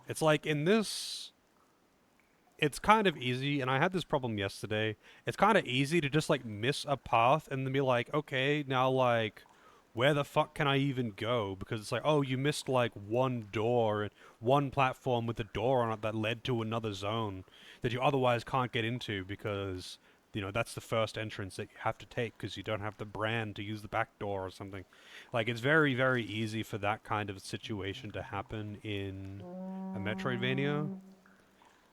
A: It's like in this, it's kind of easy, and I had this problem yesterday. It's kind of easy to just like miss a path and then be like, okay, now like, where the fuck can I even go? Because it's like, oh, you missed like one door and one platform with a door on it that led to another zone that you otherwise can't get into because you know, that's the first entrance that you have to take because you don't have the brand to use the back door or something. Like, it's very, very easy for that kind of situation to happen in a Metroidvania.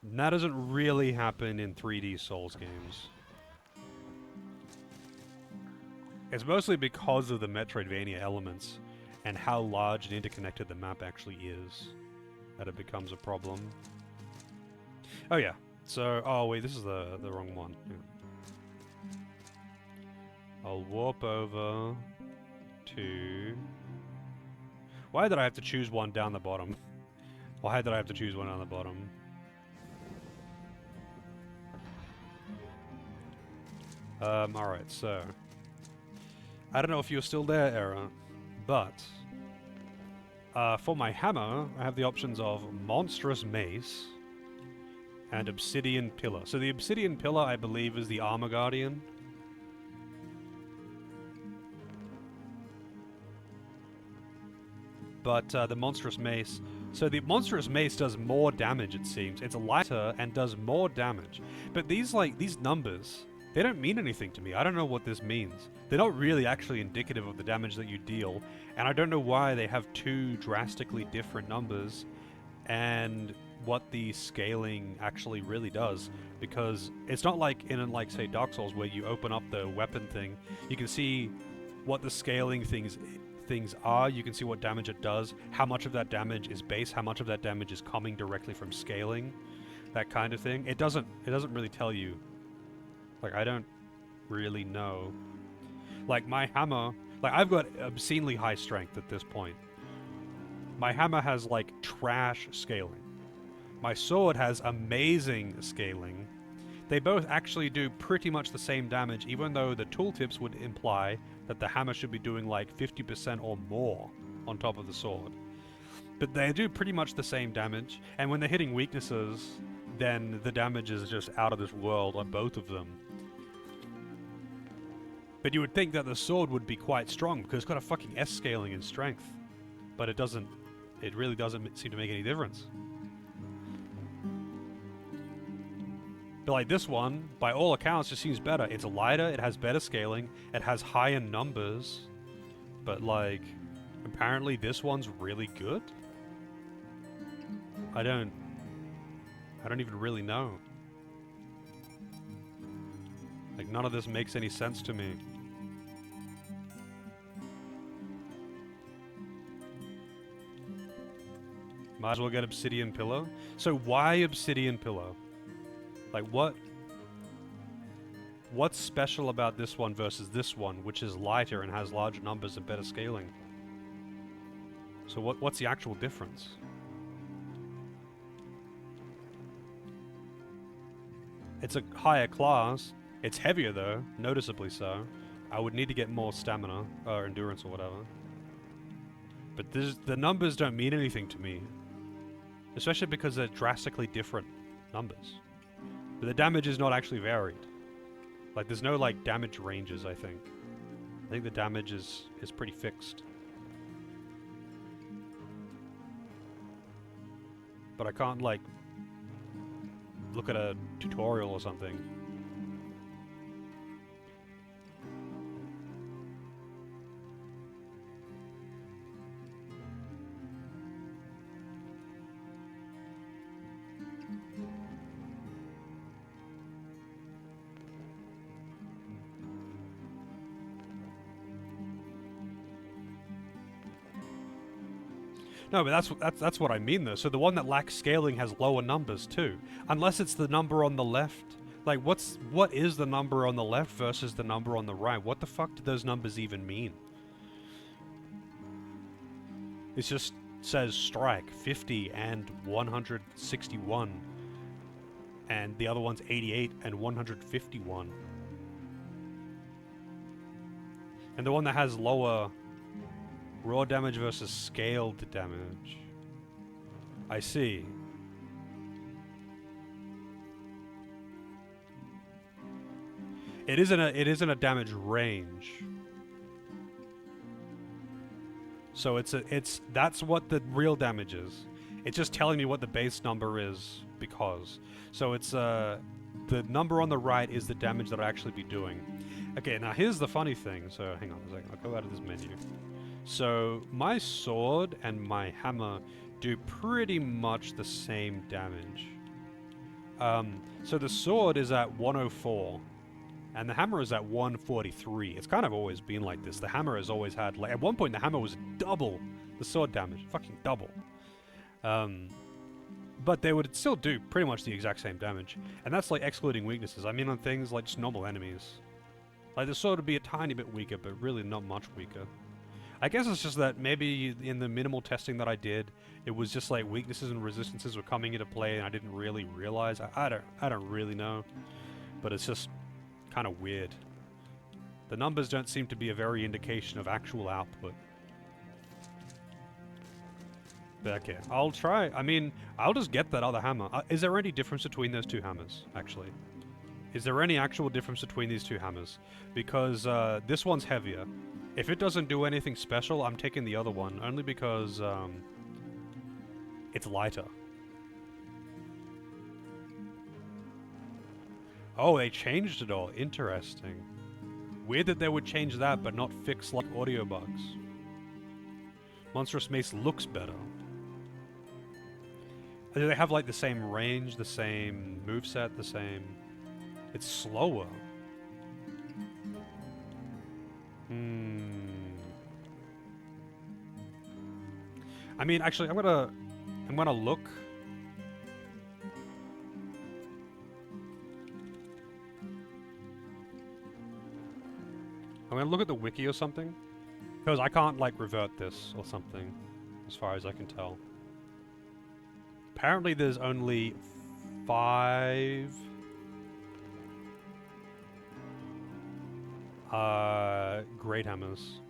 A: And that doesn't really happen in 3D Souls games. It's mostly because of the Metroidvania elements and how large and interconnected the map actually is that it becomes a problem. Oh yeah, so, oh wait, this is the wrong one. Yeah. I'll warp over to... Why did I have to choose one down the bottom? Why did I have to choose one down the bottom? Alright, so... I don't know if you're still there, Error, but... for my hammer, I have the options of Monstrous Mace and Obsidian Pillar. So the Obsidian Pillar, I believe, is the Armor Guardian. But the Monstrous Mace... So the Monstrous Mace does more damage, it seems. It's lighter and does more damage. But these numbers, they don't mean anything to me. I don't know what this means. They're not really actually indicative of the damage that you deal. And I don't know why they have two drastically different numbers and what the scaling actually really does. Because it's not like in, like, say, Dark Souls, where you open up the weapon thing. You can see what the scaling things are, you can see what damage it does, how much of that damage is base, how much of that damage is coming directly from scaling, that kind of thing. It doesn't really tell you. Like, I don't really know. Like, my hammer, like, I've got obscenely high strength at this point. My hammer has, like, trash scaling. My sword has amazing scaling. They both actually do pretty much the same damage, even though the tooltips would imply that the hammer should be doing like 50% or more on top of the sword. But they do pretty much the same damage, and when they're hitting weaknesses, then the damage is just out of this world on both of them. But you would think that the sword would be quite strong, because it's got a fucking S scaling in strength. But it doesn't. It really doesn't seem to make any difference. But like this one, by all accounts, just seems better. It's lighter, it has better scaling, it has higher numbers. But like, apparently this one's really good? I don't even really know. Like, none of this makes any sense to me. Might as well get Obsidian Pillar. So why Obsidian Pillar? Like, what's special about this one versus this one, which is lighter and has larger numbers and better scaling? So what's the actual difference? It's a higher class. It's heavier though, noticeably so. I would need to get more stamina, or endurance or whatever. But the numbers don't mean anything to me. Especially because they're drastically different numbers. But the damage is not actually varied. Like, there's no, like, damage ranges, I think. I think the damage is pretty fixed. But I can't, like, look at a tutorial or something. No, but that's what I mean though. So the one that lacks scaling has lower numbers too. Unless it's the number on the left. Like, what is the number on the left versus the number on the right? What the fuck do those numbers even mean? It just says strike 50 and 161. And the other one's 88 and 151. And the one that has lower raw damage versus scaled damage. I see. It isn't a damage range. So that's what the real damage is. It's just telling me what the base number is because. So it's the the number on the right is the damage that I'd actually be doing. Okay, now here's the funny thing. So hang on a second, I'll go out of this menu. So my sword and my hammer do pretty much the same damage. So the sword is at 104, and the hammer is at 143. It's kind of always been like this. The hammer has always had, like, at one point the hammer was double the sword damage. Fucking double. But they would still do pretty much the exact same damage. And that's, like, excluding weaknesses. I mean on things like just normal enemies. Like, the sword would be a tiny bit weaker, but really not much weaker. I guess it's just that maybe in the minimal testing that I did, it was just like weaknesses and resistances were coming into play and I didn't really realize. I don't really know. But it's just kind of weird. The numbers don't seem to be a very indication of actual output. But okay, I'll try. I mean, I'll just get that other hammer. Is there any difference between those two hammers, actually? Is there any actual difference between these two hammers? Because this one's heavier. If it doesn't do anything special, I'm taking the other one, only because it's lighter. Oh, they changed it all. Interesting. Weird that they would change that, but not fix, like, audio bugs. Monstrous Mace looks better. Do they have, like, the same range, the same moveset, the same... It's slower. I mean, actually, I'm gonna look. I'm gonna look at the wiki or something, because I can't, like, revert this or something, as far as I can tell. Apparently, there's only 5 great hammers.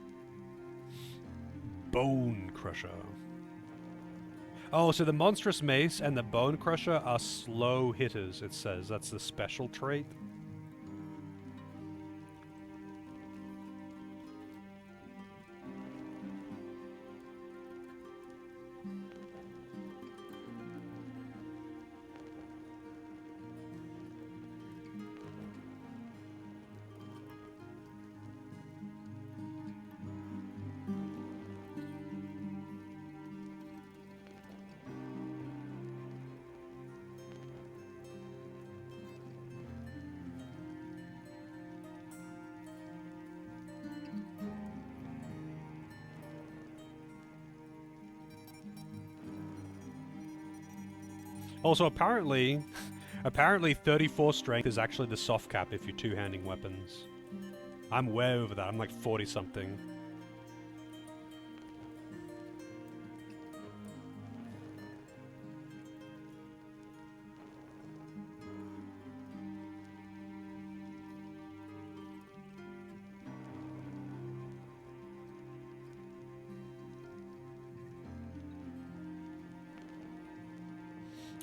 A: Bone Crusher. Oh, so the Monstrous Mace and the Bone Crusher are slow hitters, it says. That's the special trait. Also, apparently 34 strength is actually the soft cap if you're two-handing weapons. I'm way over that. I'm like 40-something.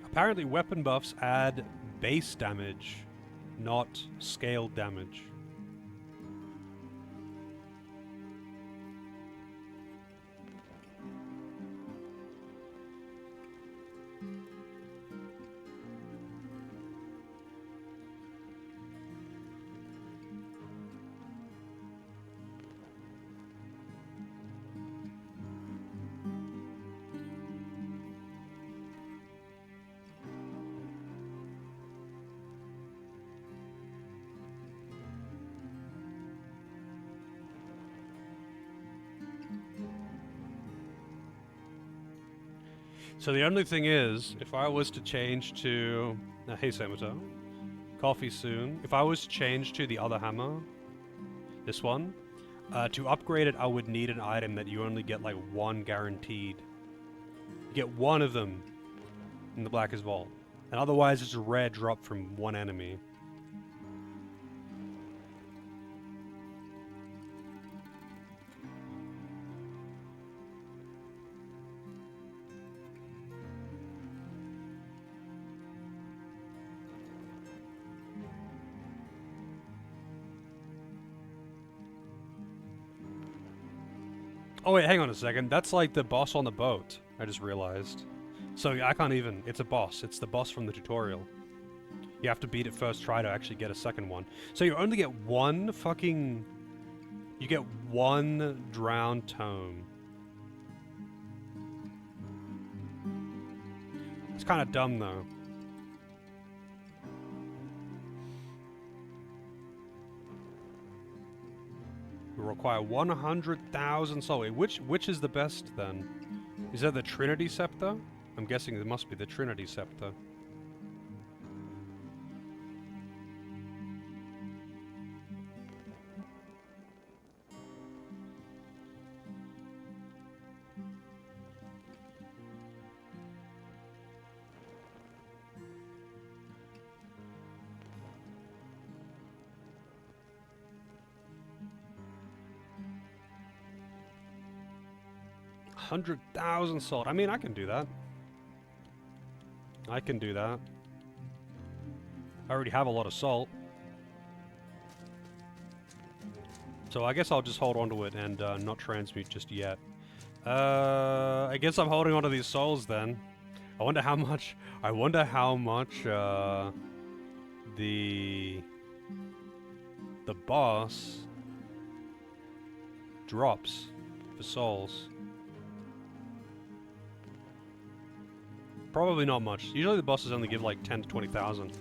A: Apparently weapon buffs add base damage, not scaled damage. So the only thing is, if I was to change to... hey, Samato. Coffee soon. If I was to change to the other hammer, this one, to upgrade it, I would need an item that you only get, like, 1 guaranteed. You get 1 of them in the Blackest Vault. And otherwise, it's a rare drop from 1 enemy. Oh wait, hang on a second. That's like the boss on the boat. I just realized. So I can't even... It's a boss. It's the boss from the tutorial. You have to beat it first try to actually get a second one. So you only get one fucking... You get one drowned tome. It's kind of dumb, though. We require 100,000 soul. Which is the best, then? Is that the Trinity Scepter? I'm guessing it must be the Trinity Scepter. $100,000 salt. I mean, I can do that. I can do that. I already have a lot of salt. So I guess I'll just hold on to it and not transmute just yet. I guess I'm holding on to these souls then. I wonder how much... I wonder how much the boss drops for souls. Probably not much. Usually the bosses only give like 10 to 20,000.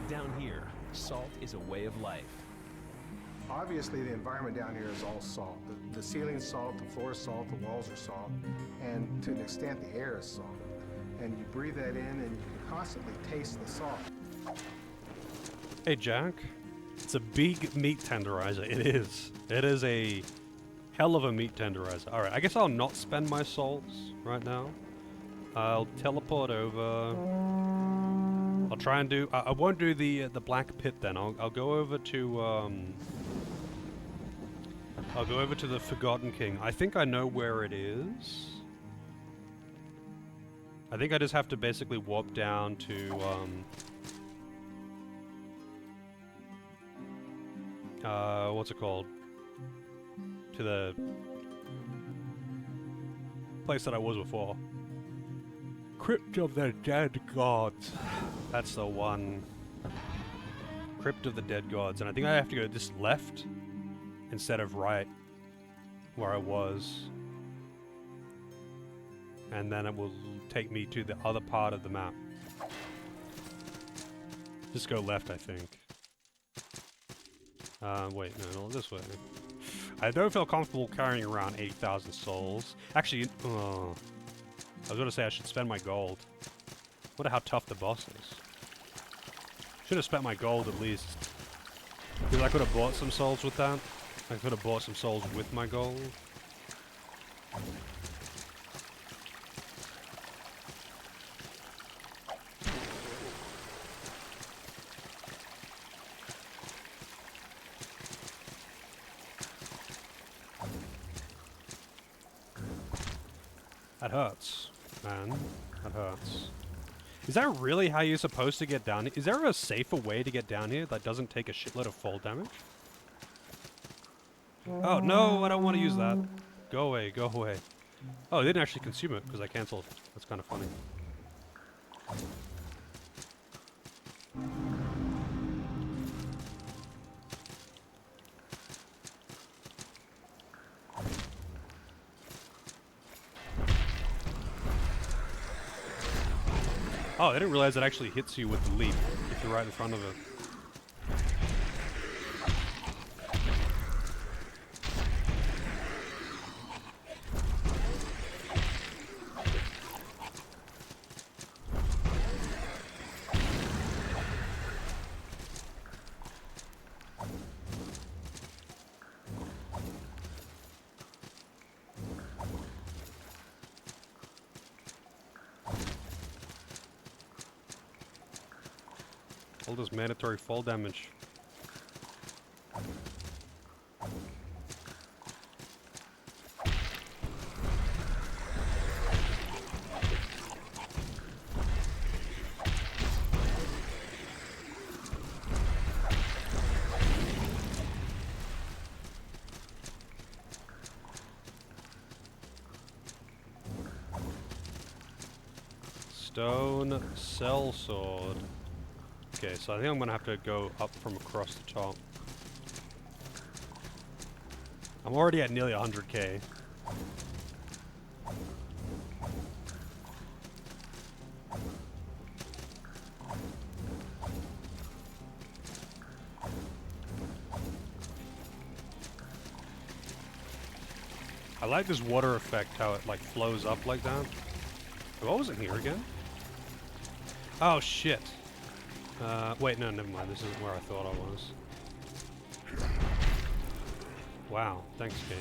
B: Down here, salt is a way of life.
C: Obviously, the environment down here is all salt. The ceiling's salt, the floor is salt, the walls are salt, and to an extent, the air is salt. And you breathe that in, and you can constantly taste the salt.
A: Hey, Jack. It's a big meat tenderizer. It is. It is a hell of a meat tenderizer. Alright, I guess I'll not spend my salts right now. I'll teleport over. I'll try and do... I won't do the Black Pit then. I'll go over to... I'll go over to the Forgotten King. I think I know where it is. I think I just have to basically warp down to, what's it called? To the place that I was before. Crypt of the Dead Gods. That's the one. Crypt of the Dead Gods. And I think I have to go just left instead of right, where I was. And then it will take me to the other part of the map. Just go left, I think. Wait, no, this way. I don't feel comfortable carrying around 80,000 souls. Actually, I was gonna say I should spend my gold. Wonder how tough the boss is. Should have spent my gold at least. Because I could have bought some souls with that. I could have bought some souls with my gold. That hurts, man. That hurts. Is that really how you're supposed to get down here? Is there a safer way to get down here that doesn't take a shitload of fall damage? Oh, no, I don't want to use that. Go away, go away. Oh, it didn't actually consume it because I canceled. That's kind of funny. Oh, I didn't realize it actually hits you with the leap if you're right in front of it. All this mandatory fall damage. Stone sellsword. Okay, so I think I'm gonna have to go up from across the top. I'm already at nearly 100k. I like this water effect, how it like flows up like that. Oh, I wasn't here again. Oh shit. Wait, no, never mind. This isn't where I thought I was. Wow, thanks, game.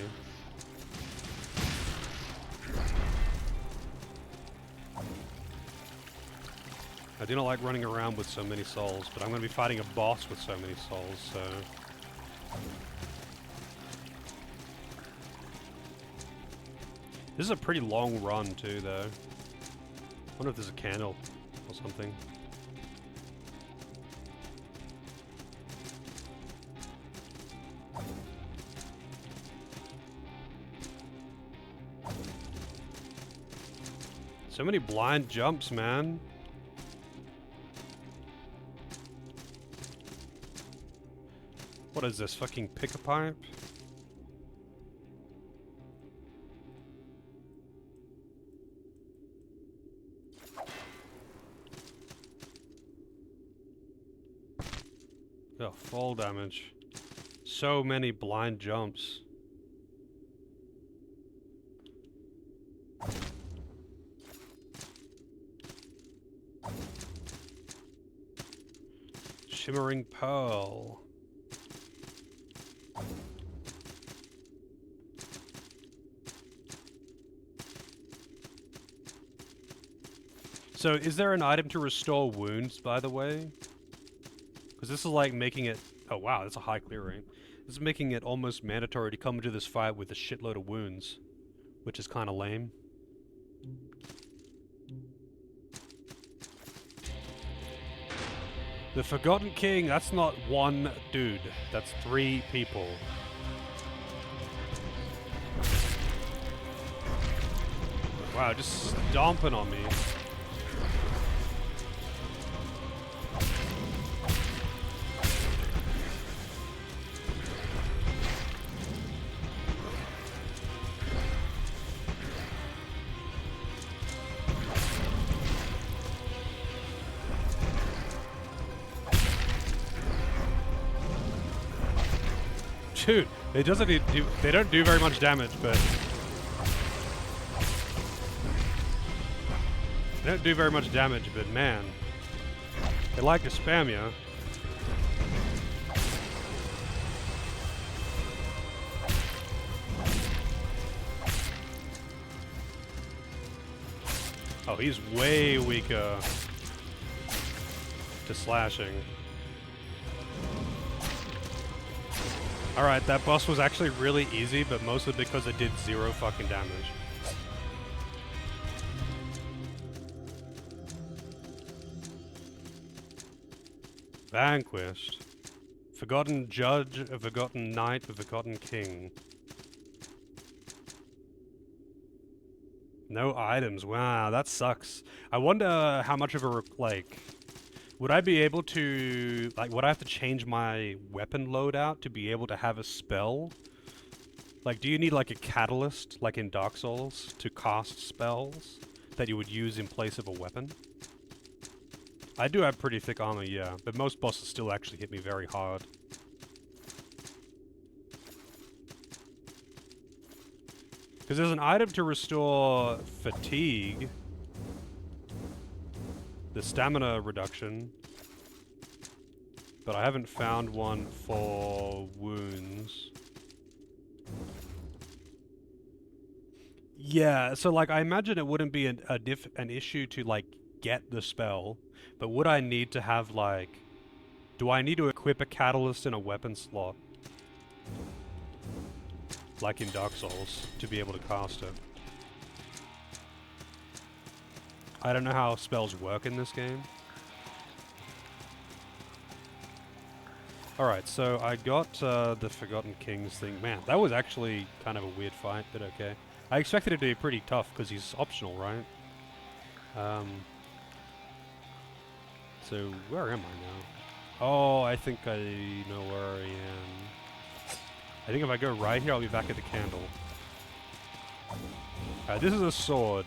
A: I do not like running around with so many souls, but I'm going to be fighting a boss with so many souls, so... This is a pretty long run, too, though. I wonder if there's a candle or something. So many blind jumps, man. What is this, fucking pick-a-pipe? Oh, fall damage. So many blind jumps. Shimmering Pearl. So, is there an item to restore wounds, by the way? Because this is like making it... Oh wow, that's a high clear rate. This is making it almost mandatory to come into this fight with a shitload of wounds. Which is kind of lame. The Forgotten King, that's not one dude. That's 3 people. Wow, just stomping on me. Dude, they don't do very much damage, but they don't do very much damage, but man, they like to spam you. Oh, he's way weaker to slashing. Alright, that boss was actually really easy, but mostly because it did 0 fucking damage. Vanquished. Forgotten Judge, a Forgotten Knight, a Forgotten King. No items. Wow, that sucks. I wonder how much of a, like... Would I be able to, like, would I have to change my weapon loadout to be able to have a spell? Like, do you need, like, a catalyst, like in Dark Souls, to cast spells that you would use in place of a weapon? I do have pretty thick armor, yeah, but most bosses still actually hit me very hard. Because there's an item to restore fatigue. The stamina reduction, but I haven't found one for wounds. Yeah, so like I imagine it wouldn't be an issue to like get the spell, but would I need to have like, do I need to equip a catalyst in a weapon slot? Like in Dark Souls, to be able to cast it. I don't know how spells work in this game. Alright, so I got the Forgotten Kings thing. Man, that was actually kind of a weird fight, but okay. I expected it to be pretty tough, because he's optional, right? So, where am I now? Oh, I think I know where I am. I think if I go right here, I'll be back at the candle. This is a sword.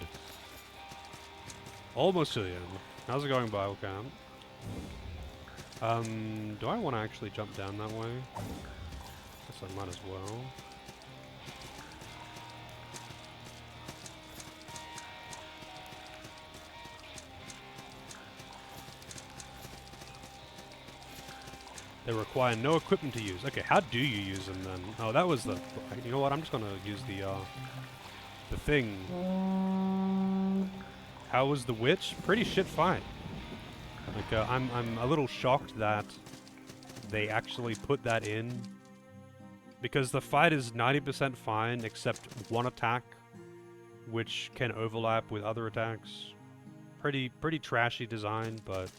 A: Almost to the end. How's it going, Biocam? Do I want to actually jump down that way? Guess I might as well. They require no equipment to use. Okay, how do you use them then? Oh, that was the... You know what? I'm just gonna use the thing. How was the witch? Pretty shit fine. Like, I'm a little shocked that they actually put that in. Because the fight is 90% fine, except one attack, which can overlap with other attacks. Pretty trashy design, but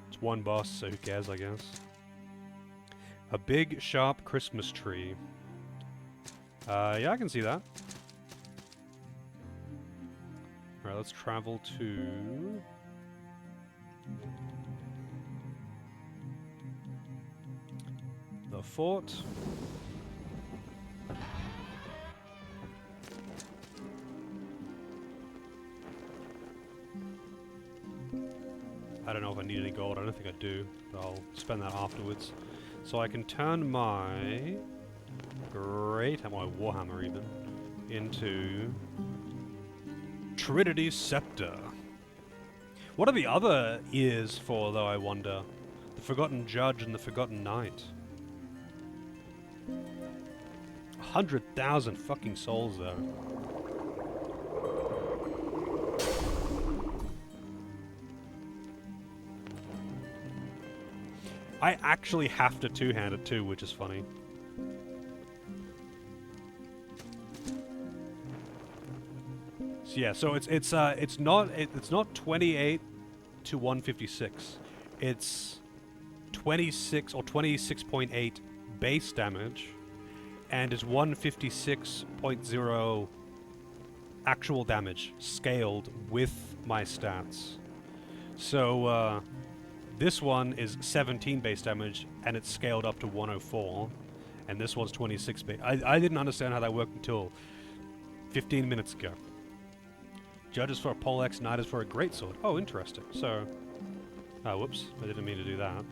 A: it's one boss, so who cares, I guess. A big, sharp Christmas tree. Yeah, I can see that. Alright, let's travel to... the fort. I don't know if I need any gold. I don't think I do, but I'll spend that afterwards. So I can turn my my Warhammer even, into Trinity Scepter. What are the other ears for, though, I wonder? The Forgotten Judge and the Forgotten Knight. 100,000 fucking souls, though. I actually have to two-hand it too, which is funny. So yeah, so it's not 28 to 156. It's 26 or 26.8 base damage, and it's 156.0 actual damage scaled with my stats. So this one is 17 base damage, and it's scaled up to 104, and this one's 26 base. I didn't understand how that worked until 15 minutes ago. Judge is for a poleaxe, knight is for a greatsword. Oh, interesting. So, oh, whoops, I didn't mean to do that.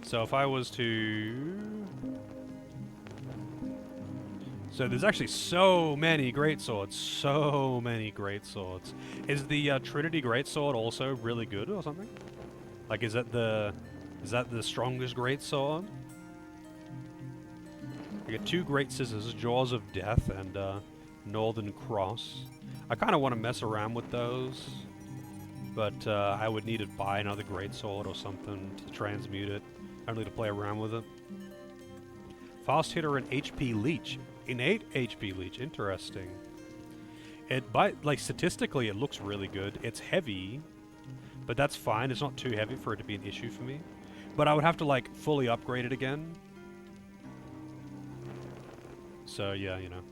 A: So if I was to... So there's actually so many greatswords, so many greatswords. Is the Trinity greatsword also really good or something? Like, is that the strongest greatsword? I get 2 great scissors, Jaws of Death, and Northern Cross. I kind of want to mess around with those, but I would need to buy another greatsword or something to transmute it, only to play around with it. Fast hitter and HP leech. Innate HP leech, interesting. Like, statistically, it looks really good. It's heavy, but that's fine. It's not too heavy for it to be an issue for me. But I would have to, like, fully upgrade it again. So, yeah, you know.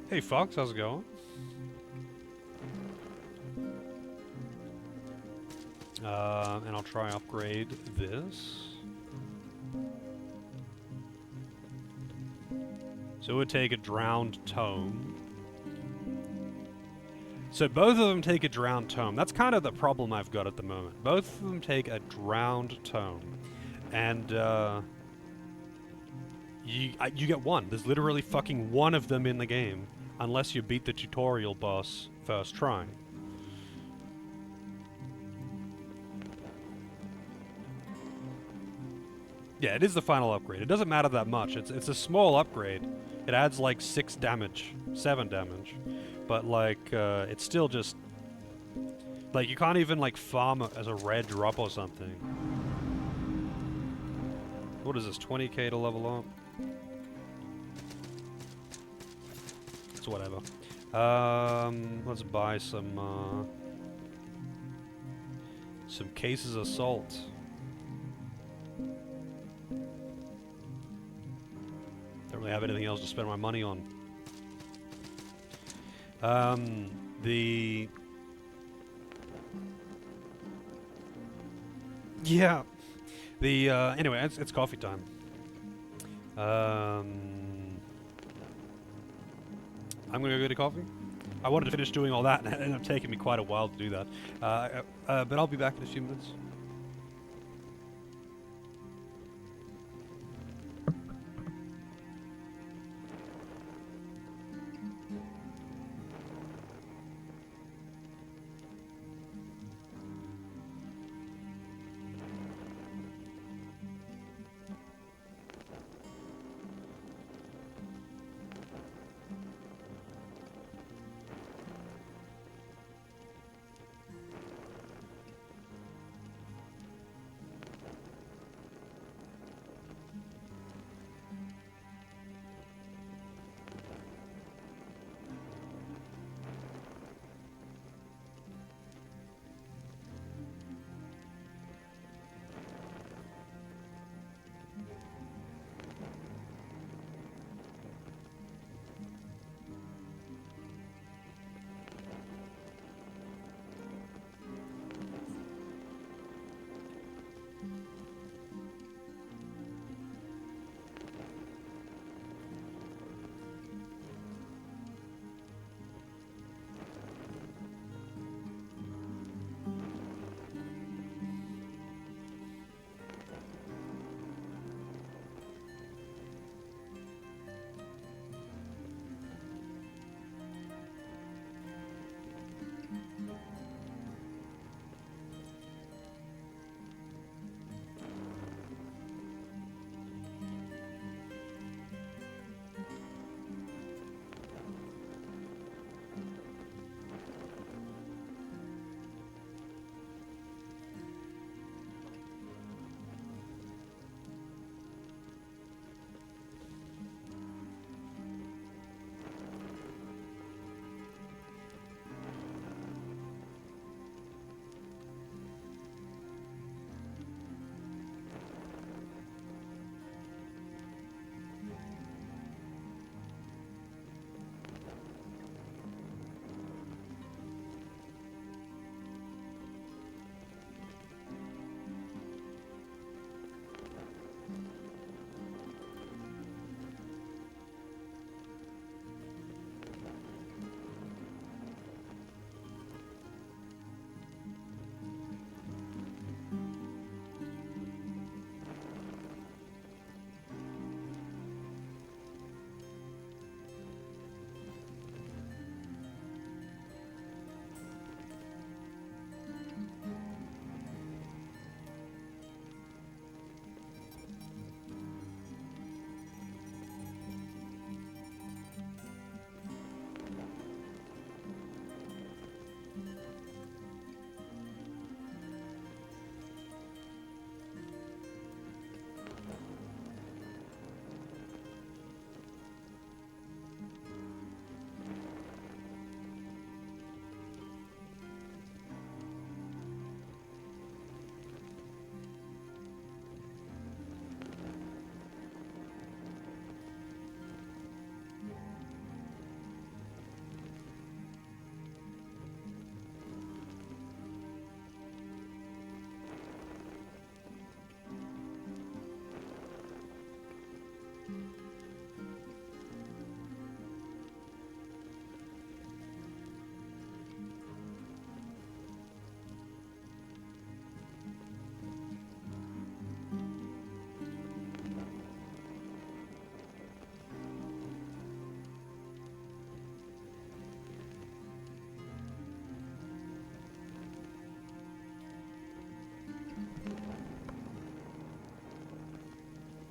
A: Hey Fox, how's it going? And I'll try upgrade this. So it would take a drowned tome. So both of them take a drowned tome. That's kind of the problem I've got at the moment. Both of them take a drowned tome. And, you get one. There's literally fucking one of them in the game. Unless you beat the tutorial boss first try. Yeah, it is the final upgrade. It doesn't matter that much. It's a small upgrade. It adds like 6 damage, 7 damage. But like, it's still just... Like, you can't even like farm as a red drop or something. What is this, 20k to level up? It's whatever. Let's buy some cases of salt. Don't really have anything else to spend my money on. Yeah. Anyway, it's coffee time. I'm gonna go get a coffee. I wanted to finish doing all that, and it ended up taking me quite a while to do that. But I'll be back in a few minutes.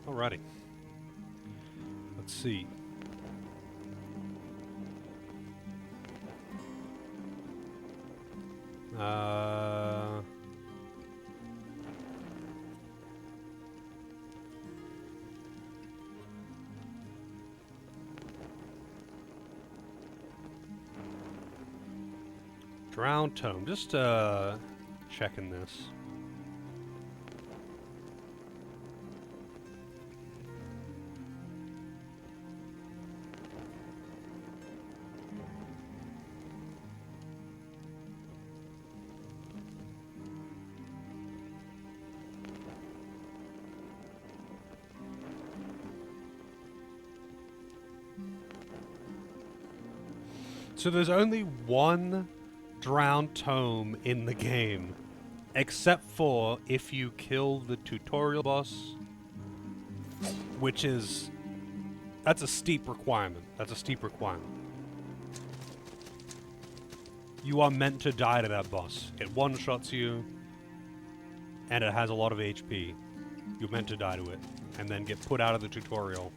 A: Alrighty. Let's see. Drown Tome. Just checking this. So there's only one Drown Tome in the game, except for if you kill the tutorial boss, which is... that's a steep requirement. That's a steep requirement. You are meant to die to that boss. It one-shots you, and it has a lot of HP. You're meant to die to it, and then get put out of the tutorial.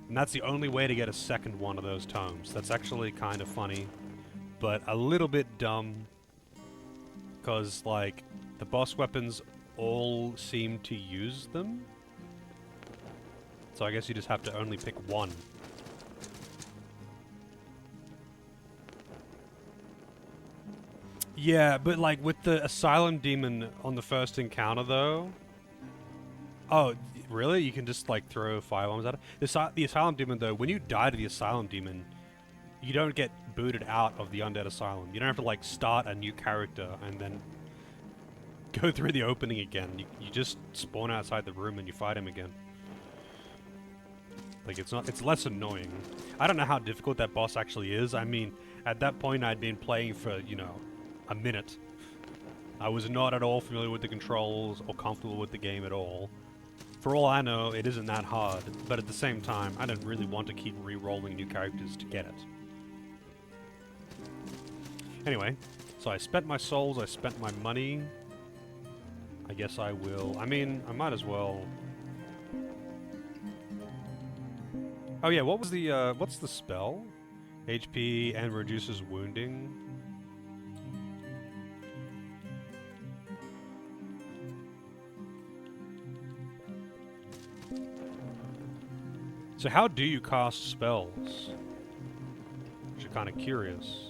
A: And that's the only way to get a second one of those tomes. That's actually kind of funny, but a little bit dumb, because, like, the boss weapons all seem to use them. So I guess you just have to only pick one. Yeah, but, like, with the Asylum Demon on the first encounter, though... Oh, really? You can just, like, throw firebombs at it? The Asylum Demon, though, when you die to the Asylum Demon, you don't get booted out of the Undead Asylum. You don't have to, like, start a new character and then go through the opening again. You just spawn outside the room and you fight him again. Like, it's less annoying. I don't know how difficult that boss actually is. I mean, at that point, I'd been playing for, you know, a minute. I was not at all familiar with the controls or comfortable with the game at all. For all I know, it isn't that hard, but at the same time, I don't really want to keep re-rolling new characters to get it. Anyway, so I spent my souls, I spent my money. I guess I will... I mean, I might as well... Oh yeah, what was the, what's the spell? HP and reduces wounding. So how do you cast spells? Which are kind of curious.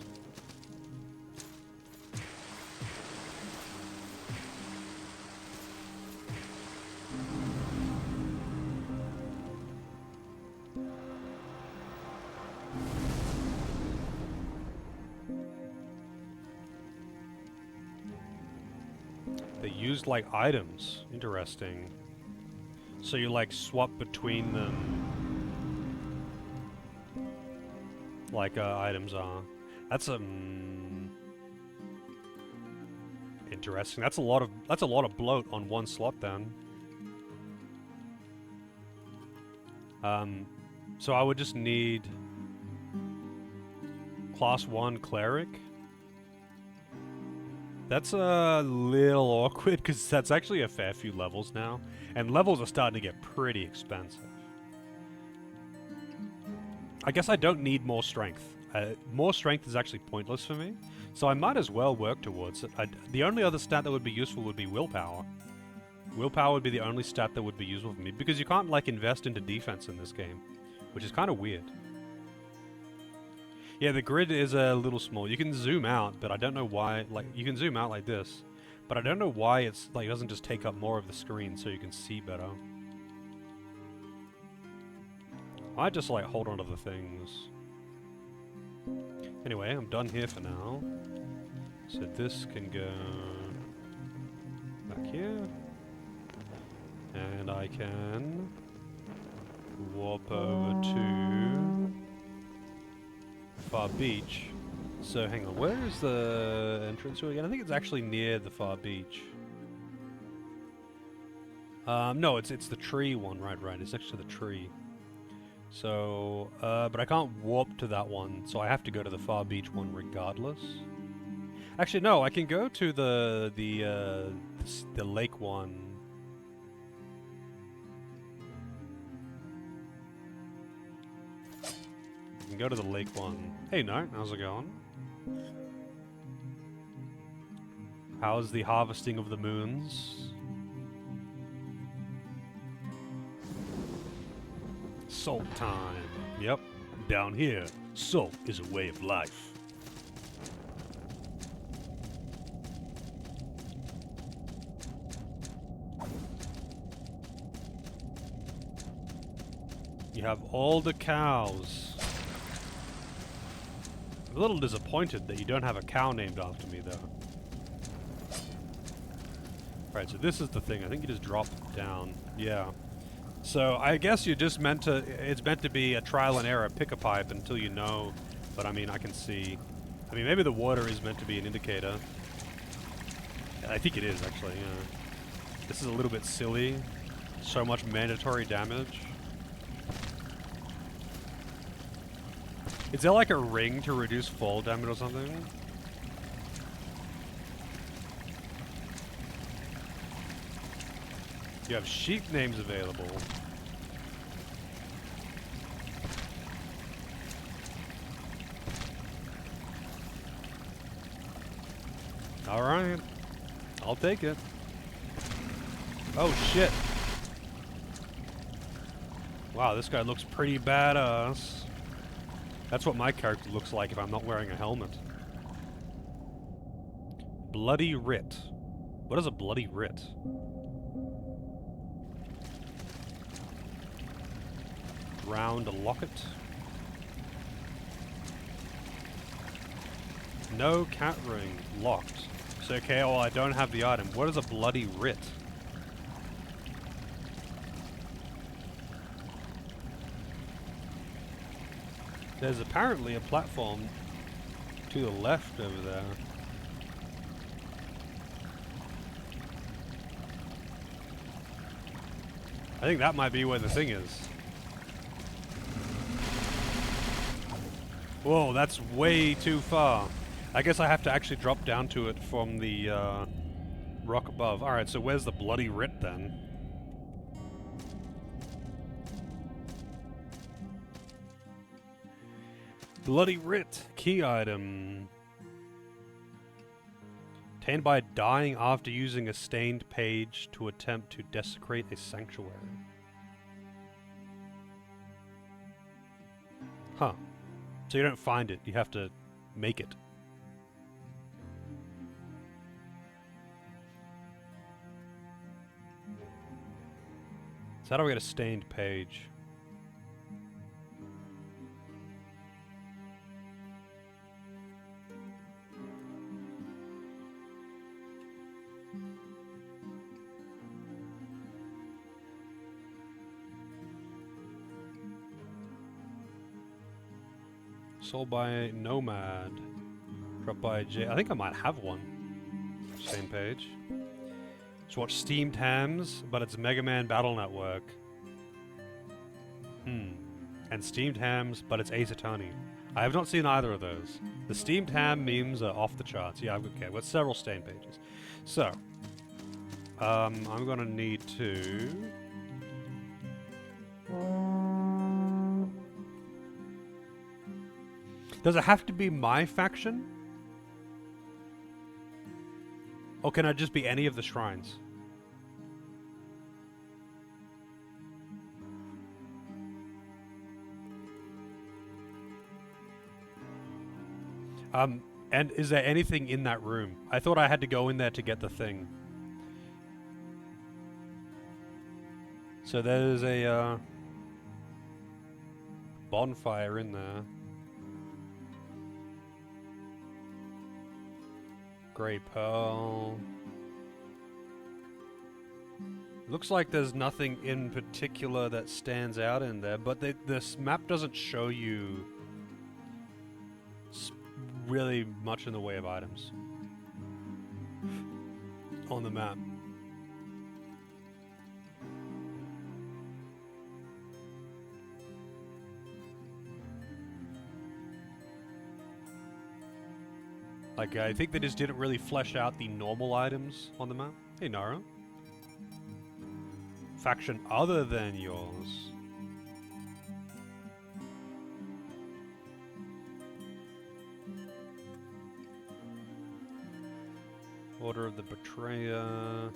A: They used like items. Interesting. So you like swap between them. Like items are. That's interesting. That's a lot of bloat on one slot then. So I would just need class 1 cleric. That's a little awkward because that's actually a fair few levels now, and levels are starting to get pretty expensive. I guess I don't need more strength. More strength is actually pointless for me, so I might as well work towards it. The only other stat that would be useful would be willpower. Willpower would be the only stat that would be useful for me, because you can't, like, invest into defense in this game, which is kind of weird. Yeah, the grid is a little small. You can zoom out, but I don't know why. Like, you can zoom out like this, but I don't know why it's, like, it doesn't just take up more of the screen so you can see better. I just, like, hold on to the things. Anyway, I'm done here for now. So this can go back here. And I can warp over to Far Beach. So hang on, where is the entrance to it again? I think it's actually near the Far Beach. No, it's the tree one, right, it's next to the tree. So, but I can't warp to that one, so I have to go to the Far Beach one regardless. Actually, no, I can go to the lake one. I can go to the lake one. Hey, Knight, how's it going? How's the harvesting of the moons? Salt time. Yep, down here, salt is a way of life. You have all the cows. I'm a little disappointed that you don't have a cow named after me, though. Right, so this is the thing. I think you just drop down. Yeah. So I guess you're just meant to... It's meant to be a trial and error. Pick a pipe until you know. But I mean, I can see... I mean, maybe the water is meant to be an indicator. I think it is, actually, yeah. This is a little bit silly. So much mandatory damage. Is there like a ring to reduce fall damage or something? You have sheep names available. Alright. I'll take it. Oh shit. Wow, this guy looks pretty badass. That's what my character looks like if I'm not wearing a helmet. Bloody writ. What is a bloody writ? Drowned locket. No cat ring. Locked. So okay, well I don't have the item. What is a bloody writ? There's apparently a platform to the left over there. I think that might be where the thing is. Whoa, that's way too far. I guess I have to actually drop down to it from the rock above. Alright, so where's the bloody writ then? Bloody writ. Key item. Obtained by dying after using a stained page to attempt to desecrate a sanctuary. Huh. So you don't find it, you have to make it. So how do we get a stained page? Sold by Nomad. Dropped by J. I think I might have one. Same page. Just watch Steamed Hams, but it's Mega Man Battle Network. And Steamed Hams, but it's Ace Attorney. I have not seen either of those. The Steamed Ham memes are off the charts. Yeah, okay, with several stain pages. So, I'm gonna need to... Does it have to be my faction? Or can I just be any of the shrines? And is there anything in that room? I thought I had to go in there to get the thing. So there's a bonfire in there. Grey Pearl. Looks like there's nothing in particular that stands out in there, but this map doesn't show you really much in the way of items on the map. Like, I think they just didn't really flesh out the normal items on the map. Hey, Nara. Faction other than yours. Order of the Betrayer.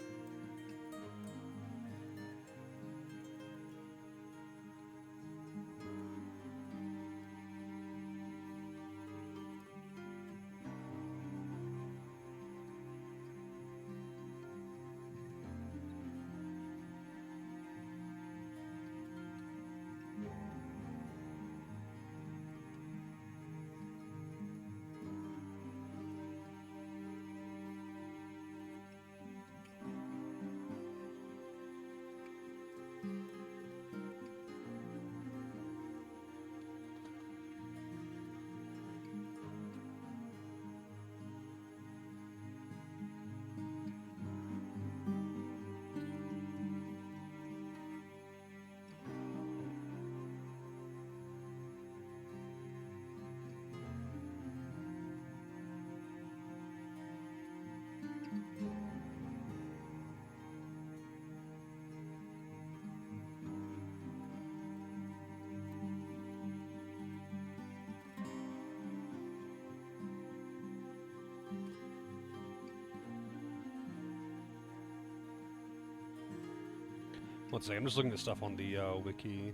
A: One second, I'm just looking at stuff on the wiki.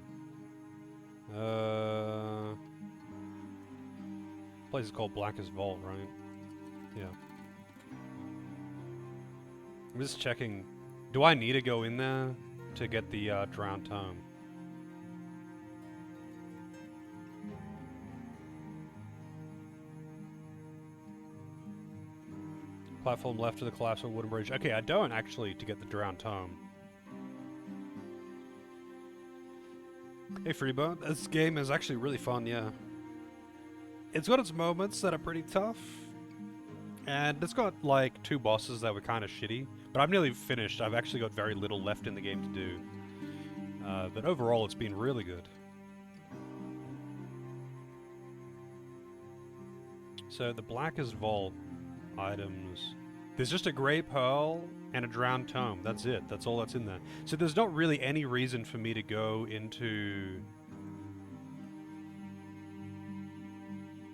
A: Place is called Blackest Vault, right? Yeah. I'm just checking. Do I need to go in there to get the drowned tome? Platform left to the collapse of a wooden bridge. Okay, I don't actually to get the drowned tome. Hey Freebird, this game is actually really fun, yeah. It's got its moments that are pretty tough. And it's got like 2 bosses that were kind of shitty. But I'm nearly finished. I've actually got very little left in the game to do. But overall it's been really good. So the Blackest Vault items. There's just a grey pearl and a drowned tome. That's it. That's all that's in there. So there's not really any reason for me to go into...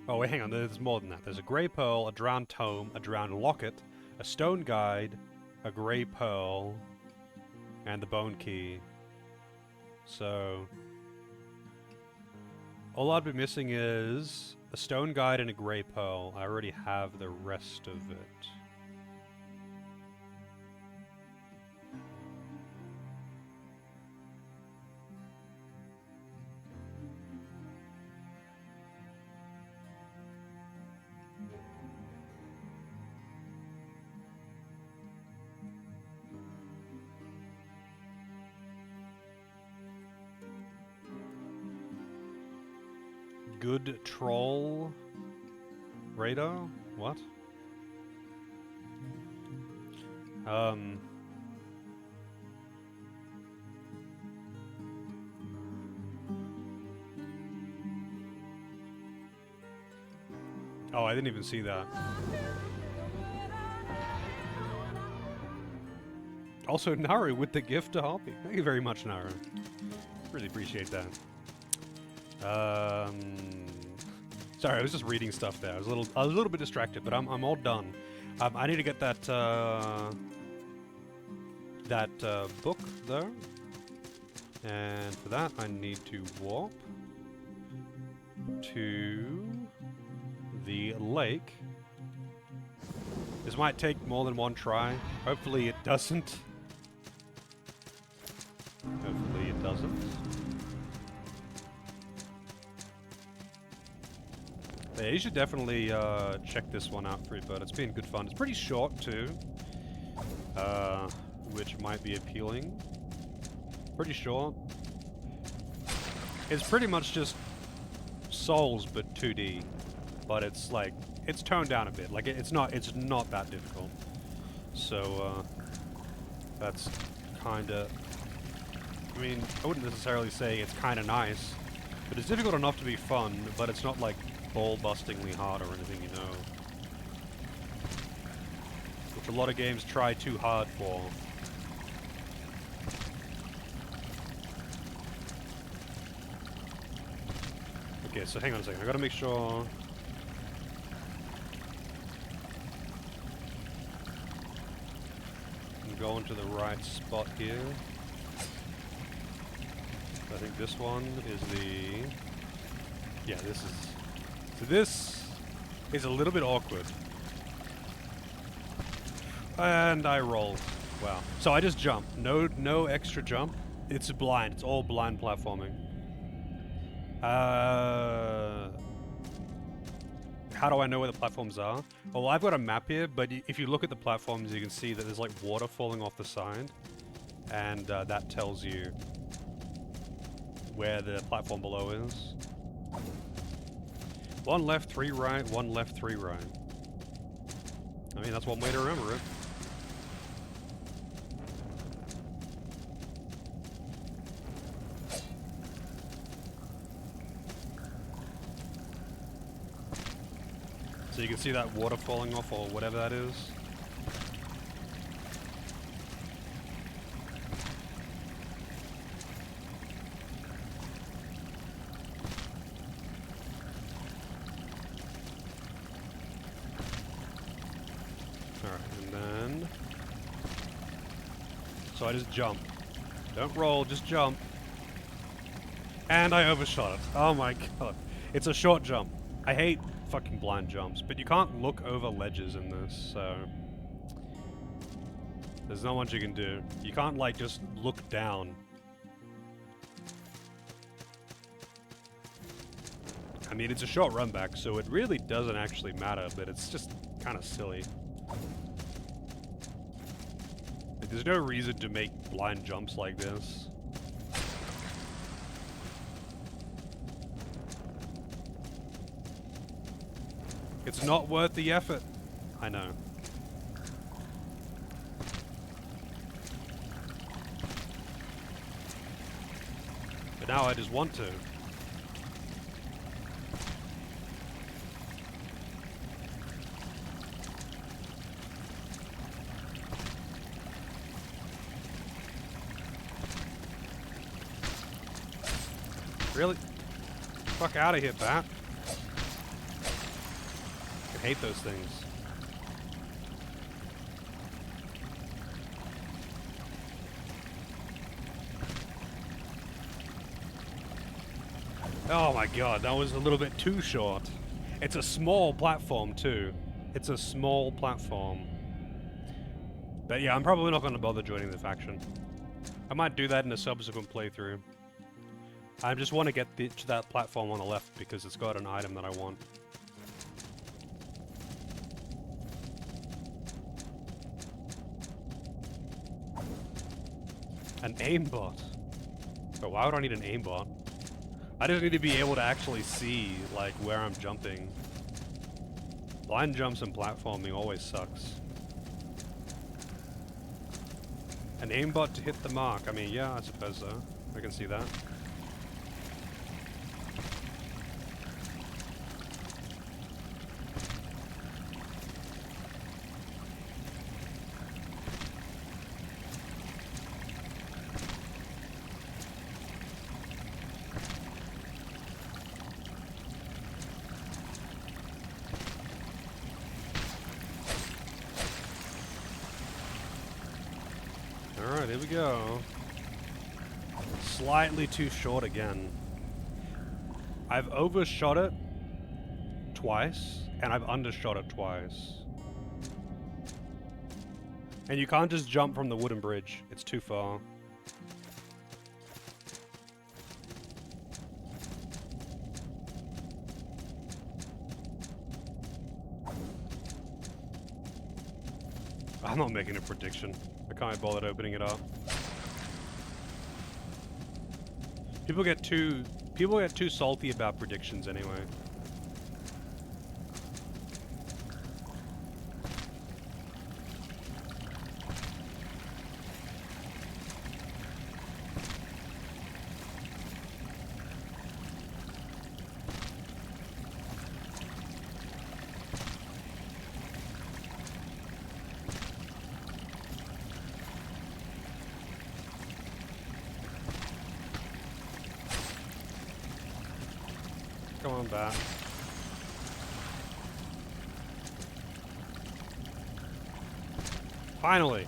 A: Oh wait, hang on. There's more than that. There's a grey pearl, a drowned tome, a drowned locket, a stone guide, a grey pearl, and the bone key. So... all I'd be missing is a stone guide and a grey pearl. I already have the rest of it. Good troll radar? What? Oh, I didn't even see that. Also, Naru with the gift to Hoppy. Thank you very much, Naru. Really appreciate that. Sorry, I was just reading stuff there. I was a little bit distracted, but I'm all done. I need to get that book though, and for that I need to warp to the lake. This might take more than one try. Hopefully it doesn't. Hopefully it doesn't. Yeah, you should definitely check this one out, Freebird. It's been good fun. It's pretty short too, which might be appealing. Pretty short. It's pretty much just Souls but 2D, but it's like it's toned down a bit. Like it's not that difficult. So that's kind of. I mean, I wouldn't necessarily say it's kind of nice, but it's difficult enough to be fun. But it's not like ball-bustingly hard or anything, you know. Which a lot of games try too hard for. Okay, so hang on a second. I gotta make sure... I'm going to the right spot here. I think this one is the... Yeah, this is... So this is a little bit awkward. And I rolled. Wow. So I just jumped. No extra jump. It's blind. It's all blind platforming. How do I know where the platforms are? Well, I've got a map here, but if you look at the platforms, you can see that there's like water falling off the side. And that tells you where the platform below is. 1 left, 3 right, 1 left, 3 right. I mean, that's one way to remember it. So you can see that water falling off or whatever that is. Alright, and then... So I just jump. Don't roll, just jump. And I overshot it. Oh my god. It's a short jump. I hate fucking blind jumps, but you can't look over ledges in this, so... There's not much you can do. You can't, like, just look down. I mean, it's a short run back, so it really doesn't actually matter, but it's just kind of silly. Like, there's no reason to make blind jumps like this. It's not worth the effort. I know. But now I just want to. Really? Fuck out of here, bat. I hate those things. Oh my god, that was a little bit too short. It's a small platform too. It's a small platform. But yeah, I'm probably not going to bother joining the faction. I might do that in a subsequent playthrough. I just want to get to that platform on the left because it's got an item that I want. An aimbot? But why would I need an aimbot? I just need to be able to actually see, like, where I'm jumping. Blind jumps and platforming always sucks. An aimbot to hit the mark. I mean, yeah, I suppose so. I can see that. Alright, here we go. Slightly too short again. I've overshot it twice, and I've undershot it twice. And you can't just jump from the wooden bridge. It's too far. I'm not making a prediction. I can't be bothered opening it up. People get too salty about predictions anyway. Come on back. Finally!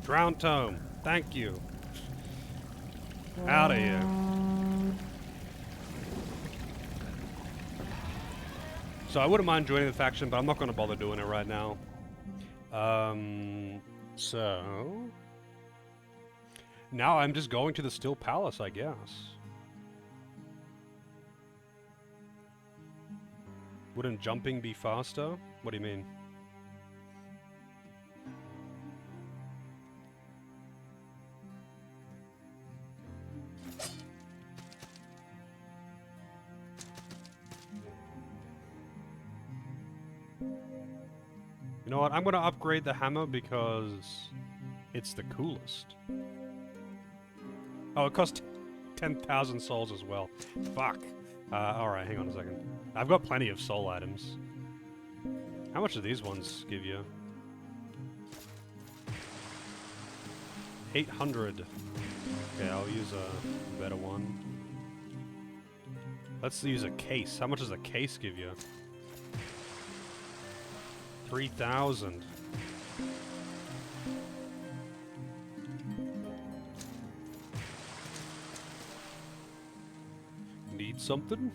A: Drown Tome. Thank you. Out of here. So I wouldn't mind joining the faction, but I'm not going to bother doing it right now. So... Now I'm just going to the Steel Palace, I guess. Wouldn't jumping be faster? What do you mean? You know what? I'm gonna upgrade the hammer because it's the coolest. Oh, it costs 10,000 souls as well. Fuck. Alright, hang on a second. I've got plenty of soul items. How much do these ones give you? 800. Okay, I'll use a better one. Let's use a case. How much does a case give you? 3,000. eat something.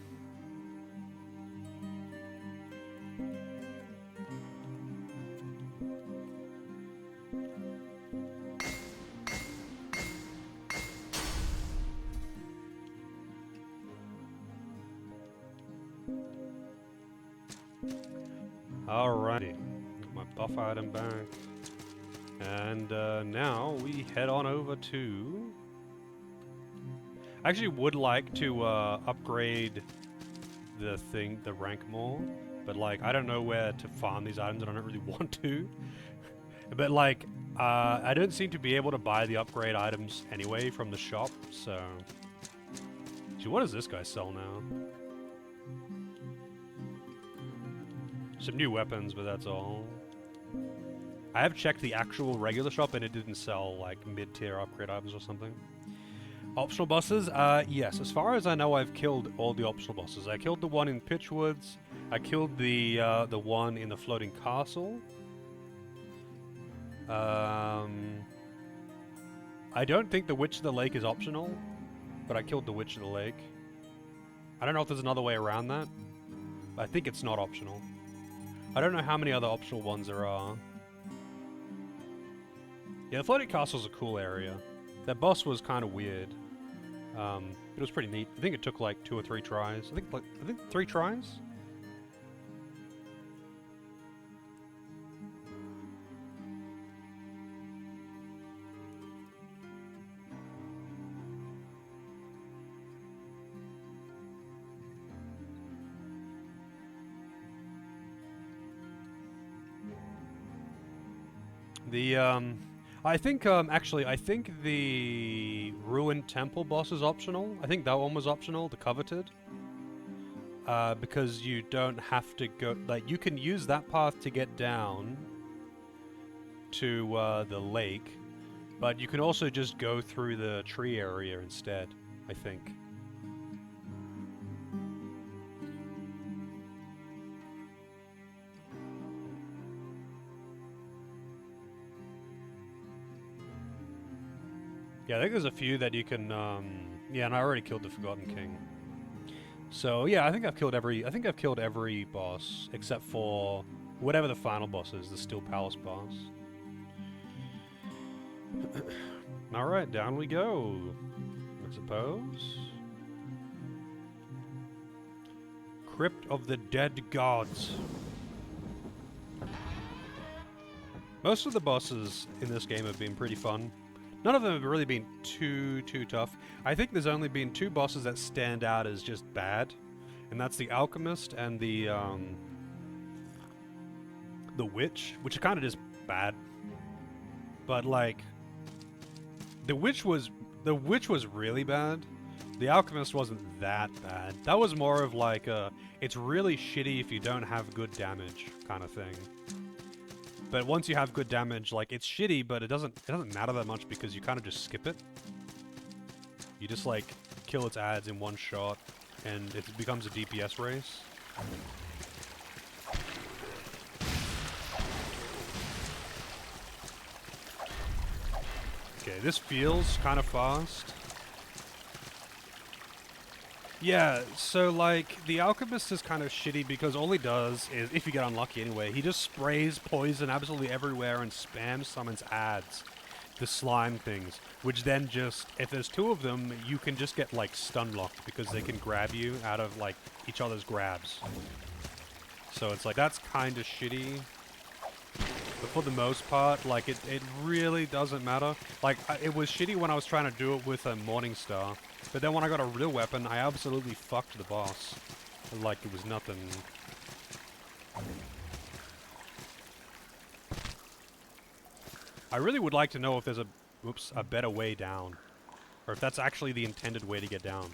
A: Alrighty, got my buff item back. And now we head on over to... I actually would like to upgrade the rank more, but like I don't know where to farm these items and I don't really want to. But like, I don't seem to be able to buy the upgrade items anyway from the shop, so... Gee, what does this guy sell now? Some new weapons, but that's all. I have checked the actual regular shop and it didn't sell like mid-tier upgrade items or something. Optional bosses? Yes. As far as I know, I've killed all the optional bosses. I killed the one in Pitchwoods. I killed the one in the floating castle. I don't think the Witch of the Lake is optional, but I killed the Witch of the Lake. I don't know if there's another way around that. I think it's not optional. I don't know how many other optional ones there are. Yeah, the floating castle's a cool area. That boss was kind of weird. It was pretty neat. I think it took like 2 or 3 tries. I think 3 tries? I think, actually, I think the Ruined Temple boss is optional. I think that one was optional, the Coveted. Because you don't have to go, like, you can use that path to get down to, the lake, but you can also just go through the tree area instead, I think. Yeah, I think there's a few that you can, yeah, and I already killed the Forgotten King. So, yeah, I think I've killed every boss, except for whatever the final boss is, the Steel Palace boss. Alright, down we go, I suppose. Crypt of the Dead Gods. Most of the bosses in this game have been pretty fun. None of them have really been too tough. I think there's only been 2 bosses that stand out as just bad, and that's the Alchemist and the Witch, which are kind of just bad. But like, the Witch was really bad. The Alchemist wasn't that bad. That was more of like a, it's really shitty if you don't have good damage kind of thing. But once you have good damage, like, it's shitty, but it doesn't matter that much because you kind of just skip it. You just, like, kill its ads in one shot, and it becomes a DPS race. Okay, this feels kind of fast. Yeah, so like, the Alchemist is kind of shitty because all he does is, if you get unlucky anyway, he just sprays poison absolutely everywhere and spams summons ads, the slime things, which then just, if there's 2 of them, you can just get like stun locked because they can grab you out of like each other's grabs. So it's like, that's kind of shitty. But for the most part, like, it really doesn't matter. Like, it was shitty when I was trying to do it with a Morningstar. But then when I got a real weapon, I absolutely fucked the boss. Like, it was nothing. I really would like to know if there's a better way down. Or if that's actually the intended way to get down.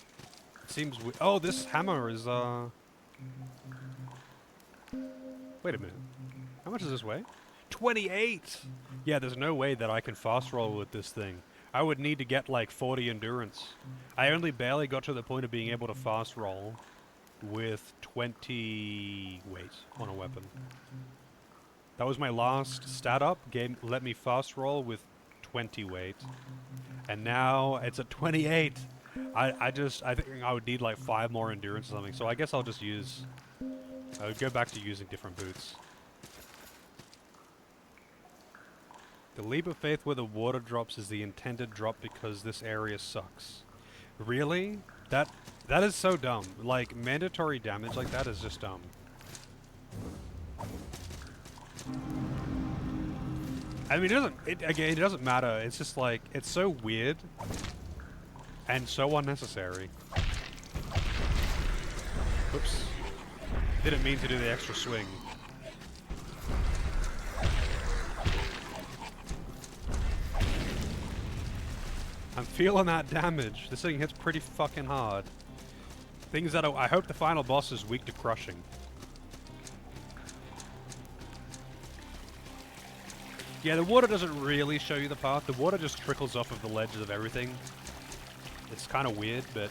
A: It seems oh, this hammer is, wait a minute. How much does this weigh? 28! Yeah, there's no way that I can fast roll with this thing. I would need to get like 40 endurance. I only barely got to the point of being able to fast roll with 20 weight on a weapon. That was my last stat up. Game let me fast roll with 20 weight. And now it's at 28. I think I would need like 5 more endurance or something, so I guess I'll just use... I would go back to using different boots. The leap of faith where the water drops is the intended drop because this area sucks. Really? That is so dumb. Like, mandatory damage like that is just dumb. I mean, it doesn't matter. It's just like, it's so weird and so unnecessary. Oops. Didn't mean to do the extra swing. I'm feeling that damage. This thing hits pretty fucking hard. Things that I hope the final boss is weak to crushing. Yeah, the water doesn't really show you the path. The water just trickles off of the ledges of everything. It's kind of weird, but...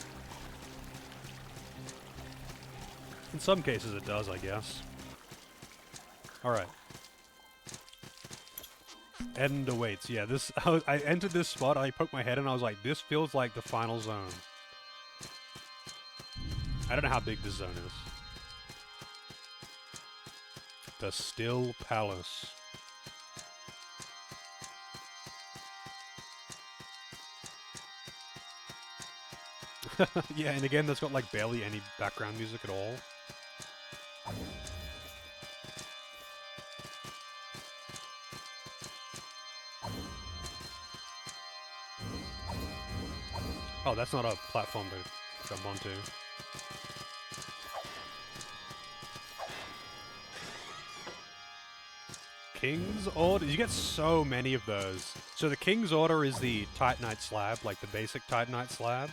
A: in some cases it does, I guess. Alright. End awaits. Yeah, this... I entered this spot, I poked my head in, I was like, this feels like the final zone. I don't know how big this zone is. The Still Palace. Yeah, and again, there's got like barely any background music at all. Oh, that's not a platform to jump onto. King's Order? You get so many of those. So the King's Order is the Titanite slab, like the basic Titanite slab.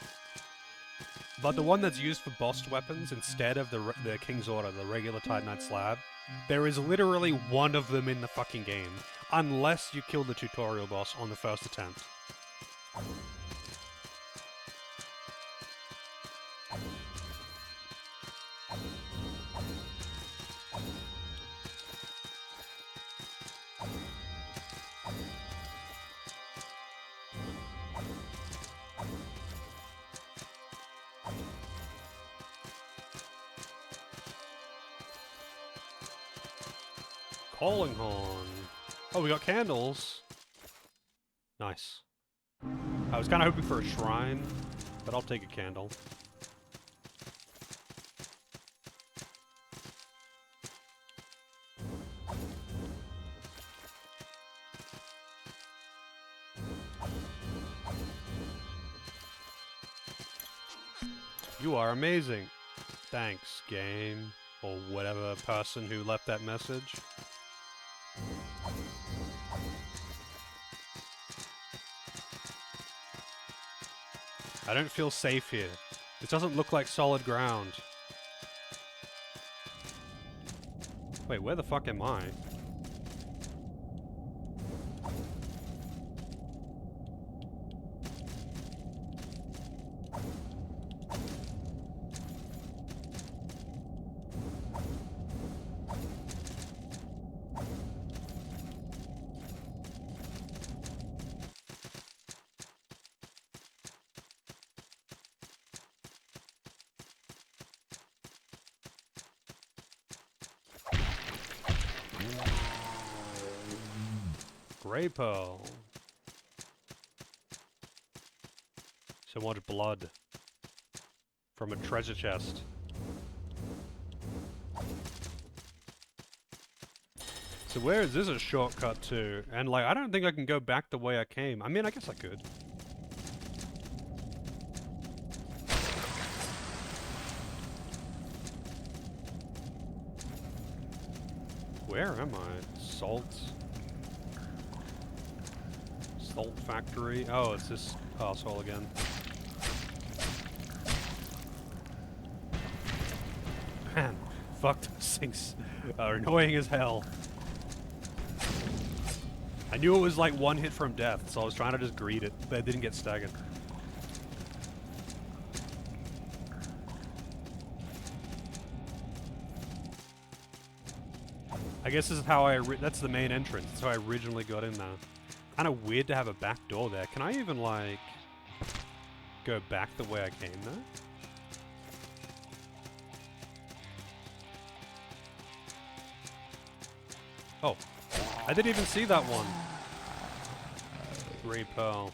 A: But the one that's used for boss weapons instead of the King's Order, the regular Titanite slab, there is literally one of them in the fucking game. Unless you kill the tutorial boss on the first attempt. Calling horn. Oh, we got candles. Nice. I was kind of hoping for a shrine, but I'll take a candle. You are amazing. Thanks, game. Or whatever person who left that message. I don't feel safe here. This doesn't look like solid ground. Wait, where the fuck am I? Grey pearl. So much blood from a treasure chest. So where is this a shortcut to? And like, I don't think I can go back the way I came. I mean, I guess I could. Where am I? Salt. Salt factory. Oh, it's this asshole again. Man, fuck, those things are annoying as hell. I knew it was like one hit from death, so I was trying to just greet it, but I didn't get staggered. I guess this is how that's the main entrance. That's how I originally got in there. Kind of weird to have a back door there. Can I even, like... go back the way I came though? Oh, I didn't even see that one. Gray Pearl.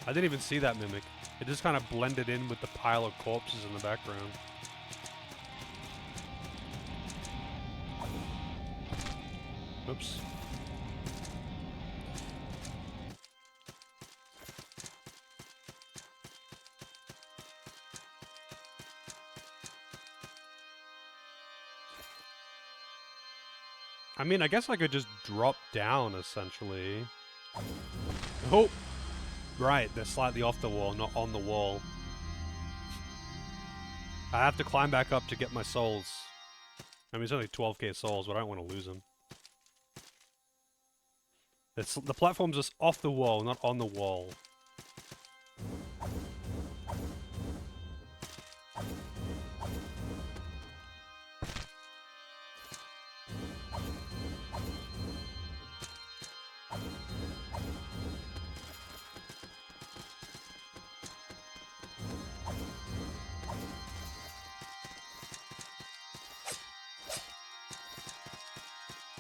A: I didn't even see that mimic. It just kind of blended in with the pile of corpses in the background. Oops. I mean, I guess I could just drop down, essentially. Oh! Right, they're slightly off the wall, not on the wall. I have to climb back up to get my souls. I mean, it's only 12k souls, but I don't want to lose them. The platform's just off the wall, not on the wall.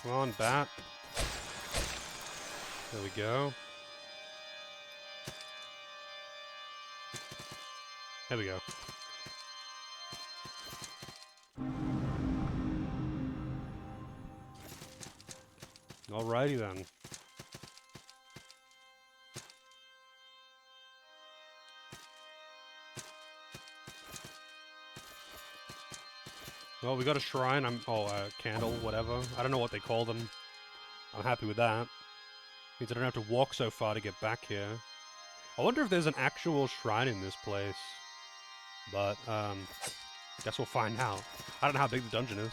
A: Come on, bat. There we go. There we go. Alrighty then. Well, we got a shrine. Candle, whatever. I don't know what they call them. I'm happy with that. Means I don't have to walk so far to get back here. I wonder if there's an actual shrine in this place. But, guess we'll find out. I don't know how big the dungeon is.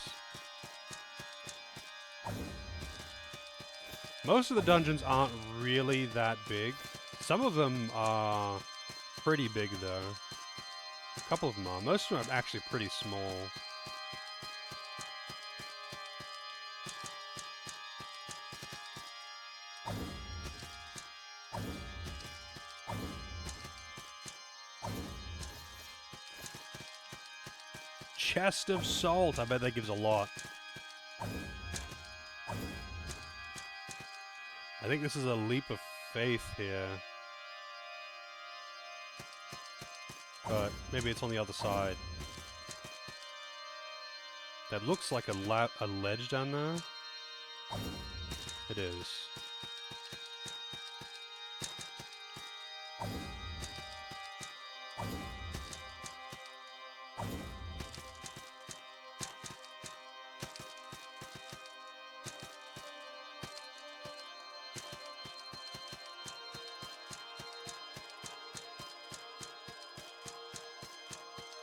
A: Most of the dungeons aren't really that big. Some of them are pretty big, though. A couple of them are. Most of them are actually pretty small. Chest of salt. I bet that gives a lot. I think this is a leap of faith here. But maybe it's on the other side. That looks like a ledge down there. It is.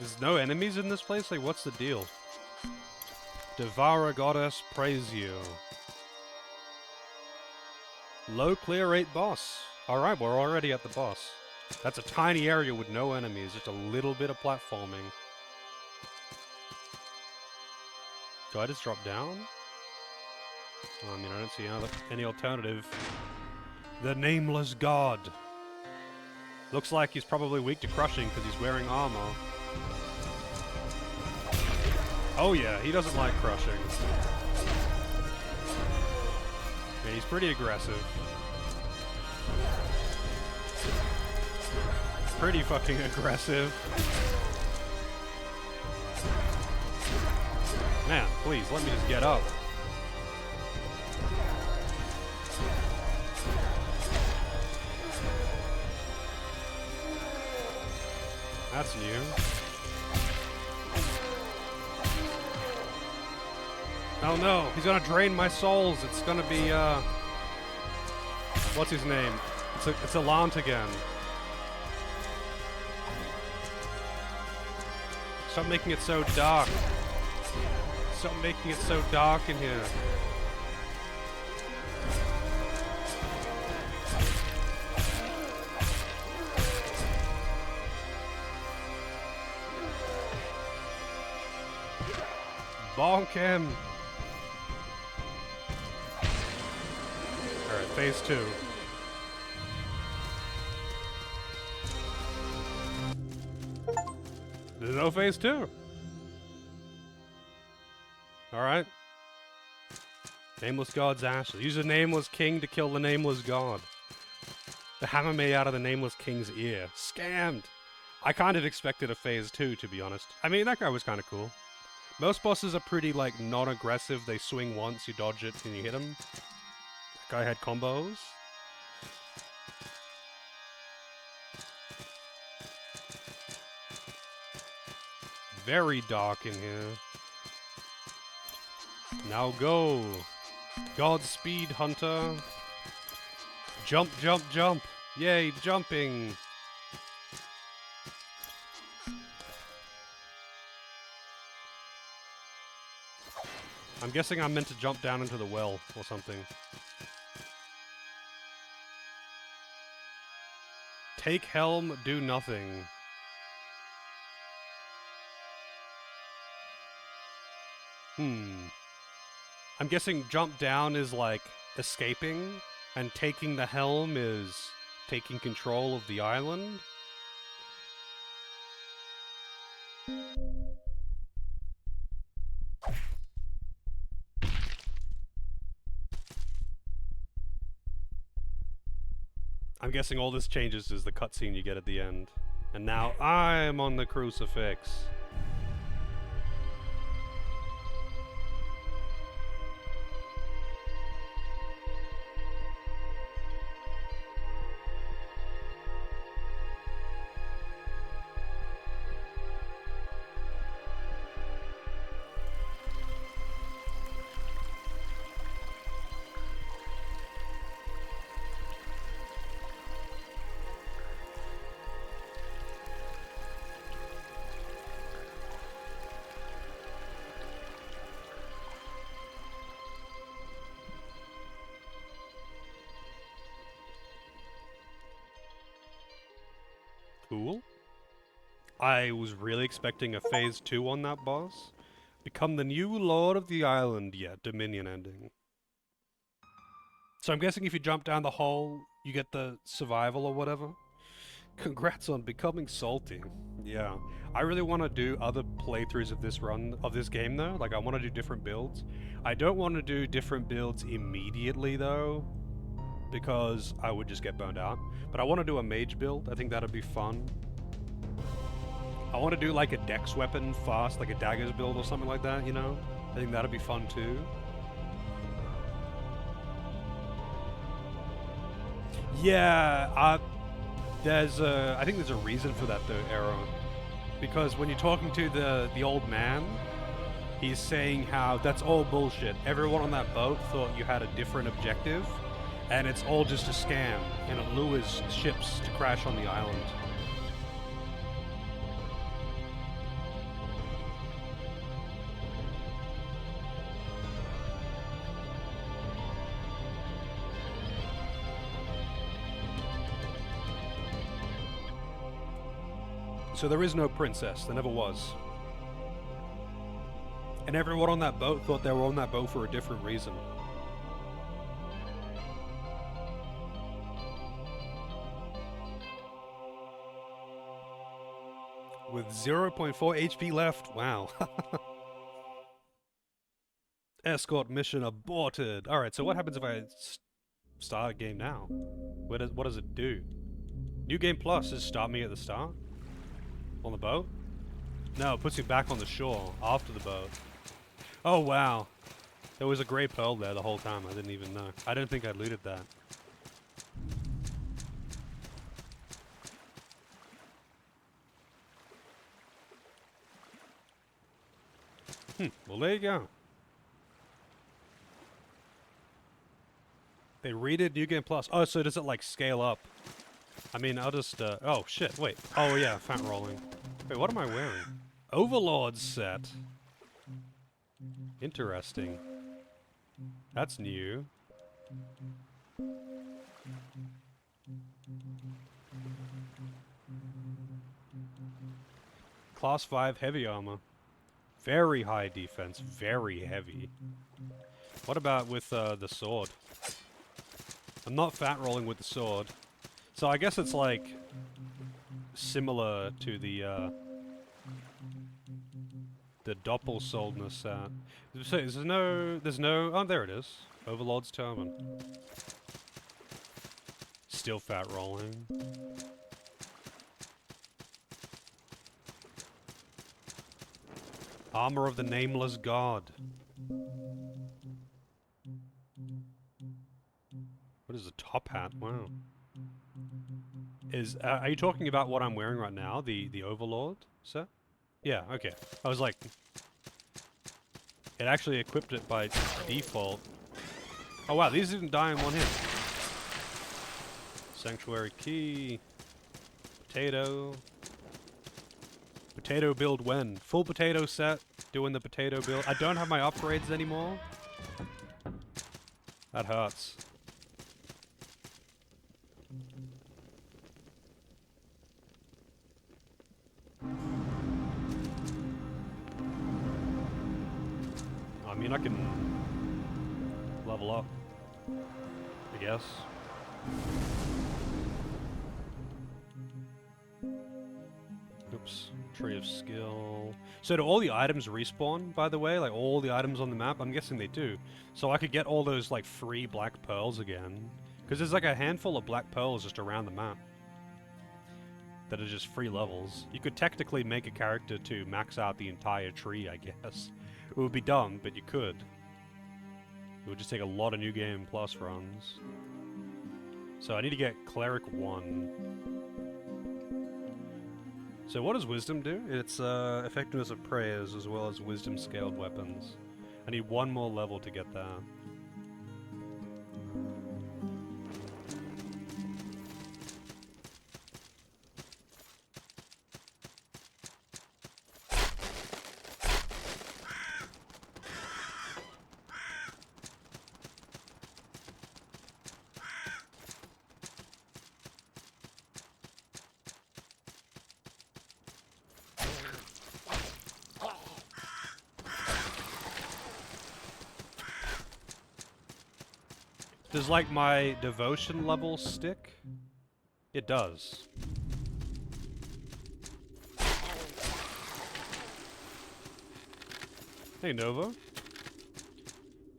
A: There's no enemies in this place? Like, what's the deal? Devourer Goddess, praise you. Low clear rate boss. Alright, we're already at the boss. That's a tiny area with no enemies, just a little bit of platforming. Do I just drop down? I mean, I don't see any alternative. The Nameless God. Looks like he's probably weak to crushing because he's wearing armor. Oh yeah, he doesn't like crushing. And he's pretty aggressive. Pretty fucking aggressive. Man, please, let me just get up. That's new. Oh no, he's gonna drain my souls. It's gonna be, what's his name? It's a Lant again. Stop making it so dark. Stop making it so dark in here. Bonk him. Alright, phase 2. There's no phase 2. Alright. Nameless God's ashes. Use a nameless king to kill the nameless god. The hammer made out of the nameless king's ear. Scammed! I kind of expected a phase 2, to be honest. I mean, that guy was kind of cool. Most bosses are pretty, like, non-aggressive. They swing once, you dodge it, and you hit him. That guy had combos. Very dark in here. Now go! Godspeed, Hunter! Jump, jump, jump! Yay, jumping! I'm guessing I'm meant to jump down into the well or something. Take helm, do nothing. I'm guessing jump down is like escaping, and taking the helm is taking control of the island. I'm guessing all this changes is the cutscene you get at the end. And now I'm on the crucifix. Cool. I was really expecting a phase 2 on that boss. Become the new lord of the island, yeah, Dominion ending. So I'm guessing if you jump down the hole, you get the survival or whatever. Congrats on becoming salty. Yeah. I really want to do other playthroughs of this run, of this game though. Like, I want to do different builds. I don't want to do different builds immediately though, because I would just get burned out. But I want to do a mage build. I think that'd be fun. I want to do like a dex weapon fast, like a daggers build or something like that, you know? I think that'd be fun too. Yeah, I think there's a reason for that though, Arrow. Because when you're talking to the old man, he's saying how that's all bullshit. Everyone on that boat thought you had a different objective, and it's all just a scam, and it lures ships to crash on the island. So there is no princess, there never was. And everyone on that boat thought they were on that boat for a different reason. With 0.4 HP left, wow. Escort mission aborted. Alright, so what happens if I start a game now? What does it do? New Game Plus is start me at the start? On the boat? No, it puts you back on the shore, after the boat. Oh wow. There was a grey pearl there the whole time, I didn't even know. I didn't think I'd looted that. Well there you go. They redid New Game Plus. Oh, so does it like scale up? I mean, I'll just, oh shit, wait. Oh yeah, fat rolling. Wait, what am I wearing? Overlord set. Interesting. That's new. Class 5 heavy armor. Very high defense, very heavy. What about with the sword? I'm not fat rolling with the sword. So I guess it's like similar to the the Doppelsoldner set. So there's no, oh, there it is. Overlord's Turban. Still fat rolling. Armor of the Nameless God. What is a top hat? Wow. Are you talking about what I'm wearing right now? The Overlord set? Yeah, okay. I was like... It actually equipped it by default. Oh wow, these didn't die in one hit. Sanctuary key. Potato. Potato build when? Full potato set. Doing the potato build. I don't have my upgrades anymore. That hurts. I mean, I can level up, I guess. Oops. Tree of skill. So do all the items respawn, by the way? Like, all the items on the map? I'm guessing they do. So I could get all those, like, free black pearls again. Because there's, like, a handful of black pearls just around the map. That are just free levels. You could technically make a character to max out the entire tree, I guess. It would be dumb, but you could. It would just take a lot of New Game Plus runs. So I need to get Cleric 1. So what does Wisdom do? It's effectiveness of prayers as well as Wisdom scaled weapons. I need one more level to get that. Does, like, my devotion level stick? It does. Hey, Nova.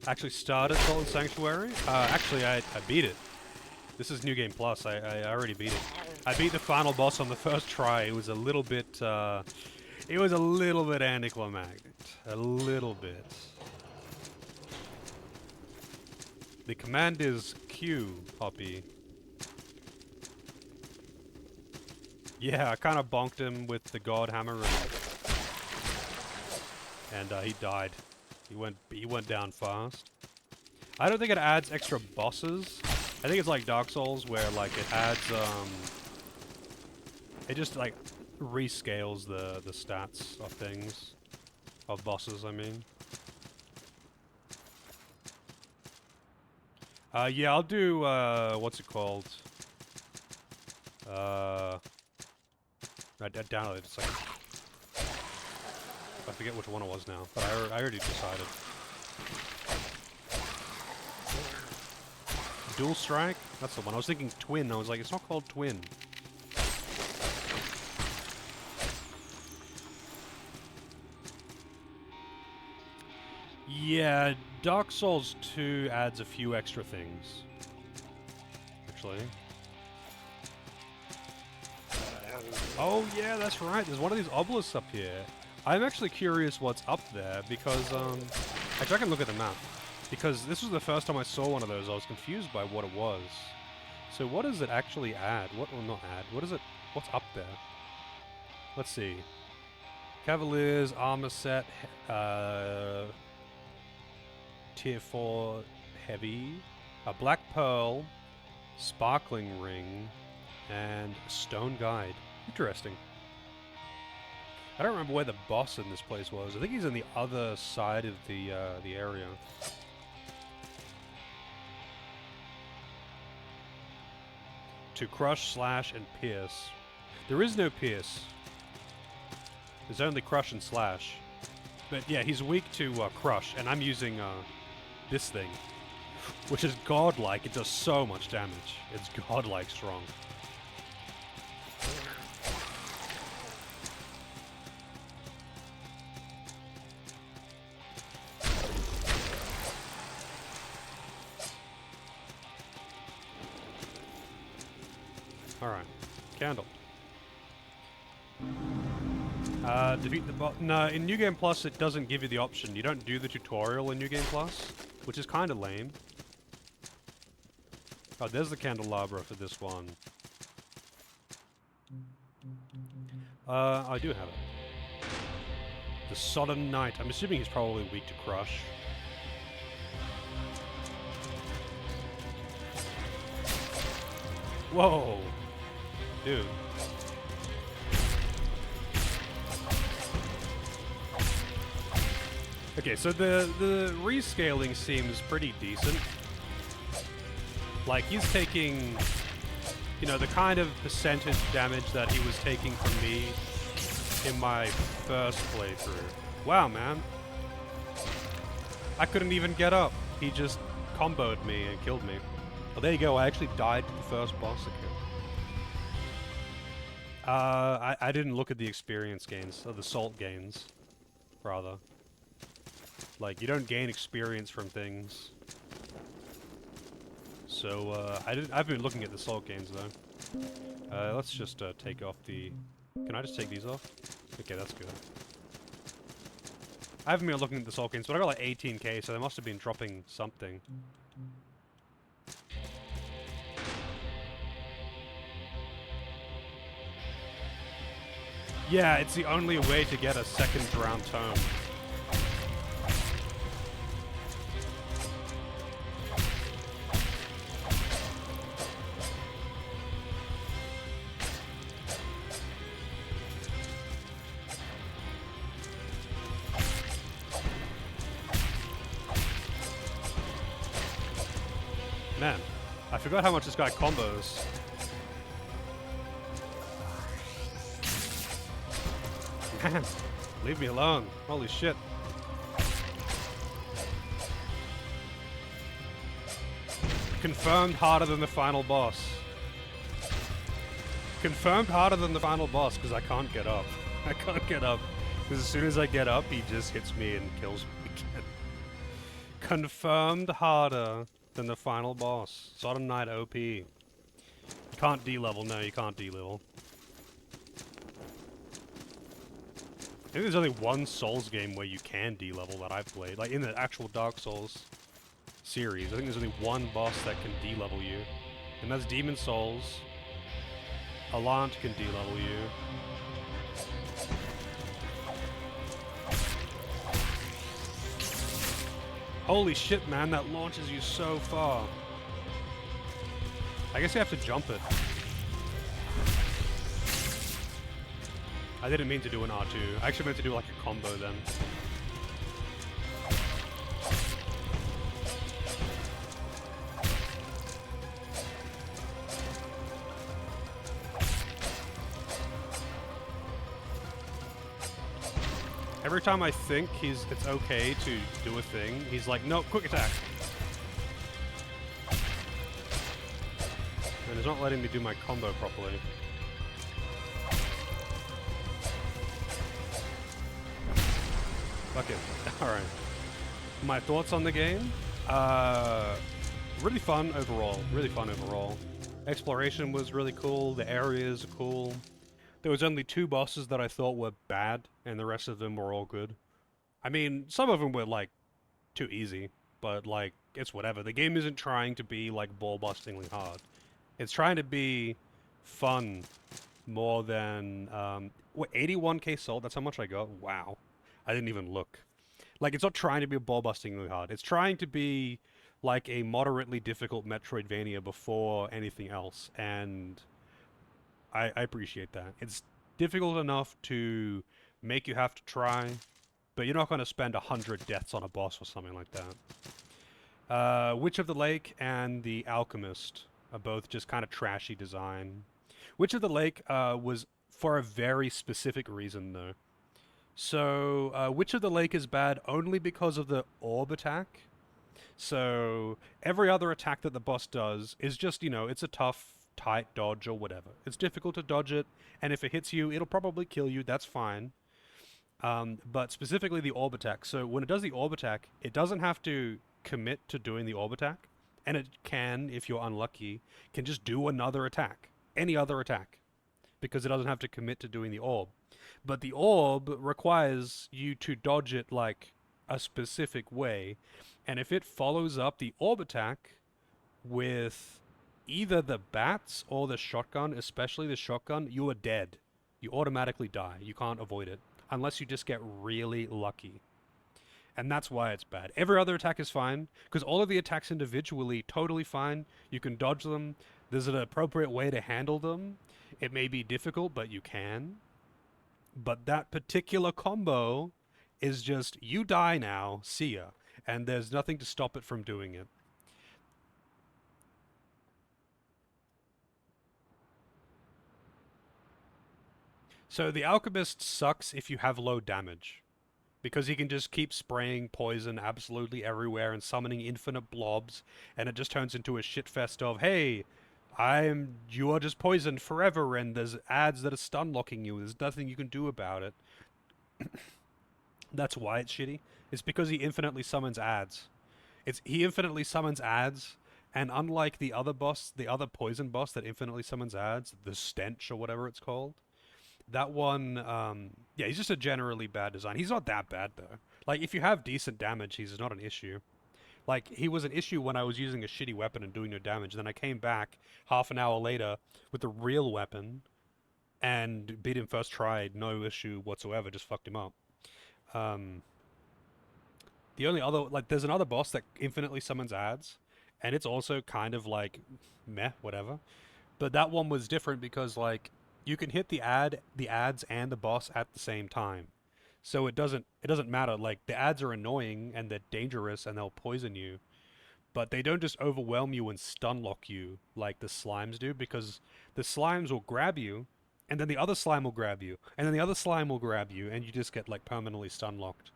A: Actually started Salt and Sanctuary. Actually, I beat it. This is New Game Plus. I already beat it. I beat the final boss on the first try. It was a little bit, anticlimactic. A little bit. The command is Q, Poppy. Yeah, I kind of bonked him with the God Hammer and he died. He went down fast. I don't think it adds extra bosses. I think it's like Dark Souls where like it adds it just like rescales the stats of things. Of bosses, I mean. Yeah, I'll do, what's it called? I downloaded it, it's like... I forget which one it was now, but I already decided. Dual Strike? That's the one. I was thinking Twin. I was like, it's not called Twin. Yeah, Dark Souls 2 adds a few extra things. Actually. Oh yeah, that's right. There's one of these obelisks up here. I'm actually curious what's up there because, actually I can look at the map. Because this was the first time I saw one of those, I was confused by what it was. So what does it actually add? What, well, not add. What is it? What's up there? Let's see. Cavaliers, armor set, Tier 4 heavy, a black pearl, sparkling ring, and stone guide. Interesting. I don't remember where the boss in this place was. I think he's on the other side of the area. To crush, slash, and pierce. There is no pierce. There's only crush and slash. But yeah, he's weak to crush, and I'm using this thing, which is godlike. It does so much damage. It's godlike strong. Alright. Candle. Defeat the boss. No, in New Game Plus it doesn't give you the option. You don't do the tutorial in New Game Plus, which is kind of lame. Oh, there's the candelabra for this one. I do have it. The Sodden Knight. I'm assuming he's probably weak to Crush. Whoa! Dude. Okay, so the rescaling seems pretty decent. Like, he's taking, you know, the kind of percentage damage that he was taking from me in my first playthrough. Wow, man. I couldn't even get up. He just comboed me and killed me. Oh, there you go. I actually died to the first boss again. I didn't look at the experience gains, or the salt gains, rather. Like, you don't gain experience from things. So, I've been looking at the salt gains, though. Let's just, take off the... Can I just take these off? Okay, that's good. I haven't been looking at the salt gains, but I got like 18k, so they must have been dropping something. Yeah, it's the only way to get a second round tome. Man, I forgot how much this guy combos. Man, leave me alone. Holy shit. Confirmed harder than the final boss. Confirmed harder than the final boss, because I can't get up. I can't get up. Because as soon as I get up, he just hits me and kills me again. Confirmed harder than the final boss. Sodden Knight OP. You can't D-level. No, you can't D-level. I think there's only one Souls game where you can D-level that I've played. Like, in the actual Dark Souls series, I think there's only one boss that can D-level you. And that's Demon Souls. Allant can D-level you. Holy shit, man, that launches you so far. I guess you have to jump it. I didn't mean to do an R2. I actually meant to do like a combo then. Every time I think it's okay to do a thing, he's like, no, quick attack. And he's not letting me do my combo properly. Fuck it. Alright. My thoughts on the game? Really fun overall. Really fun overall. Exploration was really cool. The areas are cool. There was only 2 bosses that I thought were bad, and the rest of them were all good. I mean, some of them were, like, too easy, but, like, it's whatever. The game isn't trying to be, like, ball-bustingly hard. It's trying to be fun more than, what, 81k salt? That's how much I got? Wow. I didn't even look. Like, it's not trying to be ball-bustingly hard. It's trying to be, like, a moderately difficult Metroidvania before anything else, and I appreciate that. It's difficult enough to make you have to try, but you're not going to spend 100 deaths on a boss or something like that. Witch of the Lake and the Alchemist are both just kind of trashy design. Witch of the Lake was for a very specific reason, though. So, Witch of the Lake is bad only because of the orb attack. So, every other attack that the boss does is just, you know, it's a tough, tight dodge or whatever. It's difficult to dodge it, and if it hits you, it'll probably kill you, that's fine. But specifically the orb attack. So when it does the orb attack, it doesn't have to commit to doing the orb attack, and it can, if you're unlucky, can just do another attack. any other attack, because it doesn't have to commit to doing the orb. But the orb requires you to dodge it like a specific way, and if it follows up the orb attack with either the bats or the shotgun, especially the shotgun, you are dead. You automatically die. You can't avoid it unless you just get really lucky. And that's why it's bad. Every other attack is fine, because all of the attacks individually, totally fine. You can dodge them. There's an appropriate way to handle them. It may be difficult, but you can. But that particular combo is just, you die now, see ya. And there's nothing to stop it from doing it. So the Alchemist sucks if you have low damage, because he can just keep spraying poison absolutely everywhere and summoning infinite blobs, and it just turns into a shitfest of, hey, you are just poisoned forever, and there's ads that are stun locking you. There's nothing you can do about it. That's why it's shitty. It's because he infinitely summons ads. He infinitely summons ads, and unlike the other boss, the other poison boss that infinitely summons ads, the Stench or whatever it's called, that one, yeah, he's just a generally bad design. He's not that bad, though. Like, if you have decent damage, he's not an issue. Like, he was an issue when I was using a shitty weapon and doing no damage. Then I came back half an hour later with a real weapon and beat him first try, no issue whatsoever, just fucked him up. The only other, like, there's another boss that infinitely summons ads, and it's also kind of like, meh, whatever. But that one was different because, like, you can hit the ads and the boss at the same time. So it doesn't matter. Like, the ads are annoying and they're dangerous and they'll poison you, but they don't just overwhelm you and stun lock you like the slimes do, because the slimes will grab you, and then the other slime will grab you, and then the other slime will grab you, and you just get, like, permanently stun locked.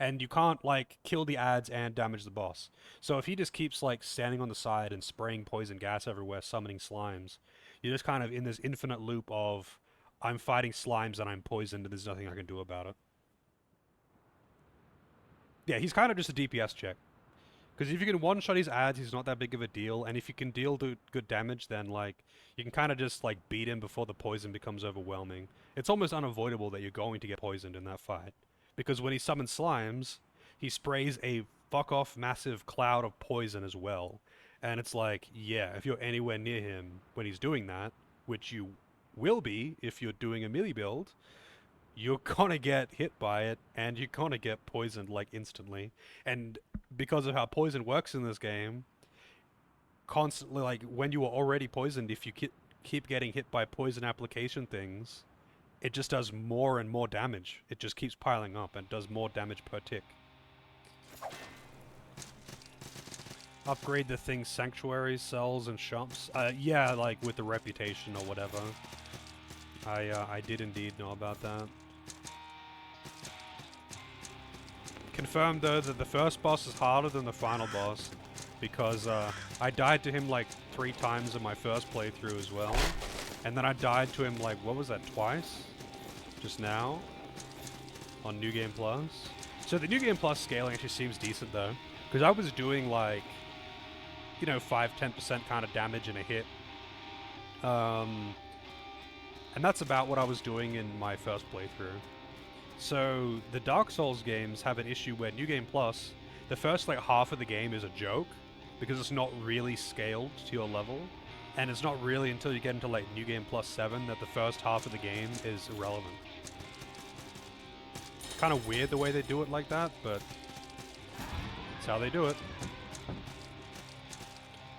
A: And you can't, like, kill the ads and damage the boss. So if he just keeps, like, standing on the side and spraying poison gas everywhere, summoning slimes, you're just kind of in this infinite loop of, I'm fighting slimes and I'm poisoned and there's nothing I can do about it. Yeah, he's kind of just a DPS check. Because if you can one-shot his ads, he's not that big of a deal. And if you can deal good damage, then, like, you can kind of just, like, beat him before the poison becomes overwhelming. It's almost unavoidable that you're going to get poisoned in that fight. Because when he summons slimes, he sprays a fuck-off massive cloud of poison as well. And it's like, yeah, if you're anywhere near him when he's doing that, which you will be if you're doing a melee build, you're gonna get hit by it, and you're gonna get poisoned, like, instantly. And because of how poison works in this game, constantly, like, when you are already poisoned, if you keep getting hit by poison application things, it just does more and more damage. It just keeps piling up and does more damage per tick. Upgrade the thing's sanctuaries, cells, and shops. Yeah, like with the reputation or whatever. I did indeed know about that. Confirmed, though, that the first boss is harder than the final boss, because I died to him like 3 times in my first playthrough as well. And then I died to him, like, what was that, twice? Just now? On New Game Plus. So the New Game Plus scaling actually seems decent, though. Because I was doing, like, you know, 5-10% kind of damage in a hit. And that's about what I was doing in my first playthrough. So the Dark Souls games have an issue where New Game Plus, the first, like, half of the game is a joke, because it's not really scaled to your level. And it's not really until you get into, like, New Game Plus 7 that the first half of the game is irrelevant. Kind of weird the way they do it like that, but it's how they do it.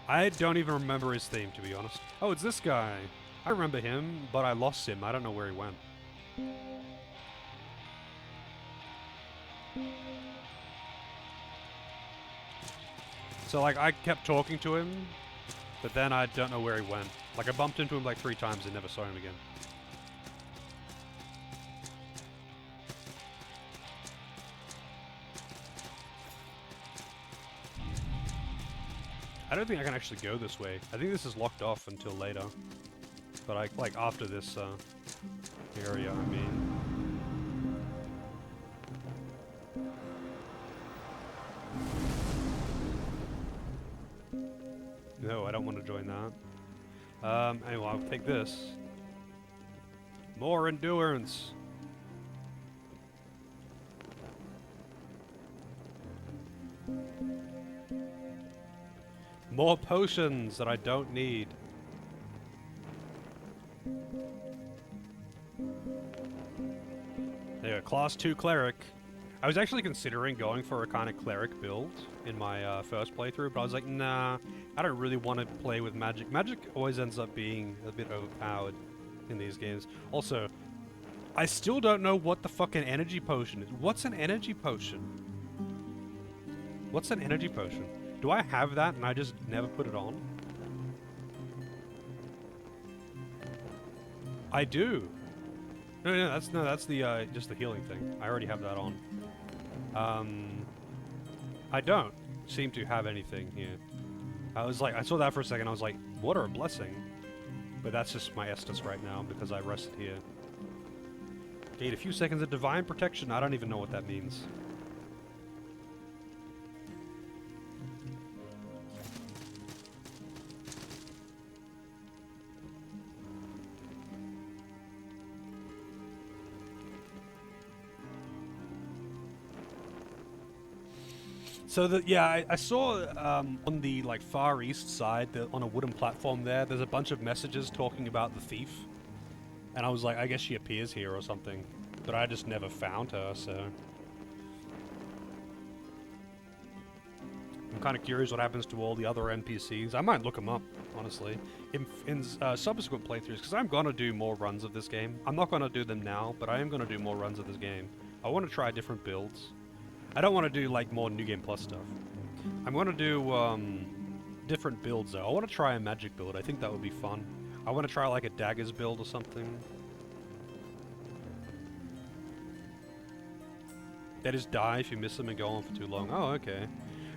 A: I don't even remember his theme, to be honest. Oh, it's this guy. I remember him, but I lost him. I don't know where he went. So, like, I kept talking to him, but then I don't know where he went. Like, I bumped into him like 3 times and never saw him again. I don't think I can actually go this way. I think this is locked off until later. But like, after this area, I mean. No, I don't want to join that. Anyway, I'll take this. More endurance. More potions that I don't need. There, class 2 cleric. I was actually considering going for a kind of cleric build in my first playthrough, but I was like, nah, I don't really want to play with magic. Magic always ends up being a bit overpowered in these games. Also, I still don't know what the fucking energy potion is. What's an energy potion? What's an energy potion? Do I have that and I just never put it on? I do. No, that's the just the healing thing. I already have that on. I don't seem to have anything here. I was like, I saw that for a second. I was like, water a blessing, but that's just my Estus right now because I rested here. Gain a few seconds of divine protection. I don't even know what that means. So I saw on the like far east side, on a wooden platform there's a bunch of messages talking about the thief, and I was like, I guess she appears here or something, but I just never found her. So I'm kind of curious what happens to all the other NPCs. I might look them up, honestly, in subsequent playthroughs, because I'm gonna do more runs of this game. I'm not gonna do them now, but I am gonna do more runs of this game. I want to try different builds. I don't want to do, like, more New Game Plus stuff. I'm going to do, different builds, though. I want to try a magic build. I think that would be fun. I want to try, like, a daggers build or something. They just die if you miss them and go on for too long. Oh, okay.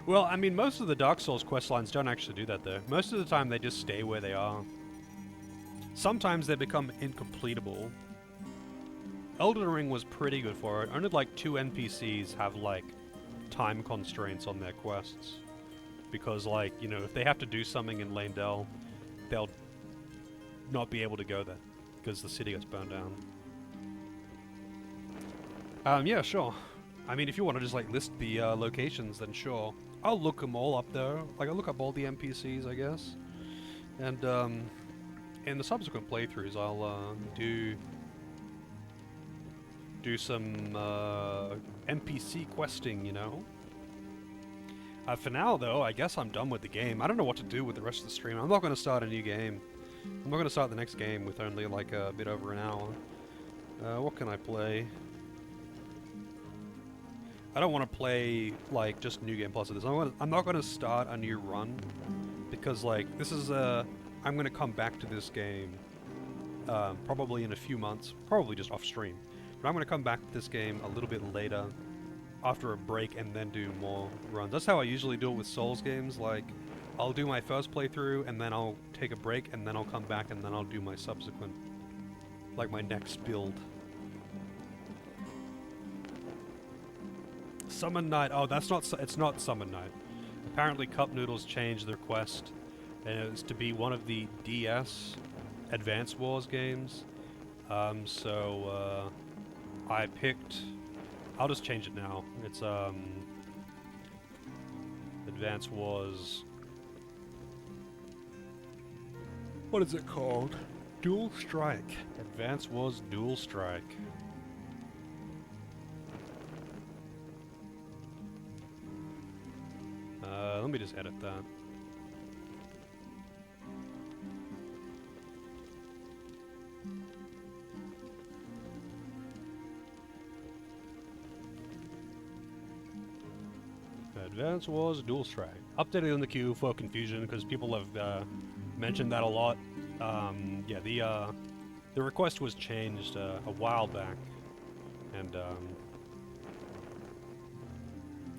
A: Well, I mean, most of the Dark Souls quest lines don't actually do that, though. Most of the time, they just stay where they are. Sometimes they become incompletable. Elden Ring was pretty good for it. Only like 2 NPCs have like time constraints on their quests. Because like, you know, if they have to do something in Leyndell, they'll not be able to go there. Because the city gets burned down. Yeah, sure. I mean, if you want to just like list the locations, then sure. I'll look them all up though. Like, I'll look up all the NPCs, I guess. And in the subsequent playthroughs, I'll do some NPC questing, you know? For now, though, I guess I'm done with the game. I don't know what to do with the rest of the stream. I'm not going to start a new game. I'm not going to start the next game with only like a bit over an hour. What can I play? I don't want to play like just New Game Plus of this. I'm not going to start a new run because like this is I'm going to come back to this game probably in a few months, probably just off stream. But I'm going to come back to this game a little bit later, after a break, and then do more runs. That's how I usually do it with Souls games. Like, I'll do my first playthrough, and then I'll take a break, and then I'll come back, and then I'll do my subsequent, like my next build. Summon Night. Oh, it's not Summon Night. Apparently Cup Noodles changed their quest, and it was to be one of the DS Advance Wars games. I picked... I'll just change it now. It's, Advance Wars... What is it called? Dual Strike. Advance Wars Dual Strike. Let me just edit that. Advance Wars Dual Strike. Updated in the queue for confusion because people have mentioned that a lot. Yeah, the request was changed a while back, and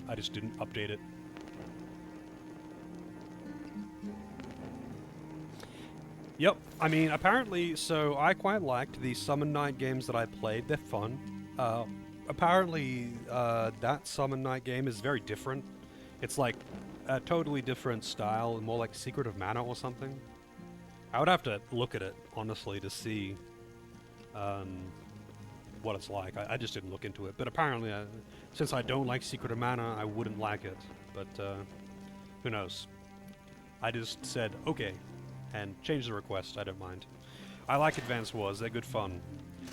A: I just didn't update it. Yep, I mean, apparently, so I quite liked the Summon Night games that I played. They're fun. Apparently, that Summon Night game is very different. It's like a totally different style, more like Secret of Mana or something. I would have to look at it, honestly, to see what it's like. I just didn't look into it. But apparently, since I don't like Secret of Mana, I wouldn't like it. But who knows? I just said, okay, and changed the request. I don't mind. I like Advance Wars. They're good fun.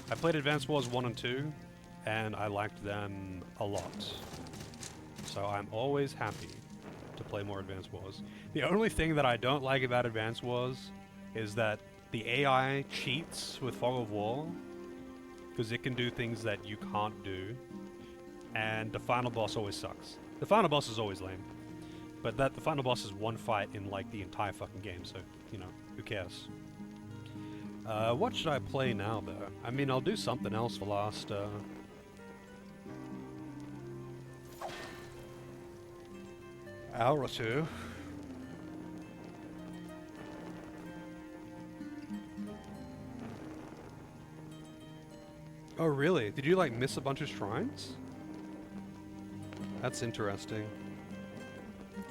A: I played Advance Wars 1 and 2, and I liked them a lot. So I'm always happy to play more Advance Wars. The only thing that I don't like about Advance Wars is that the AI cheats with Fog of War, because it can do things that you can't do, and the final boss always sucks. The final boss is always lame, but the final boss is one fight in like the entire fucking game, so, you know, who cares? What should I play now, though? I mean, I'll do something else for last, hour or two. Oh, really? Did you, like, miss a bunch of shrines? That's interesting.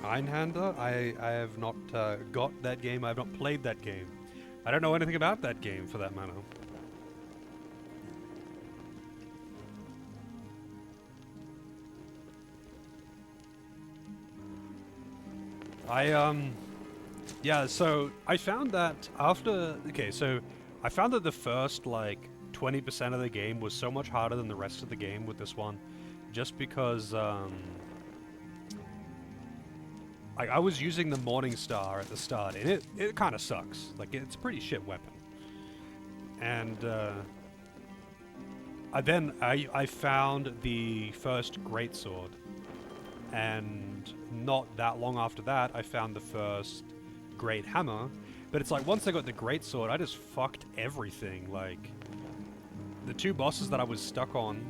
A: Einhander? I have not got that game. I have not played that game. I don't know anything about that game, for that matter. Yeah, so I found that after... Okay, so I found that the first, like, 20% of the game was so much harder than the rest of the game with this one, just because, I was using the Morning Star at the start, and it kind of sucks. Like, it's a pretty shit weapon. And, I found the first Greatsword, and not that long after that, I found the first Great Hammer. But it's like, once I got the Greatsword, I just fucked everything. Like, the two bosses that I was stuck on,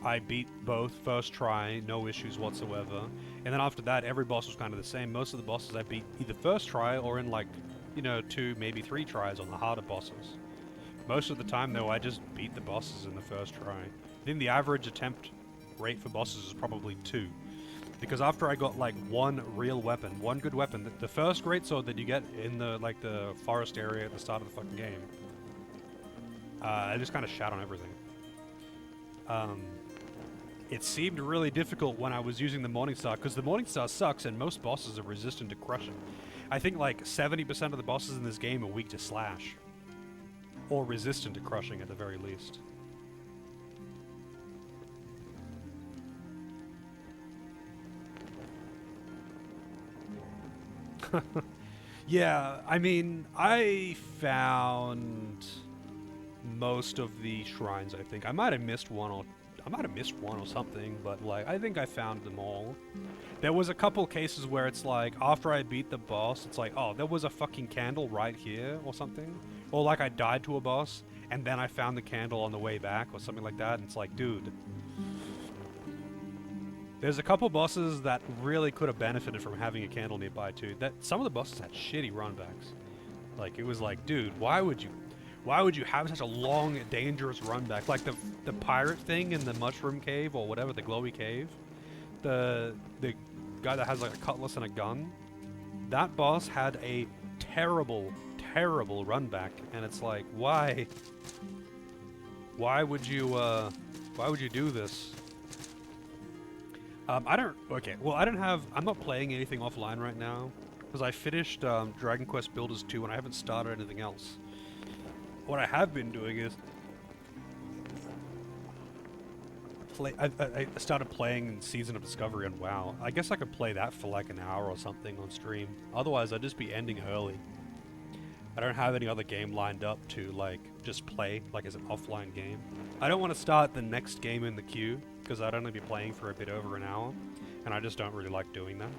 A: I beat both first try, no issues whatsoever. And then after that, every boss was kind of the same. Most of the bosses I beat either first try or in, like, you know, 2, maybe 3 tries on the harder bosses. Most of the time, though, I just beat the bosses in the first try. I think the average attempt rate for bosses is probably 2. Because after I got, like, one real weapon, one good weapon, the first greatsword that you get in the, like, the forest area at the start of the fucking game, I just kind of shat on everything. It seemed really difficult when I was using the Morningstar, because the Morningstar sucks and most bosses are resistant to crushing. I think like 70% of the bosses in this game are weak to slash. Or resistant to crushing at the very least. Yeah, I mean, I found most of the shrines, I think. I might have missed one or something, but like I think I found them all. There was a couple cases where it's like after I beat the boss, it's like, oh, there was a fucking candle right here or something. Or like I died to a boss and then I found the candle on the way back or something like that, and it's like, dude. There's a couple bosses that really could have benefited from having a candle nearby too. That some of the bosses had shitty runbacks. Like it was like, dude, why would you have such a long, dangerous run back? Like the pirate thing in the mushroom cave or whatever, the glowy cave. The guy that has like a cutlass and a gun. That boss had a terrible, terrible run back, and it's like, why? Why would you do this? I'm not playing anything offline right now because I finished Dragon Quest Builders 2 and I haven't started anything else. What I have been doing is I started playing Season of Discovery on WoW. I guess I could play that for like an hour or something on stream. Otherwise, I'd just be ending early. I don't have any other game lined up to like just play like as an offline game. I don't want to start the next game in the queue because I'd only be playing for a bit over an hour, and I just don't really like doing that.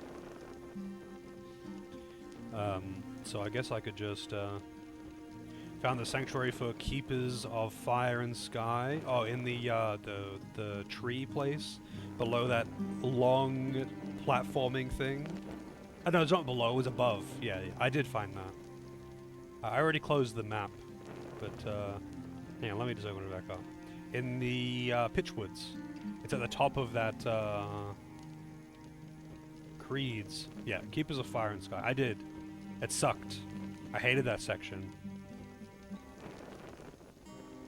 A: So I guess I could just found the sanctuary for Keepers of Fire and Sky. Oh, in the tree place below that long platforming thing. Oh, no, it's not below. It was above. Yeah, I did find that. I already closed the map, but hang on, let me just open it back up. In the Pitchwoods. It's at the top of that Creeds. Yeah, Keepers of Fire and Sky. I did. It sucked. I hated that section.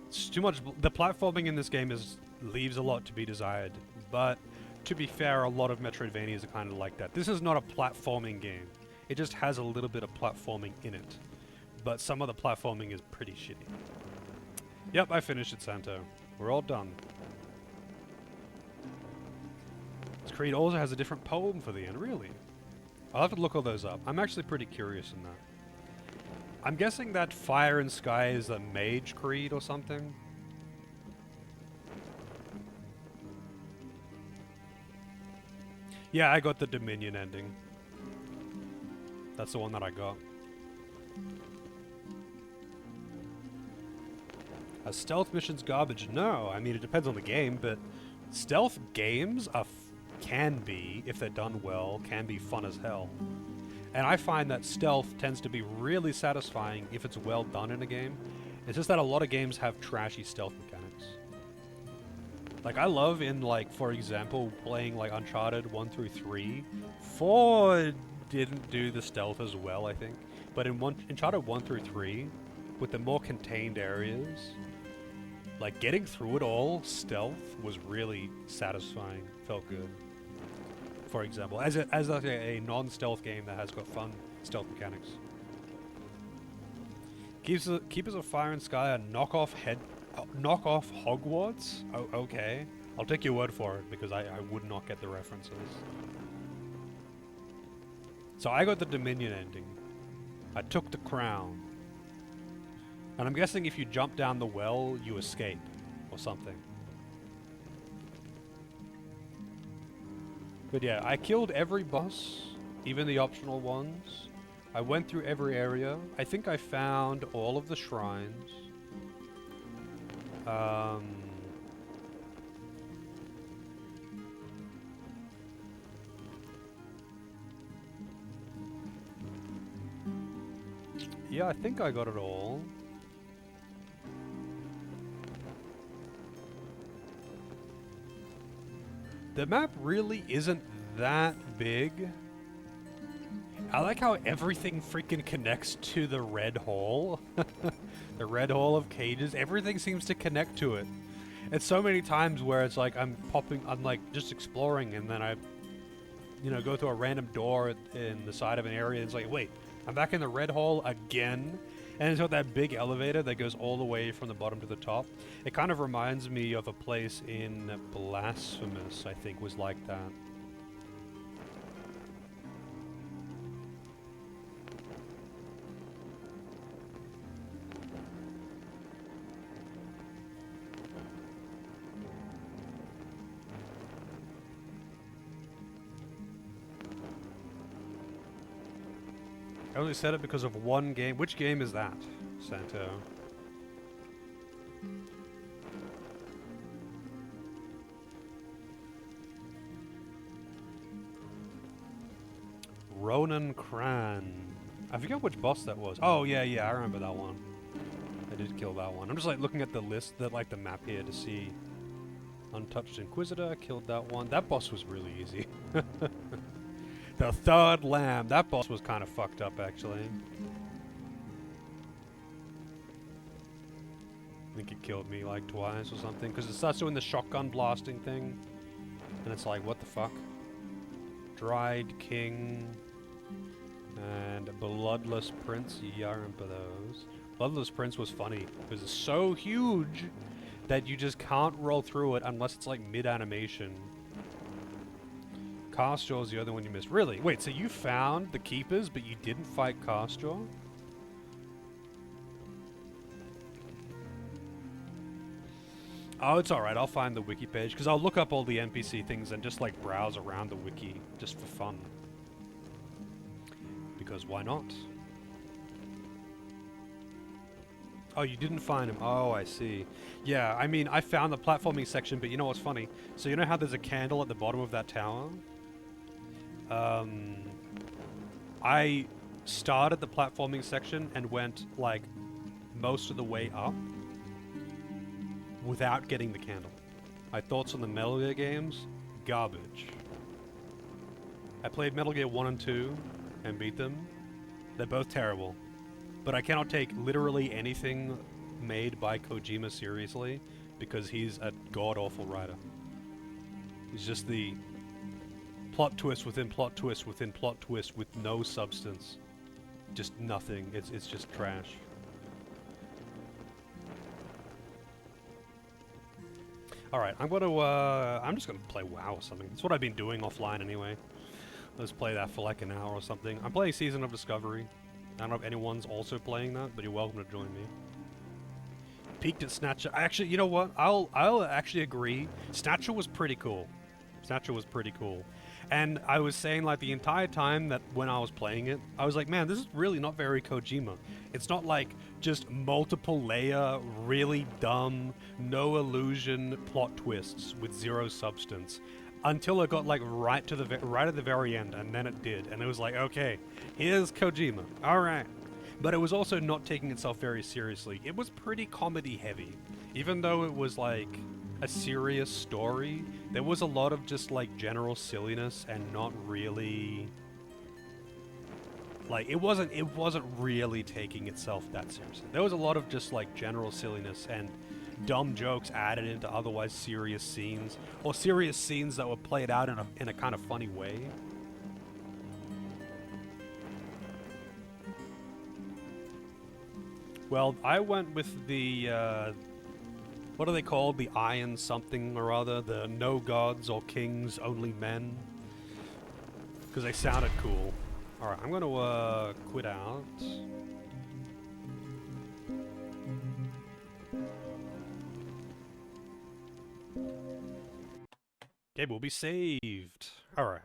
A: It's too much. The platforming in this game leaves a lot to be desired, but to be fair, a lot of Metroidvanias are kind of like that. This is not a platforming game. It just has a little bit of platforming in it, but some of the platforming is pretty shitty. Yep, I finished it, Santo. We're all done. This Creed also has a different poem for the end, really. I'll have to look all those up. I'm actually pretty curious in that. I'm guessing that Fire and Sky is a mage creed or something. Yeah, I got the Dominion ending. That's the one that I got. Are stealth missions garbage? No, I mean it depends on the game, but stealth games can be, if they're done well, can be fun as hell. And I find that stealth tends to be really satisfying if it's well done in a game. It's just that a lot of games have trashy stealth mechanics. Like, I love in, like, for example, playing, like, Uncharted 1 through 3. 4 didn't do the stealth as well, I think. But in Uncharted 1 through 3, with the more contained areas, like, getting through it all, stealth was really satisfying. Felt good. For example, as like a non-stealth game that has got fun stealth mechanics. Keepers of Fire and Sky are knockoff Hogwarts? Oh, okay. I'll take your word for it, because I would not get the references. So I got the Dominion ending. I took the crown. And I'm guessing if you jump down the well, you escape. Or something. But yeah, I killed every boss, even the optional ones. I went through every area. I think I found all of the shrines. Yeah, I think I got it all. The map really isn't that big. I like how everything freaking connects to the red hole. The red hole of cages. Everything seems to connect to it. It's so many times where it's like I'm like just exploring, and then I, go through a random door in the side of an area, and it's like, wait, I'm back in the red hole again? And it's got that big elevator that goes all the way from the bottom to the top. It kind of reminds me of a place in Blasphemous, I think, was like that. I only said it because of one game. Which game is that, Santo? Ronan Kran. I forget which boss that was. Oh, yeah, I remember that one. I did kill that one. I'm just like looking at the list, the map here to see. Untouched Inquisitor, killed that one. That boss was really easy. The third lamb. That boss was kind of fucked up, actually. I think it killed me like twice or something, because it starts doing the shotgun blasting thing. And it's like, what the fuck? Dried King. And Bloodless Prince. Yeah, I remember those. Bloodless Prince was funny, because it's so huge that you just can't roll through it unless it's like mid-animation. Castjaw is the other one you missed. Really? Wait, so you found the Keepers, but you didn't fight Castjaw? Oh, it's alright. I'll find the wiki page, because I'll look up all the NPC things and just, like, browse around the wiki, just for fun. Because why not? Oh, you didn't find him. Oh, I see. Yeah, I mean, I found the platforming section, but you know what's funny? So you know how there's a candle at the bottom of that tower? I started the platforming section and went, like, most of the way up without getting the candle. My thoughts on the Metal Gear games? Garbage. I played Metal Gear 1 and 2 and beat them. They're both terrible. But I cannot take literally anything made by Kojima seriously because he's a god-awful writer. He's just the plot twist within plot twist within plot twist with no substance. Just nothing. It's just trash. Alright, I'm just gonna play WoW or something. That's what I've been doing offline anyway. Let's play that for like an hour or something. I'm playing Season of Discovery. I don't know if anyone's also playing that, but you're welcome to join me. Peaked at Snatcher. Actually, you know what? I'll actually agree. Snatcher was pretty cool. Snatcher was pretty cool. And I was saying, like, the entire time that when I was playing it, I was like, man, this is really not very Kojima. It's not like just multiple layer, really dumb, no illusion plot twists with zero substance. Until it got like right at the very end, and then it did, and it was like, okay, here's Kojima. All right. But it was also not taking itself very seriously. It was pretty comedy heavy. Even though it was like a serious story, there was a lot of just like general silliness and not really like it wasn't really taking itself that seriously. There was a lot of just like general silliness and dumb jokes added into otherwise serious scenes, or serious scenes that were played out in a kind of funny way. Well, I went with the, what are they called? The Iron something or other, the no gods or kings, only men. Because they sounded cool. Alright, I'm gonna, quit out. Okay, we'll be saved. Alright.